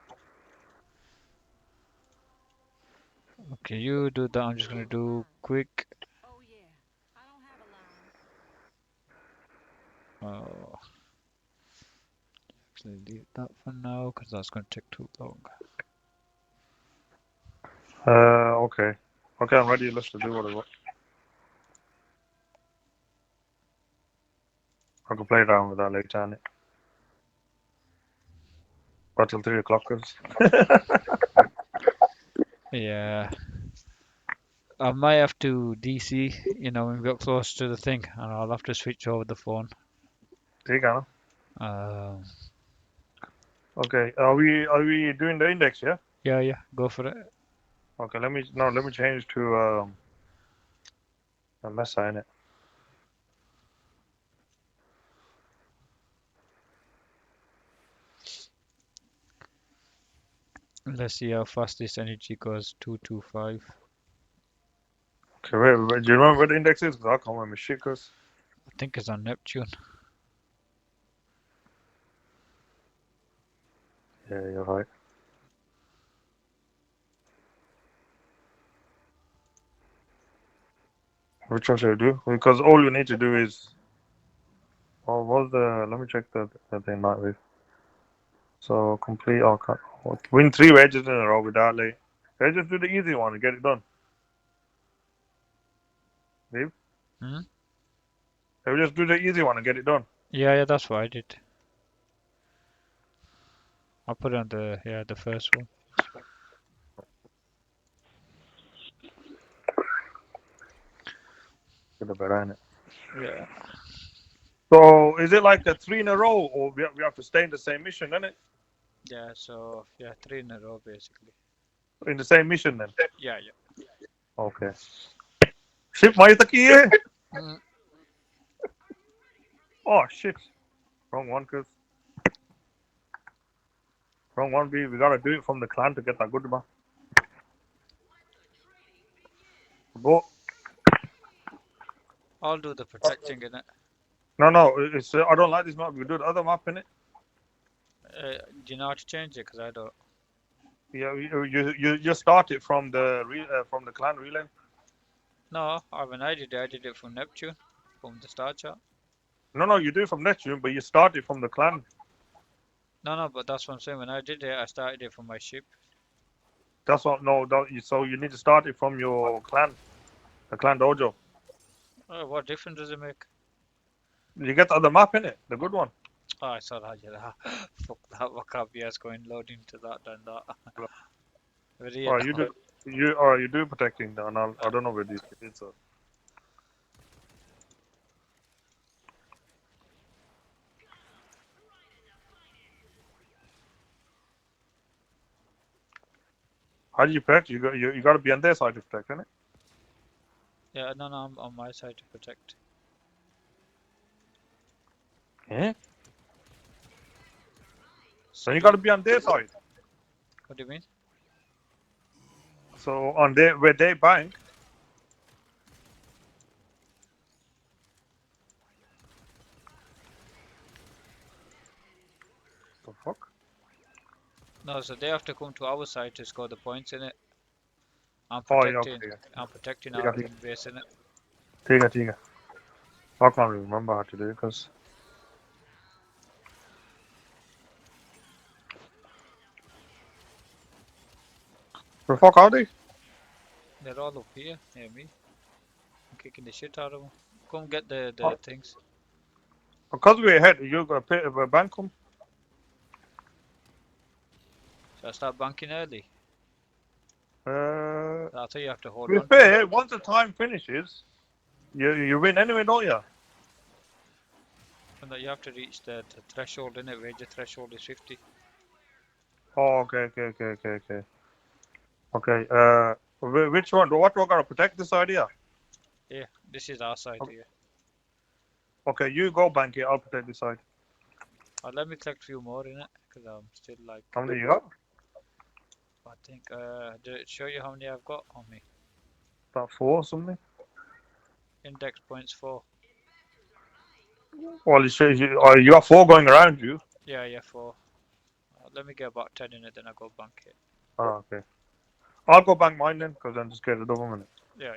S1: Okay, you do that. I'm just gonna do quick.
S4: Oh yeah, I don't have a line.
S1: Oh, actually leave that for now because that's gonna take too long.
S10: Okay. Okay, I'm ready. Let's do whatever. I can play around with that later, innit? But till 3 o'clock is.
S1: Yeah. I might have to DC, when we get close to the thing, and I'll have to switch over the phone.
S10: Take on.
S1: Um,
S10: Okay. Are we doing the index? Yeah.
S1: yeah, go for it.
S10: Okay. Let me change to a mess in it.
S1: Let's see how fast this energy goes. 225.
S10: Okay. Wait. Do you remember what the index is? 'Cause I can't remember shit. 'Cause
S1: I think it's on Neptune.
S10: yeah, you're right. Which one should I do? Because all you need to do is. Oh, what's the? Let me check the thing not with. So complete all cut. Win 3 wedges in a row without late. Let's just do the easy one and get it done. Leave.
S1: Hmm?
S10: Let me just do the easy one and get it done.
S1: Yeah, that's what I did. I'll put it on the first one.
S10: Get the better in it.
S1: Yeah.
S10: So is it like a 3 in a row, or we have to stay in the same mission, innit?
S1: Yeah, so, 3 in a row, basically.
S10: In the same mission then.
S1: Yeah.
S10: Okay. Ship my taki hai.
S1: Mm.
S10: Oh shit. Wrong one, cause wrong one. We gotta do it from the clan to get that good one. Go.
S1: I'll do the protecting in it.
S10: No. It's I don't like this map. We do the other map in it.
S1: Do you know how to change it? Because I don't.
S10: Yeah, you start it from the clan relay.
S1: No, when I did it from Neptune, from the star chart.
S10: No, you do it from Neptune, but you start it from the clan.
S1: No, but that's what I'm saying. When I did it, I started it from my ship.
S10: That's what. No, so you need to start it from your clan, the clan dojo.
S1: What difference does it make?
S10: You get the other map in it, the good one.
S1: Oh, I saw that. Yeah, fuck that. I can't be going load into that and that. But yeah,
S10: Alright, you do protecting, and I don't know where these kids are. How do you protect? You got to be on their side to protect, innit?
S1: Yeah, no, I'm on my side to protect.
S10: Yeah. So you got to be on their side.
S1: What do you mean?
S10: So on where they bank. The fuck?
S1: No, so they have to come to our side to score the points in it. I'm
S10: Oh yeah,
S1: protecting.
S10: okay.
S1: I'm protecting
S10: Yeah,
S1: our main base in it.
S10: Tiga. I can't remember how to do it because. The fuck are they?
S1: They're all up here near me. I'm kicking the shit out of them. Come get the things.
S10: Because we're ahead, you got to bank them.
S1: So I start banking early.
S10: Uh,
S1: I thought you have to hold
S10: to be
S1: on to it.
S10: fair, once the time finishes, you win anyway, don't you?
S1: No, you have to reach the threshold, innit? Wager threshold is 50.
S10: Oh, okay. Okay. Which one? What we're gonna protect this idea?
S1: Yeah, this is our side here.
S10: Okay, you go bank it. I'll protect this side.
S1: Let me collect a few more in it, because I'm still like.
S10: How many you got?
S1: I think. Did it show you how many I've got on me?
S10: About 4 or something.
S1: Index points 4.
S10: Well, you got 4 going around you.
S1: Yeah, 4. Let me get about 10 in it, then I go bank it.
S10: Oh, okay. I'll go bank mine then, because I'm just getting rid of them in it.
S1: Yeah.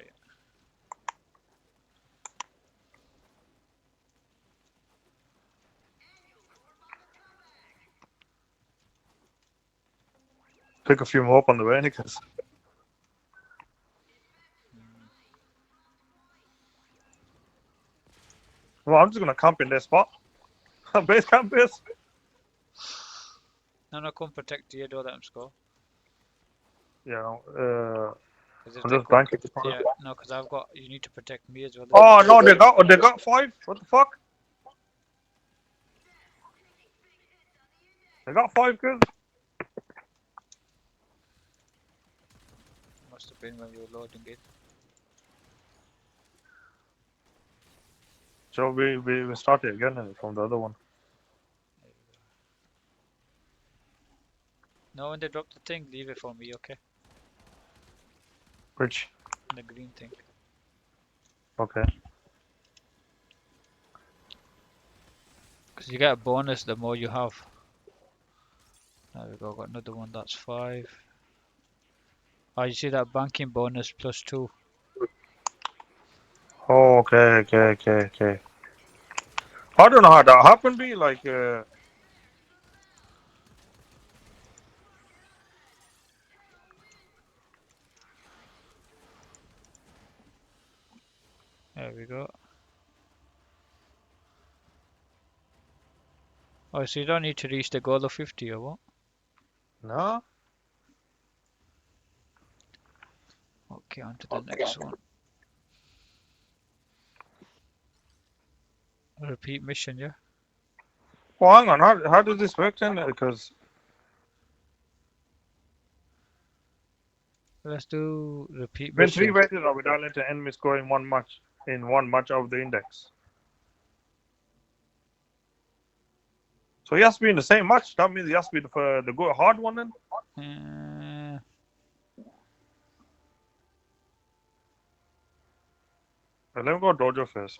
S10: Pick a few more up on the way, because. Well, I'm just gonna camp in their spot. Base camp base.
S1: No, come protect you, don't let them score.
S10: Yeah.
S1: Because if
S10: I'm
S1: they
S10: just
S1: go.
S10: banking.
S1: Yeah, no, because I've got. You need to protect me as well.
S10: Oh no, they got 5. What the fuck? They got 5 kills.
S1: Must have been when we were loading it.
S10: So we started again from the other one.
S1: No, when they drop the thing, leave it for me, okay?
S10: Which?
S1: The green thing.
S10: Okay.
S1: Because you get a bonus the more you have. There we go, got another one, that's 5. Oh, you see that banking bonus +2.
S10: Oh, okay. I don't know how that happened. Be like.
S1: There we go. Oh, so you don't need to reach the goal of 50 or what?
S10: No.
S1: Okay, on to the next one. Repeat mission, yeah?
S10: Well, hang on. How does this work then? Because
S1: Let's do repeat
S10: when 3
S1: mission.
S10: races are without letting enemy score in one match of the index. So he has to be in the same match. That means he has to be the good hard one then.
S1: Uh,
S10: Let me go dojo first.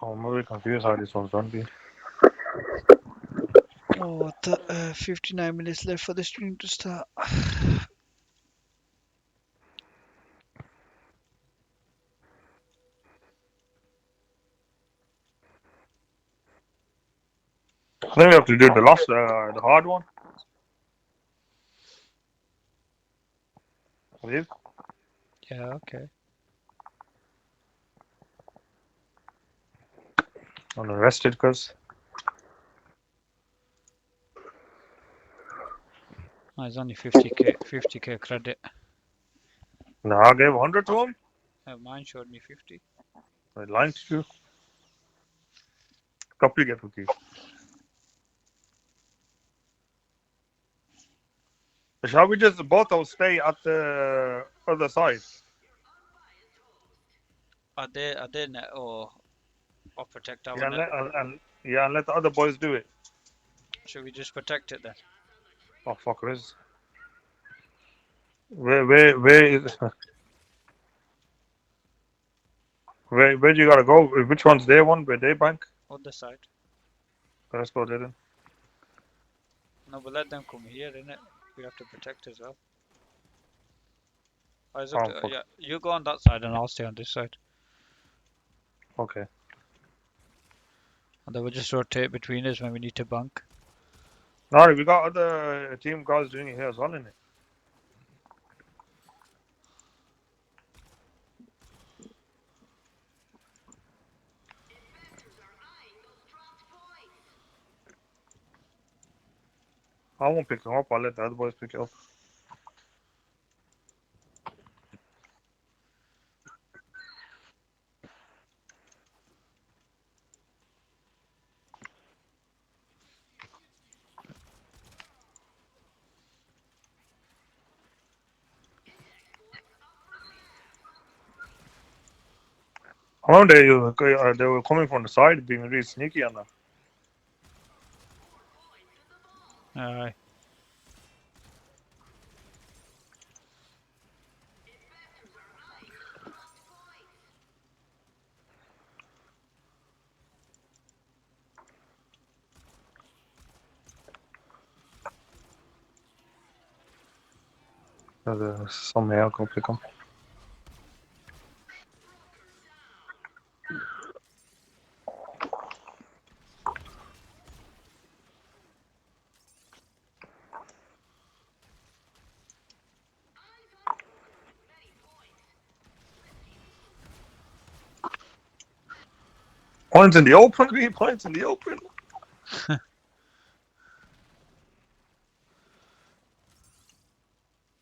S10: Oh, I'm very confused how this one's done. Be.
S1: oh, 59 minutes left for the stream to start.
S10: Then we have to do the hard one. Leave.
S1: Yeah, okay.
S10: I'm arrested because.
S1: Oh, it's only 50k credit.
S10: No, I gave 100 to him.
S1: Mine showed me 50.
S10: I lied to you. Copy get cookie. Shall we just both of us stay at the other side?
S1: Are they net or protect our
S10: Yeah,
S1: net?
S10: and let the other boys do it.
S1: Should we just protect it then?
S10: Oh fuckers. Where is where do you gotta go? Which one's their one? Where they bank?
S1: Other side.
S10: Let's go there then.
S1: No, but let them come here, innit? We have to protect as well. Oh, it's up
S10: Oh
S1: to,
S10: fuck.
S1: yeah, you go on that side and I'll stay on this side.
S10: Okay.
S1: And then we'll just rotate between us when we need to bank.
S10: No, we got other team guys doing it here as well, innit? I won't pick him up. I'll let the other boys pick it up. How they were coming from the side, being really sneaky on that.
S1: Aye.
S10: There's somebody else go pick him. Points in the open, green points in the open.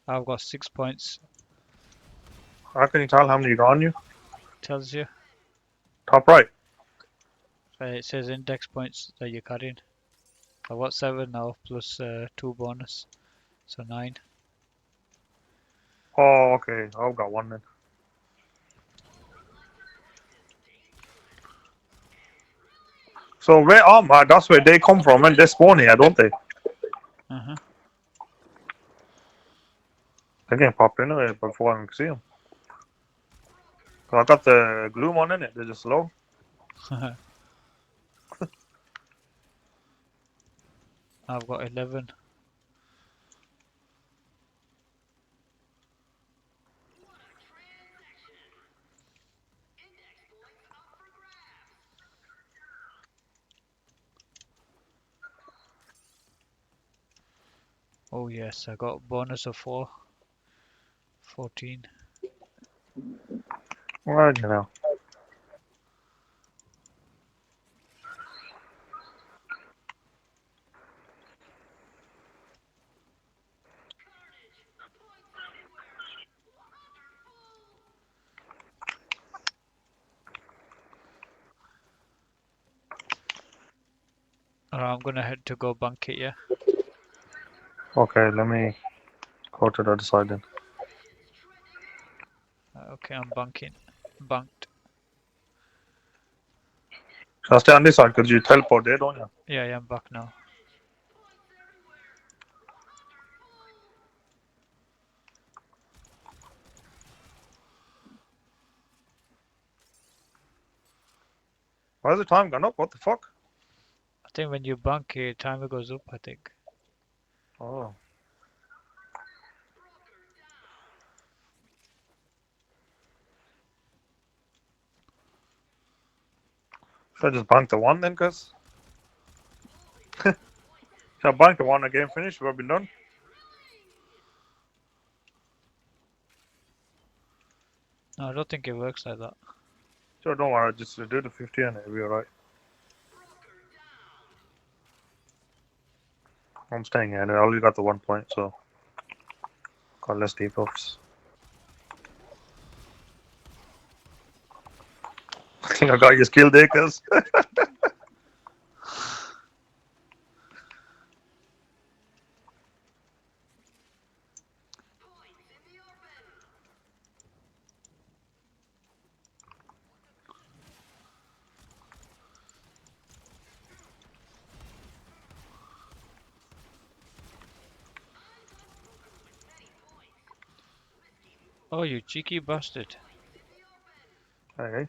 S1: I've got 6 points.
S10: How can you tell how many you got on you?
S1: Tells you.
S10: Top right.
S1: It says index points that you're carrying. I've got 7 now, plus 2 bonus. So 9.
S10: Oh, okay. I've got one then. So where that's where they come from, and they spawn here, don't they?
S1: Uh-huh.
S10: They can pop in there before I can see them. I got the gloom on in it. They're just low.
S1: I've got 11. Oh yes, I got bonus of 4. 14.
S10: Well, you know.
S1: Alright, I'm gonna head to go bank it, yeah?
S10: Okay, let me go to the other side then.
S1: Okay, I'm banking. Banked.
S10: Should I stay on this side because you teleport there, don't you?
S1: Yeah, I'm back now.
S10: Why's the time gone up? What the fuck?
S1: I think when you bank it, timer goes up, I think.
S10: Oh. Should I just bank the one then, cuz? Should I bank the one, the game finished? We've been done?
S1: No, I don't think it works like that.
S10: Sure, don't worry. Just do the 50 and it'll be alright. I'm staying here. I only got the 1 point, so got less debuffs. I think I got your skill there, cuz.
S1: Oh, you cheeky bastard.
S10: Okay.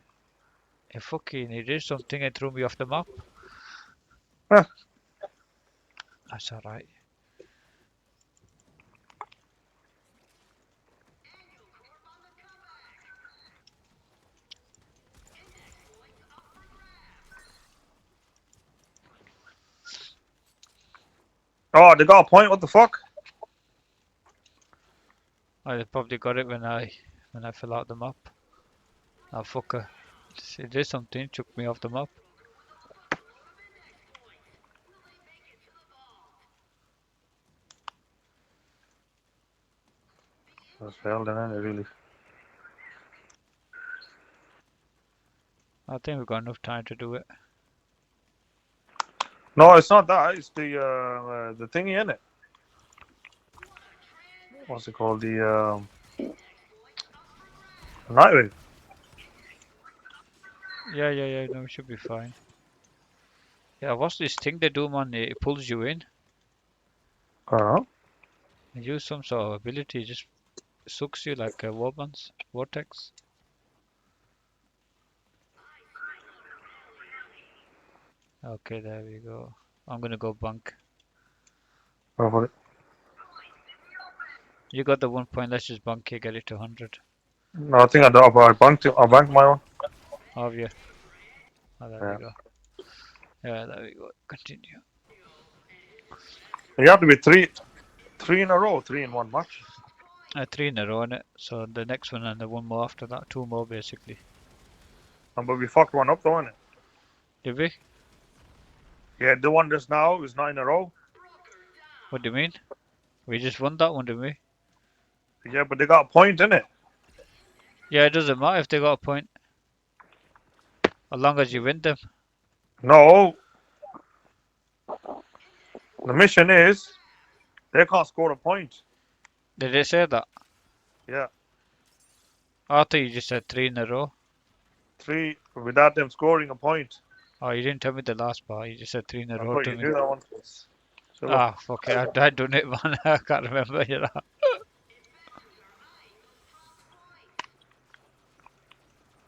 S1: He did something and threw me off the map.
S10: Huh.
S1: That's alright.
S10: Oh, they got a point. What the fuck?
S1: I probably got it when I fill out the map. Ah, fucker. He did something, took me off the map.
S10: That's failed, isn't it, really?
S1: I think we've got enough time to do it.
S10: No, it's not that. It's the thingy in it. What's it called? The Nightwave.
S1: Yeah. No, we should be fine. Yeah, what's this thing they do, man? It pulls you in.
S10: I don't know.
S1: They use some sort of ability, just sucks you like a Warman's vortex. Okay, there we go. I'm gonna go bunk.
S10: Go for it.
S1: You got the 1 point. Let's just bunk here, get it to 100.
S10: No, I think I banked it. I banked my one.
S1: Have you? Oh, there
S10: Yeah.
S1: we go. Yeah, there we go. Continue.
S10: You have to be three in a row, 3 in one match.
S1: 3 in a row, innit? So the next one and the one more after that, 2 more basically.
S10: But we fucked one up though, innit?
S1: Did we?
S10: Yeah, the one just now is 9 in a row.
S1: What do you mean? We just won that one, didn't we?
S10: Yeah, but they got a point in it.
S1: Yeah, it doesn't matter if they got a point. As long as you win them.
S10: No. The mission is they can't score a point.
S1: Did they say that?
S10: Yeah.
S1: I thought you just said 3 in a row.
S10: 3 without them scoring a point.
S1: Oh, you didn't tell me the last part. You just said 3 in a
S10: I
S1: row
S10: thought
S1: to
S10: you
S1: me.
S10: do that one. So
S1: Ah, fuck it. I done it, man. I can't remember. You know.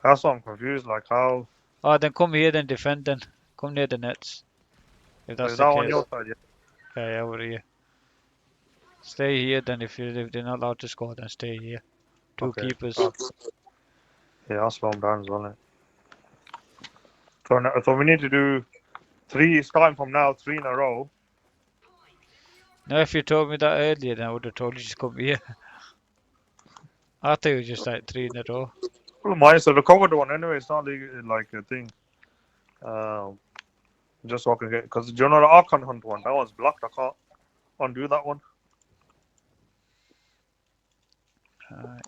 S10: that's why I'm confused. Like how
S1: Oh, then come here, then defend. Then come near the nets. If that's
S10: is
S1: the
S10: that on
S1: case.
S10: your side? Yeah.
S1: Yeah, over here. Stay here. Then if they're not allowed to score, then stay here. 2
S10: Okay.
S1: keepers.
S10: Yeah, I'll slow them down as well. So we need to do 3 starting from now, 3 in a row.
S1: Now, if you told me that earlier, then I would have told you to come here. I thought it was just like 3 in a row.
S10: Well, mine so the covered one anyway. It's not like a thing. Just so I can get because you know the Archon Hunt one. That one's blocked. I can't undo that one.
S1: I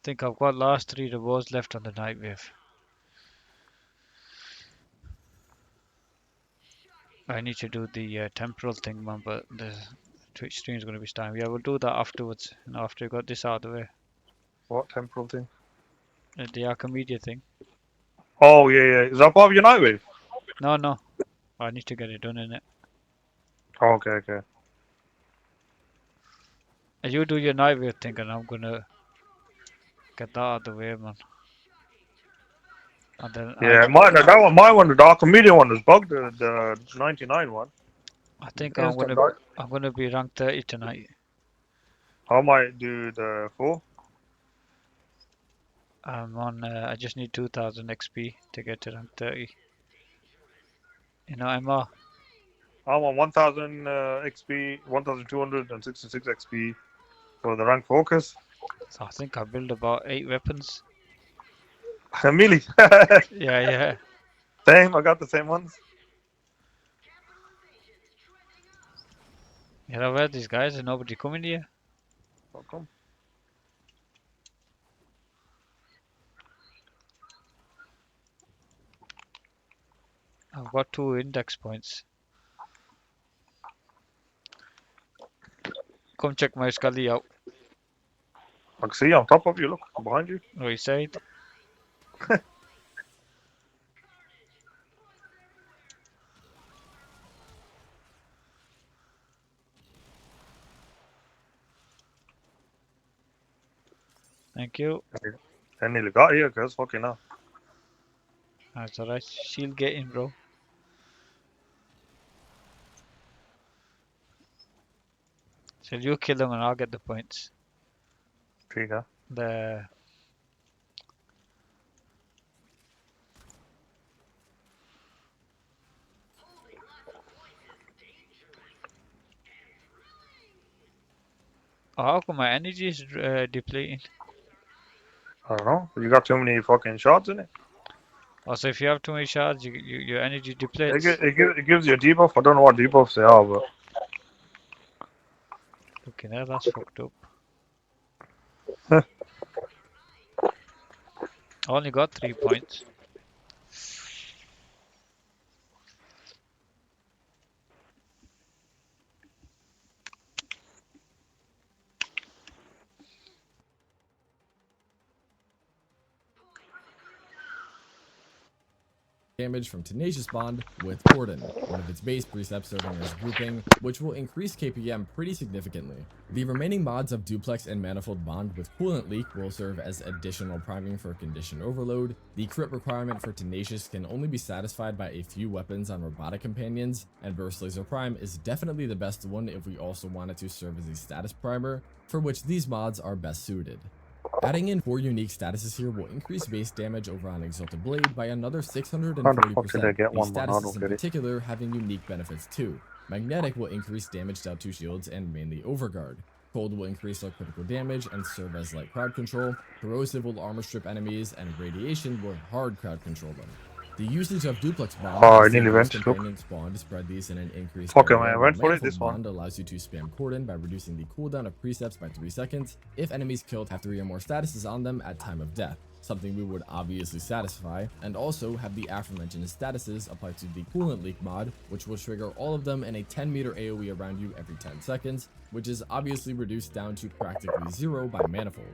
S1: think I've got last 3 rewards left on the night wave. I need to do the temporal thing, man, but the Twitch stream is going to be starting. Yeah, we'll do that afterwards. After we got this out of the way.
S10: What temporal thing?
S1: The Archimedia thing.
S10: Oh yeah. Is that part of your night wave?
S1: No. I need to get it done in it.
S10: Oh, okay.
S1: And you do your night wave thing, and I'm gonna get that out of the way, man. And then
S10: Yeah, my one, the Dark Comedian one is bugged. The 99 one.
S1: I think
S10: Instant dark.
S1: I'm gonna be rank 30 tonight.
S10: I might do the 4.
S1: I'm on. I just need 2,000 XP to get to rank 30. You know, MR.
S10: I'm on 1000 XP, 1266 XP for the rank focus.
S1: So I think I build about 8 weapons.
S10: Melee.
S1: Yeah.
S10: Same, I got the same ones.
S1: You know where these guys? There's nobody coming here.
S10: How come?
S1: I've got 2 index points. Come check my Scully out.
S10: I can see on top of you, look, behind you.
S1: What you said? Thank you.
S10: I nearly got here, cuz fucking hell.
S1: That's alright. Shield get in, bro. So you kill them and I'll get the points.
S10: Trigger.
S1: The how come my energy is depleting?
S10: I don't know. You got too many fucking shots in it.
S1: Also, if you have too many shards, your energy depletes.
S10: It gives you a debuff. I don't know what debuffs they are, but
S1: Okay, now that's fucked up. I only got 3 points.
S6: Damage from Tenacious Bond with Cordon, one of its base precepts serving as grouping, which will increase KPM pretty significantly. The remaining mods of Duplex and Manifold Bond with Coolant Leak will serve as additional priming for Condition Overload. The crit requirement for Tenacious can only be satisfied by a few weapons on robotic companions, and Burst Laser Prime is definitely the best one if we also wanted to serve as a status primer, for which these mods are best suited. Adding in 4 unique statuses here will increase base damage over on Exalted Blade by another 640%. These statuses in particular having unique benefits too. Magnetic will increase damage dealt to shields and mainly Overguard. Cold will increase our critical damage and serve as light crowd control. Corrosive will armor strip enemies, and Radiation will hard crowd control them. The usage of Duplex Bond companion spawn to spread these in an increased
S10: Okay,
S6: area,
S10: man, I
S6: while
S10: went for it,
S6: Manifold
S10: this one.
S6: Bond allows you to spam Cordon by reducing the cooldown of precepts by 3 seconds if enemies killed have 3 or more statuses on them at time of death, something we would obviously satisfy, and also have the aforementioned statuses apply to the Coolant Leak mod, which will trigger all of them in a 10-meter AoE around you every 10 seconds, which is obviously reduced down to practically 0 by Manifold.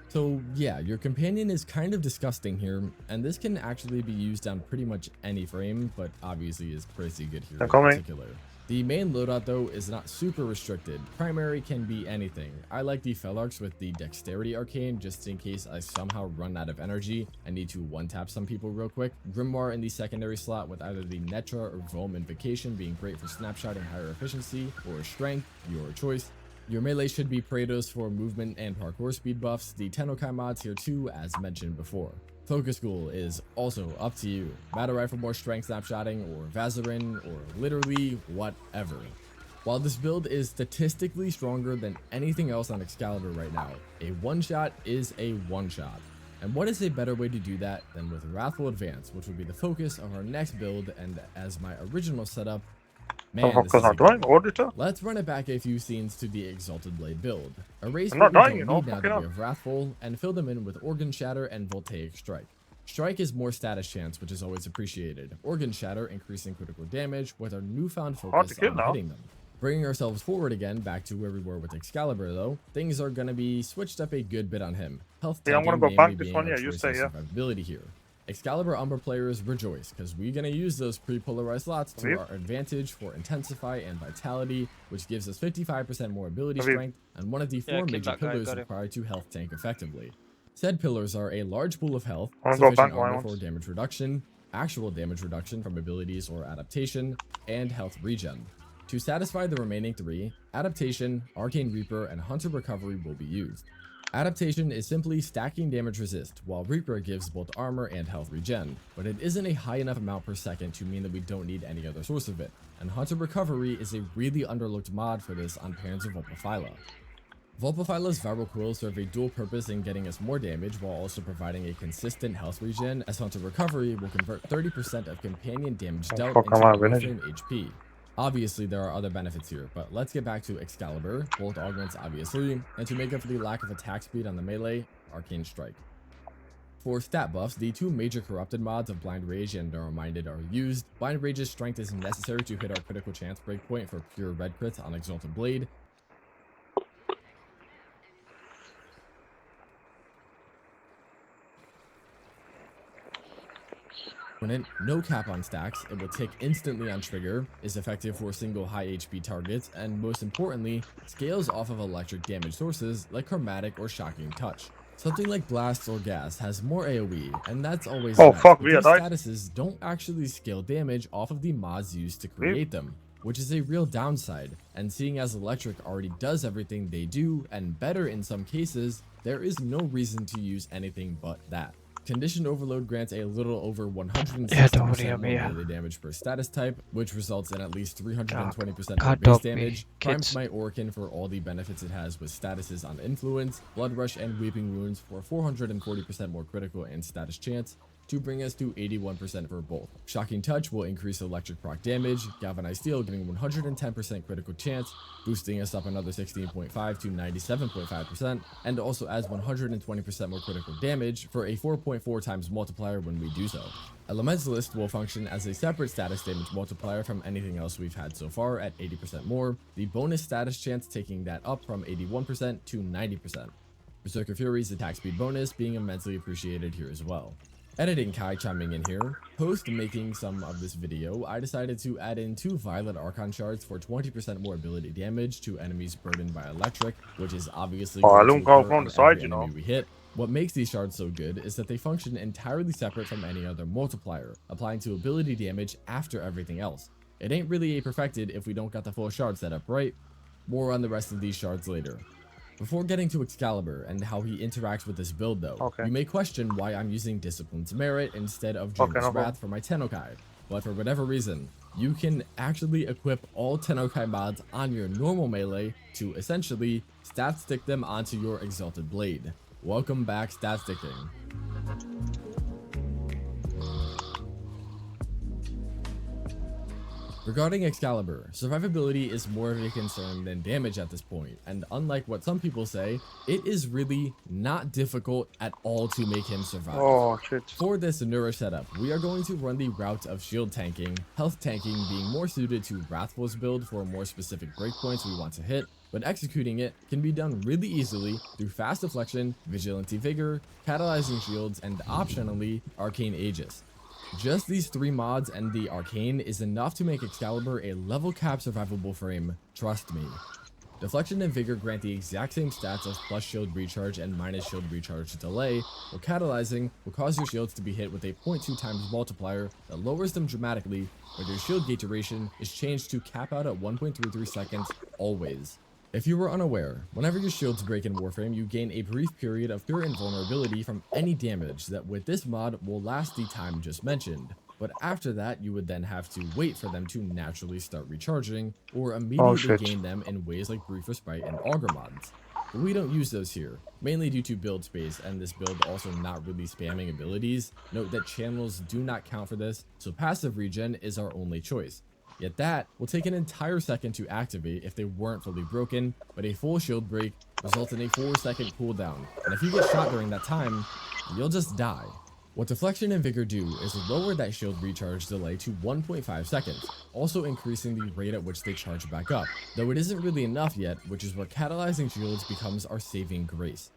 S6: So yeah, your companion is kind of disgusting here, and this can actually be used on pretty much any frame, but obviously is pretty good here in particular. The main loadout though is not super restricted. Primary can be anything. I like the Felarks with the Dexterity Arcane just in case I somehow run out of energy and need to one-tap some people real quick. Grimoire in the secondary slot with either the Netra or Volm Invocation being great for snapshotting higher efficiency, or Strength, your choice. Your melee should be Praetos for movement and parkour speed buffs, the Tennokai mods here too, as mentioned before. Focus Ghoul is also up to you. Battle Rifle more strength snapshotting, or Vazarin, or literally whatever. While this build is statistically stronger than anything else on Excalibur right now, a one-shot is a one-shot. And what is a better way to do that than with Wrathful Advance, which will be the focus of our next build, and as my original setup, man, this is Let's run it back a few scenes to the Exalted Blade build. Erase what we don't need now that we have Wrathful, and fill them in with Organ Shatter and Voltaic Strike. Strike is more status chance, which is always appreciated. Organ Shatter increasing critical damage with our newfound focus on hitting them. Bringing ourselves forward again, back to where we were with Excalibur though, things are going to be switched up a good bit on him. Health tanking mainly being our choice of survivability here. Excalibur Umbra players rejoice, because we're going to use those pre-polarized slots to our advantage for Intensify and Vitality, which gives us 55% more ability strength, and one of the 4 major pillars required to health tank effectively. Said pillars are a large pool of health, sufficient armor for damage reduction, actual damage reduction from abilities or adaptation, and health regen. To satisfy the remaining 3, Adaptation, Arcane Reaper, and Hunter Recovery will be used. Adaptation is simply stacking damage resist, while Reaper gives both armor and health regen, but it isn't a high enough amount per second to mean that we don't need any other source of it, and Hunter Recovery is a really underlooked mod for this on Panzer Vulpaphyla. Vulpaphyla's Viral Quills serve a dual purpose in getting us more damage while also providing a consistent health regen, as Hunter Recovery will convert 30% of companion damage dealt into Warframe HP. Obviously, there are other benefits here, but let's get back to Excalibur, both augments obviously, and to make up for the lack of attack speed on the melee, Arcane Strike. For stat buffs, the 2 major corrupted mods of Blind Rage and Narrow-Minded are used. Blind Rage's strength is necessary to hit our critical chance breakpoint for pure red crits on Exalted Blade. No cap on stacks, it will tick instantly on trigger, is effective for single high HP targets, and most importantly, scales off of electric damage sources like Chromatic or Shocking Touch. Something like Blast or Gas has more AoE, and that's always nice, but these statuses don't actually scale damage off of the mods used to create them, which is a real downside, and seeing as Electric already does everything they do, and better in some cases, there is no reason to use anything but that. Condition Overload grants a little over 160% more melee damage per status type, which results in at least 320% more base damage. Primes my Orkin for all the benefits it has with statuses on Influence, Blood Rush and Weeping Wounds for 440% more critical and status chance. to bring us to 81% for both. Shocking Touch will increase electric proc damage, Galvanized Steel giving 110% critical chance, boosting us up another 16.5 to 97.5%, and also adds 120% more critical damage for a 4.4 times multiplier when we do so. Elementalist will function as a separate status damage multiplier from anything else we've had so far at 80% more, the bonus status chance taking that up from 81% to 90%. Berserker Fury's attack speed bonus being immensely appreciated here as well. Editing Kai chiming in here, post making some of this video, I decided to add in 2 Violet Archon shards for 20% more ability damage to enemies burdened by electric, which is obviously going to occur on every enemy we hit. What makes these shards so good is that they function entirely separate from any other multiplier, applying to ability damage after everything else. It ain't really a perfected if we don't got the full shard set up right. More on the rest of these shards later. Before getting to Excalibur and how he interacts with this build though, you may question why I'm using Discipline's Merit instead of Dreamer's Wrath for my Tennokai, but for whatever reason, you can actually equip all Tennokai mods on your normal melee to essentially stat stick them onto your Exalted Blade. Welcome back, stat sticking. Regarding Excalibur, survivability is more of a concern than damage at this point, and unlike what some people say, it is really not difficult at all to make him survive.
S10: Oh shit.
S6: For this Neura setup, we are going to run the route of shield tanking, health tanking being more suited to Wrathful's build for more specific breakpoints we want to hit, but executing it can be done really easily through fast deflection, vigilante vigor, catalyzing shields, and optionally arcane aegis. Just these 3 mods and the arcane is enough to make Excalibur a level cap survivable frame, trust me. Deflection and vigor grant the exact same stats of plus shield recharge and minus shield recharge delay, while catalyzing will cause your shields to be hit with a 0.2 times multiplier that lowers them dramatically, but your shield gate duration is changed to cap out at 1.33 seconds always. If you were unaware, whenever your shields break in Warframe, you gain a brief period of pure invulnerability from any damage that with this mod will last the time just mentioned, but after that you would then have to wait for them to naturally start recharging, or immediately gain them in ways like Brief Respite and Augur mods. But we don't use those here, mainly due to build space and this build also not really spamming abilities. Note that channels do not count for this, so passive regen is our only choice. Yet that will take an entire second to activate if they weren't fully broken, but a full shield break results in a 4-second cooldown, and if you get shot during that time, you'll just die. What Deflection and Vigor do is lower that shield recharge delay to 1.5 seconds, also increasing the rate at which they charge back up, though it isn't really enough yet, which is where catalyzing shields becomes our saving grace.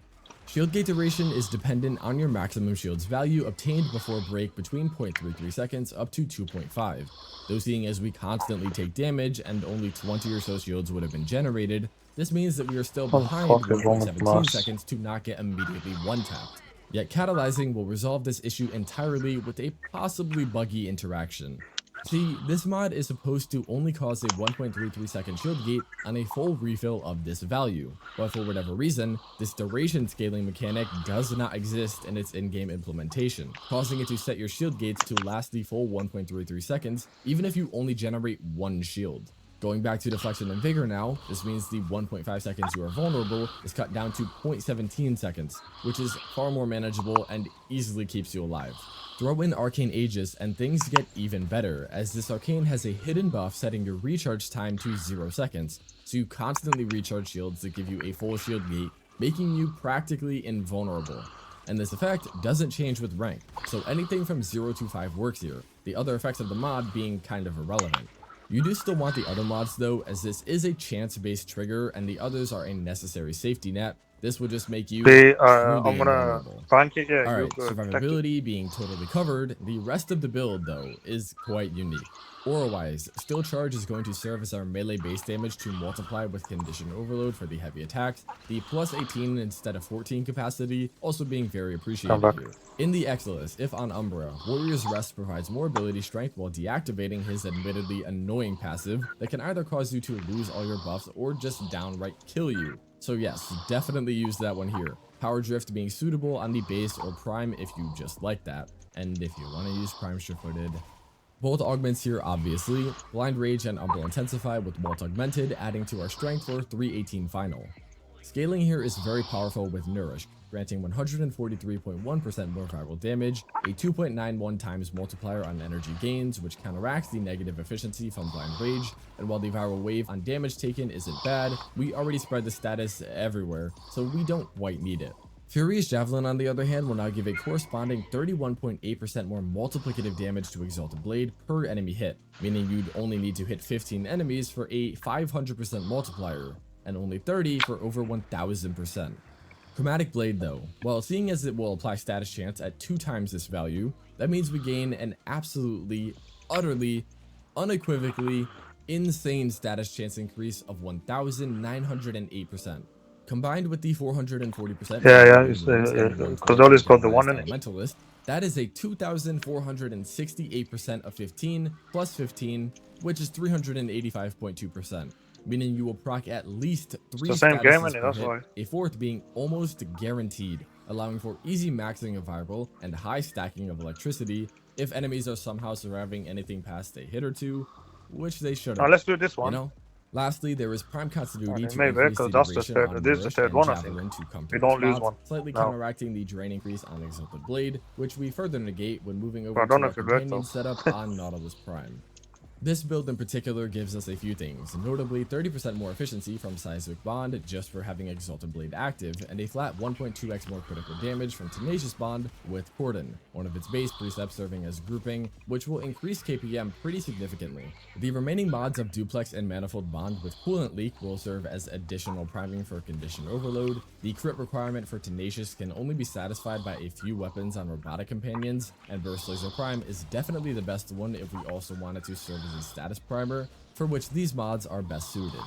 S6: Shield gate duration is dependent on your maximum shields value obtained before break between 0.33 seconds up to 2.5. Though seeing as we constantly take damage and only 20 or so shields would have been generated, this means that we are still behind 1.17 seconds to not get immediately one-tapped. Yet catalyzing will resolve this issue entirely with a possibly buggy interaction. See, this mod is supposed to only cause a 1.33 second shield gate on a full refill of this value, but for whatever reason, this duration scaling mechanic does not exist in its in-game implementation, causing it to set your shield gates to last the full 1.33 seconds, even if you only generate 1 shield. Going back to Deflection and Vigor now, this means the 1.5 seconds you are vulnerable is cut down to 0.17 seconds, which is far more manageable and easily keeps you alive. Throw in Arcane Aegis and things get even better, as this arcane has a hidden buff setting your recharge time to 0 seconds, so you constantly recharge shields that give you a full shield gate, making you practically invulnerable. And this effect doesn't change with rank, so anything from 0 to 5 works here, the other effects of the mod being kind of irrelevant. You do still want the other mods though, as this is a chance-based trigger and the others are a necessary safety net. This will just make you
S10: I'm gonna tank it, yeah.
S6: Alright, survivability being totally covered, the rest of the build though is quite unique. Aura-wise, Still Charge is going to serve as our melee base damage to multiply with Condition Overload for the heavy attacks, the plus 18 instead of 14 capacity also being very appreciated here. In the Exilus, if on Umbra, Warrior's Rest provides more ability strength while deactivating his admittedly annoying passive that can either cause you to lose all your buffs or just downright kill you. So yes, definitely use that one here. Power Drift being suitable on the base or Prime if you just like that, and if you want to use Prime Sure-Footed. Both augments here obviously, Blind Rage and Umbral Intensify with Walt Augmented adding to our strength for 318 final. Scaling here is very powerful with Nourish, granting 143.1% more viral damage, a 2.91 times multiplier on energy gains, which counteracts the negative efficiency from Blind Rage, and while the viral wave on damage taken isn't bad, we already spread the status everywhere, so we don't quite need it. Furious Javelin, on the other hand, will now give a corresponding 31.8% more multiplicative damage to Exalted Blade per enemy hit, meaning you'd only need to hit 15 enemies for a 500% multiplier, and only 30 for over 1000%. Chromatic Blade though, well, seeing as it will apply status chance at 2 times this value, that means we gain an absolutely, utterly, unequivocally insane status chance increase of 1908%. Combined with the 440%
S10: because always got the one in it.
S6: Elementalist, that is a 2468% of 15 plus 15, which is 385.2%, meaning you will proc at least 3
S10: the same game,
S6: statuses
S10: innit?
S6: per
S10: That's
S6: hit,
S10: why.
S6: a fourth being almost guaranteed, allowing for easy maxing of viral and high stacking of electricity if enemies are somehow surviving anything past a hit or 2, which they should
S10: Now
S6: have.
S10: let's do this one.
S6: You know? Lastly, there is Prime Continuity to
S10: Maybe,
S6: increase the
S10: because that's the
S6: duration
S10: third.
S6: on
S10: This is the
S6: Nourish
S10: third
S6: and
S10: one, I think.
S6: Javelin to come to
S10: We
S6: their
S10: don't lose
S6: spots,
S10: one.
S6: slightly
S10: No.
S6: counteracting the drain increase on Exalted Blade, which we further negate when moving over
S10: But I don't
S6: to
S10: know
S6: our
S10: if it worked,
S6: companion
S10: though.
S6: setup on Nautilus Prime. This build in particular gives us a few things, notably 30% more efficiency from Seismic Bond just for having Exalted Blade active, and a flat 1.2x more critical damage from Tenacious Bond with Cordon, one of its base precepts serving as grouping, which will increase KPM pretty significantly. The remaining mods of Duplex and Manifold Bond with Coolant Leak will serve as additional priming for Condition Overload. The crit requirement for Tenacious can only be satisfied by a few weapons on Robotic Companions, and Burst Laser Prime is definitely the best one if we also wanted to serve as a status primer, for which these mods are best suited.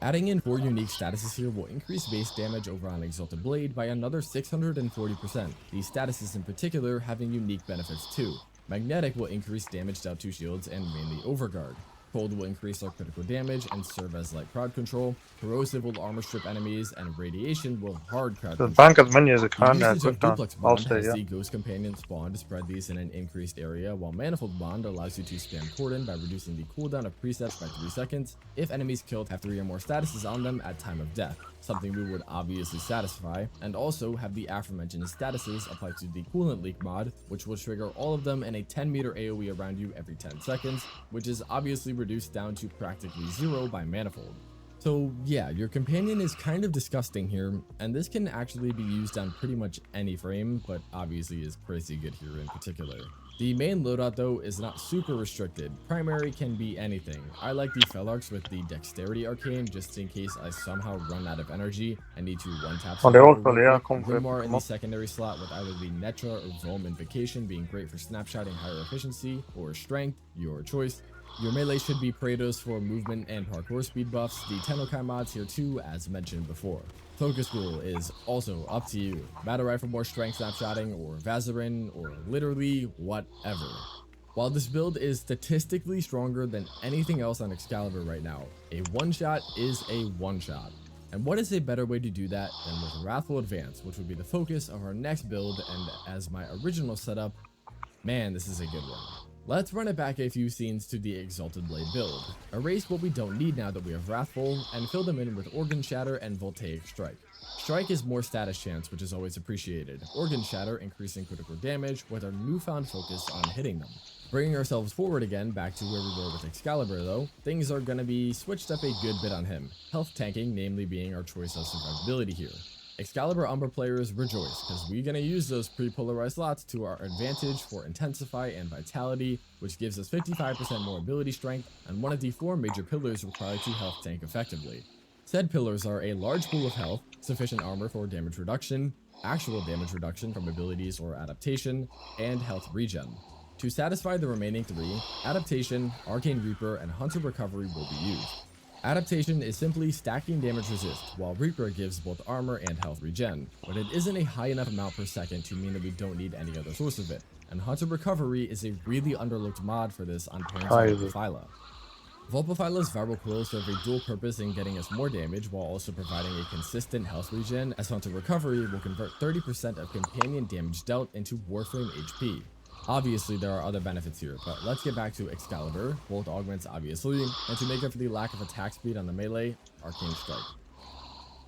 S6: Adding in 4 unique statuses here will increase base damage over on Exalted Blade by another 640%, these statuses in particular having unique benefits too. Magnetic will increase damage dealt to shields and mainly Overguard. Cold will increase our critical damage and serve as light crowd control. Corrosive will armor strip enemies, and Radiation will hard crowd
S10: So
S6: control.
S10: bank as many as you
S6: The
S10: can.
S6: usage
S10: Quick
S6: of
S10: time.
S6: Duplex
S10: I'll
S6: Bond
S10: stay,
S6: has
S10: yeah.
S6: the Ghost Companion spawn to spread these in an increased area, while Manifold Bond allows you to spam Cordon by reducing the cooldown of presets by 3 seconds if enemies killed have 3 or more statuses on them at time of death, something we would obviously satisfy, and also have the aforementioned statuses applied to the Coolant Leak mod, which will trigger all of them in a 10-meter AoE around you every 10 seconds, which is obviously reduced down to practically 0 by Manifold. So yeah, your companion is kind of disgusting here, and this can actually be used on pretty much any frame, but obviously is pretty good here in particular. The main loadout though is not super restricted. Primary can be anything. I like the Felarks with the Dexterity Arcane just in case I somehow run out of energy and need to one-tap
S10: Oh, they
S6: something
S10: all
S6: real
S10: play, yeah,
S6: quick.
S10: come
S6: Grimoire in
S10: come
S6: the
S10: up.
S6: secondary slot with either the Netra or Zolm Invocation being great for snapshotting higher efficiency, or Strength, your choice. Your melee should be Praetos for movement and parkour speed buffs, the Tennokai mods here too, as mentioned before. Focus Rule is also up to you. Battle Rifle for more strength snapshotting, or Vazarin, or literally whatever. While this build is statistically stronger than anything else on Excalibur right now, a one-shot is a one-shot. And what is a better way to do that than with Wrathful Advance, which would be the focus of our next build, and as my original setup, man, this is a good one. Let's run it back a few scenes to the Exalted Blade build. Erase what we don't need now that we have Wrathful, and fill them in with Organ Shatter and Voltaic Strike. Strike is more status chance, which is always appreciated. Organ Shatter increasing critical damage with our newfound focus on hitting them. Bringing ourselves forward again back to where we were with Excalibur though, things are gonna be switched up a good bit on him. Health tanking namely being our choice of survivability here. Excalibur Umbra players rejoice, because we're going to use those pre-polarized slots to our advantage for Intensify and Vitality, which gives us 55% more ability strength, and one of the 4 major pillars required to health tank effectively. Said pillars are a large pool of health, sufficient armor for damage reduction, actual damage reduction from abilities or adaptation, and health regen. To satisfy the remaining 3, Adaptation, Arcane Reaper, and Hunter Recovery will be used. Adaptation is simply stacking damage resist, while Reaper gives both armor and health regen, but it isn't a high enough amount per second to mean that we don't need any other source of it, and Hunter Recovery is a really underlooked mod for this on pairs with Vulpaphyla. Vulpaphyla's Viral Quill serve a dual purpose in getting us more damage while also providing a consistent health regen, as Hunter Recovery will convert 30% of companion damage dealt into Warframe HP. Obviously, there are other benefits here, but let's get back to Excalibur, Bolt Augments obviously, and to make up for the lack of attack speed on the melee, Arcane Strike.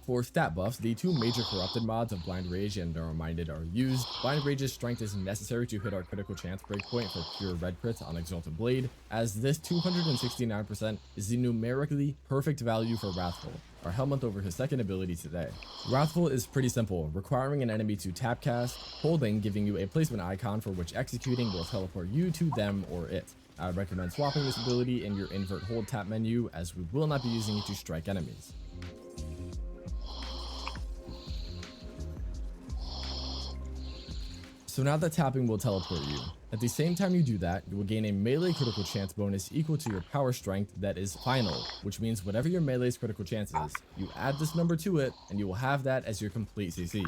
S6: For stat buffs, the two major corrupted mods of Blind Rage and Narrow-Minded are used. Blind Rage's strength is necessary to hit our critical chance breakpoint for pure red crits on Exalted Blade, as this 269% is the numerically perfect value for Wrathful, our Hellmonth over his second ability today. Wrathful is pretty simple, requiring an enemy to tap cast, holding giving you a placement icon for which executing will teleport you to them or it. I would recommend swapping this ability in your invert hold tap menu, as we will not be using it to strike enemies. So now that tapping will teleport you. At the same time you do that, you will gain a melee critical chance bonus equal to your power strength that is final, which means whatever your melee's critical chance is, you add this number to it, and you will have that as your complete CC.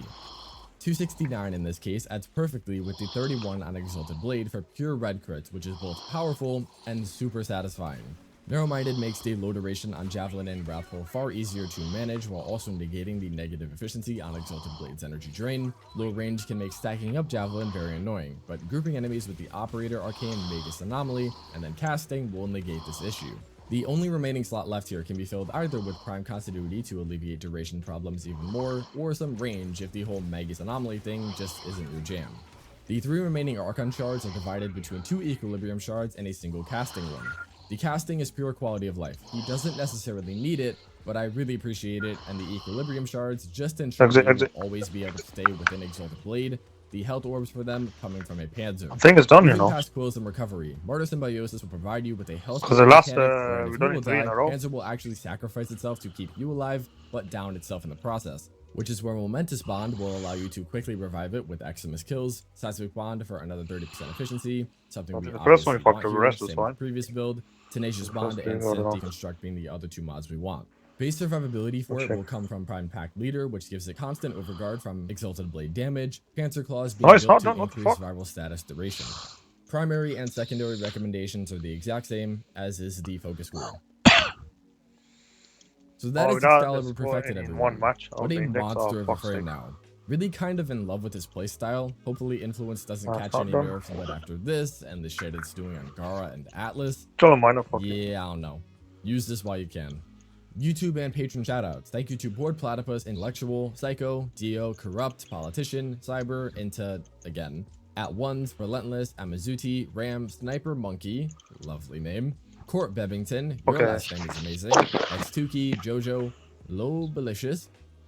S6: 269 in this case adds perfectly with the 31 on Exalted Blade for pure red crits, which is both powerful and super satisfying. Narrow-Minded makes the low duration on Javelin and Wrathful far easier to manage while also negating the negative efficiency on Exalted Blade's energy drain. Low range can make stacking up Javelin very annoying, but grouping enemies with the Operator, Arcane, Magus Anomaly, and then casting will negate this issue. The only remaining slot left here can be filled either with Prime Continuity to alleviate duration problems even more, or some range if the whole Magus Anomaly thing just isn't your jam. The 3 remaining Archon shards are divided between 2 Equilibrium shards and a single casting one. The casting is pure quality of life. He doesn't necessarily need it, but I really appreciate it, and the Equilibrium shards just ensure that you will always be able to stay within Exalted Blade. The health orbs for them coming from a Panzer.
S10: I think it's done, you know.
S6: Past quills and recovery, Martyr Symbiosis will provide you with a health.
S10: Because the last
S6: we
S10: done it 3 in a row.
S6: Panzer will actually sacrifice itself to keep you alive, but down itself in the process. Which is where Momentous Bond will allow you to quickly revive it with Eximus kills, Seismic Bond for another 30% efficiency, something we obviously want here, same with previous build, Tenacious Bond and Synth Deconstruct being the other 2 mods we want. Base survivability for it will come from Prime Pack Leader, which gives it constant overguard from Exalted Blade damage, Cancer Claws being built to increase viral status duration. Primary and secondary recommendations are the exact same, as is the focus wheel. So that is Excalibur perfected, everyone. What a monster of a frame now. Really kind of in love with his playstyle. Hopefully Influence doesn't catch any nerfs, but after this and the shit it's doing on Gara and Atlas, yeah, I don't know. Use this while you can. YouTube and patron shoutouts. Thank you to Board Platypus, Intellectual, Psycho, Dio, Corrupt, Politician, Cyber, Into, again, At Ones, Relentless, Amazuti, Ram, Sniper Monkey, lovely name, Court Bebbington, your last name is amazing, Xtuki, Jojo, Lobelicious,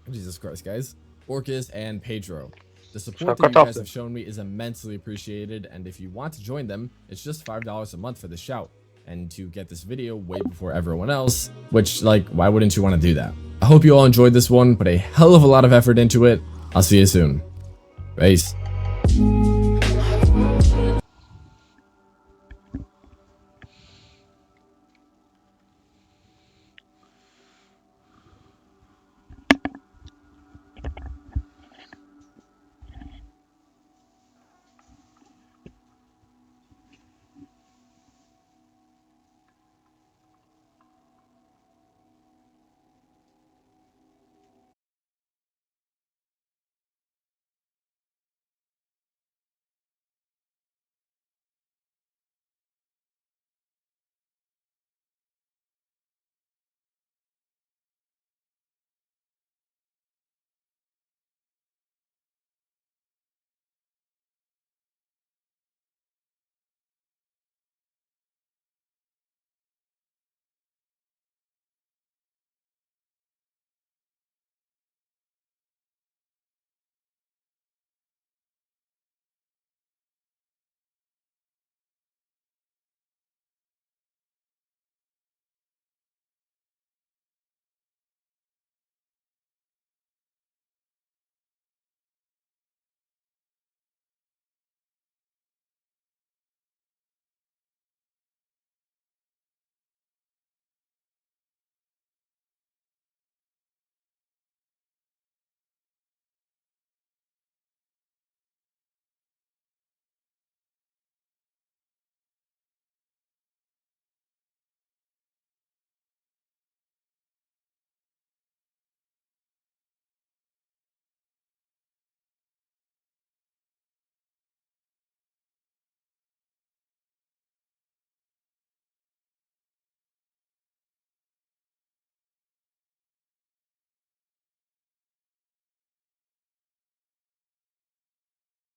S6: Jesus Christ guys, Orcus, and Pedro. The support that you guys have shown me is immensely appreciated, and if you want to join them, it's just $5 a month for the shout. And to get this video way before everyone else, which, like, why wouldn't you want to do that? I hope you all enjoyed this one, put a hell of a lot of effort into it. I'll see you soon. Peace.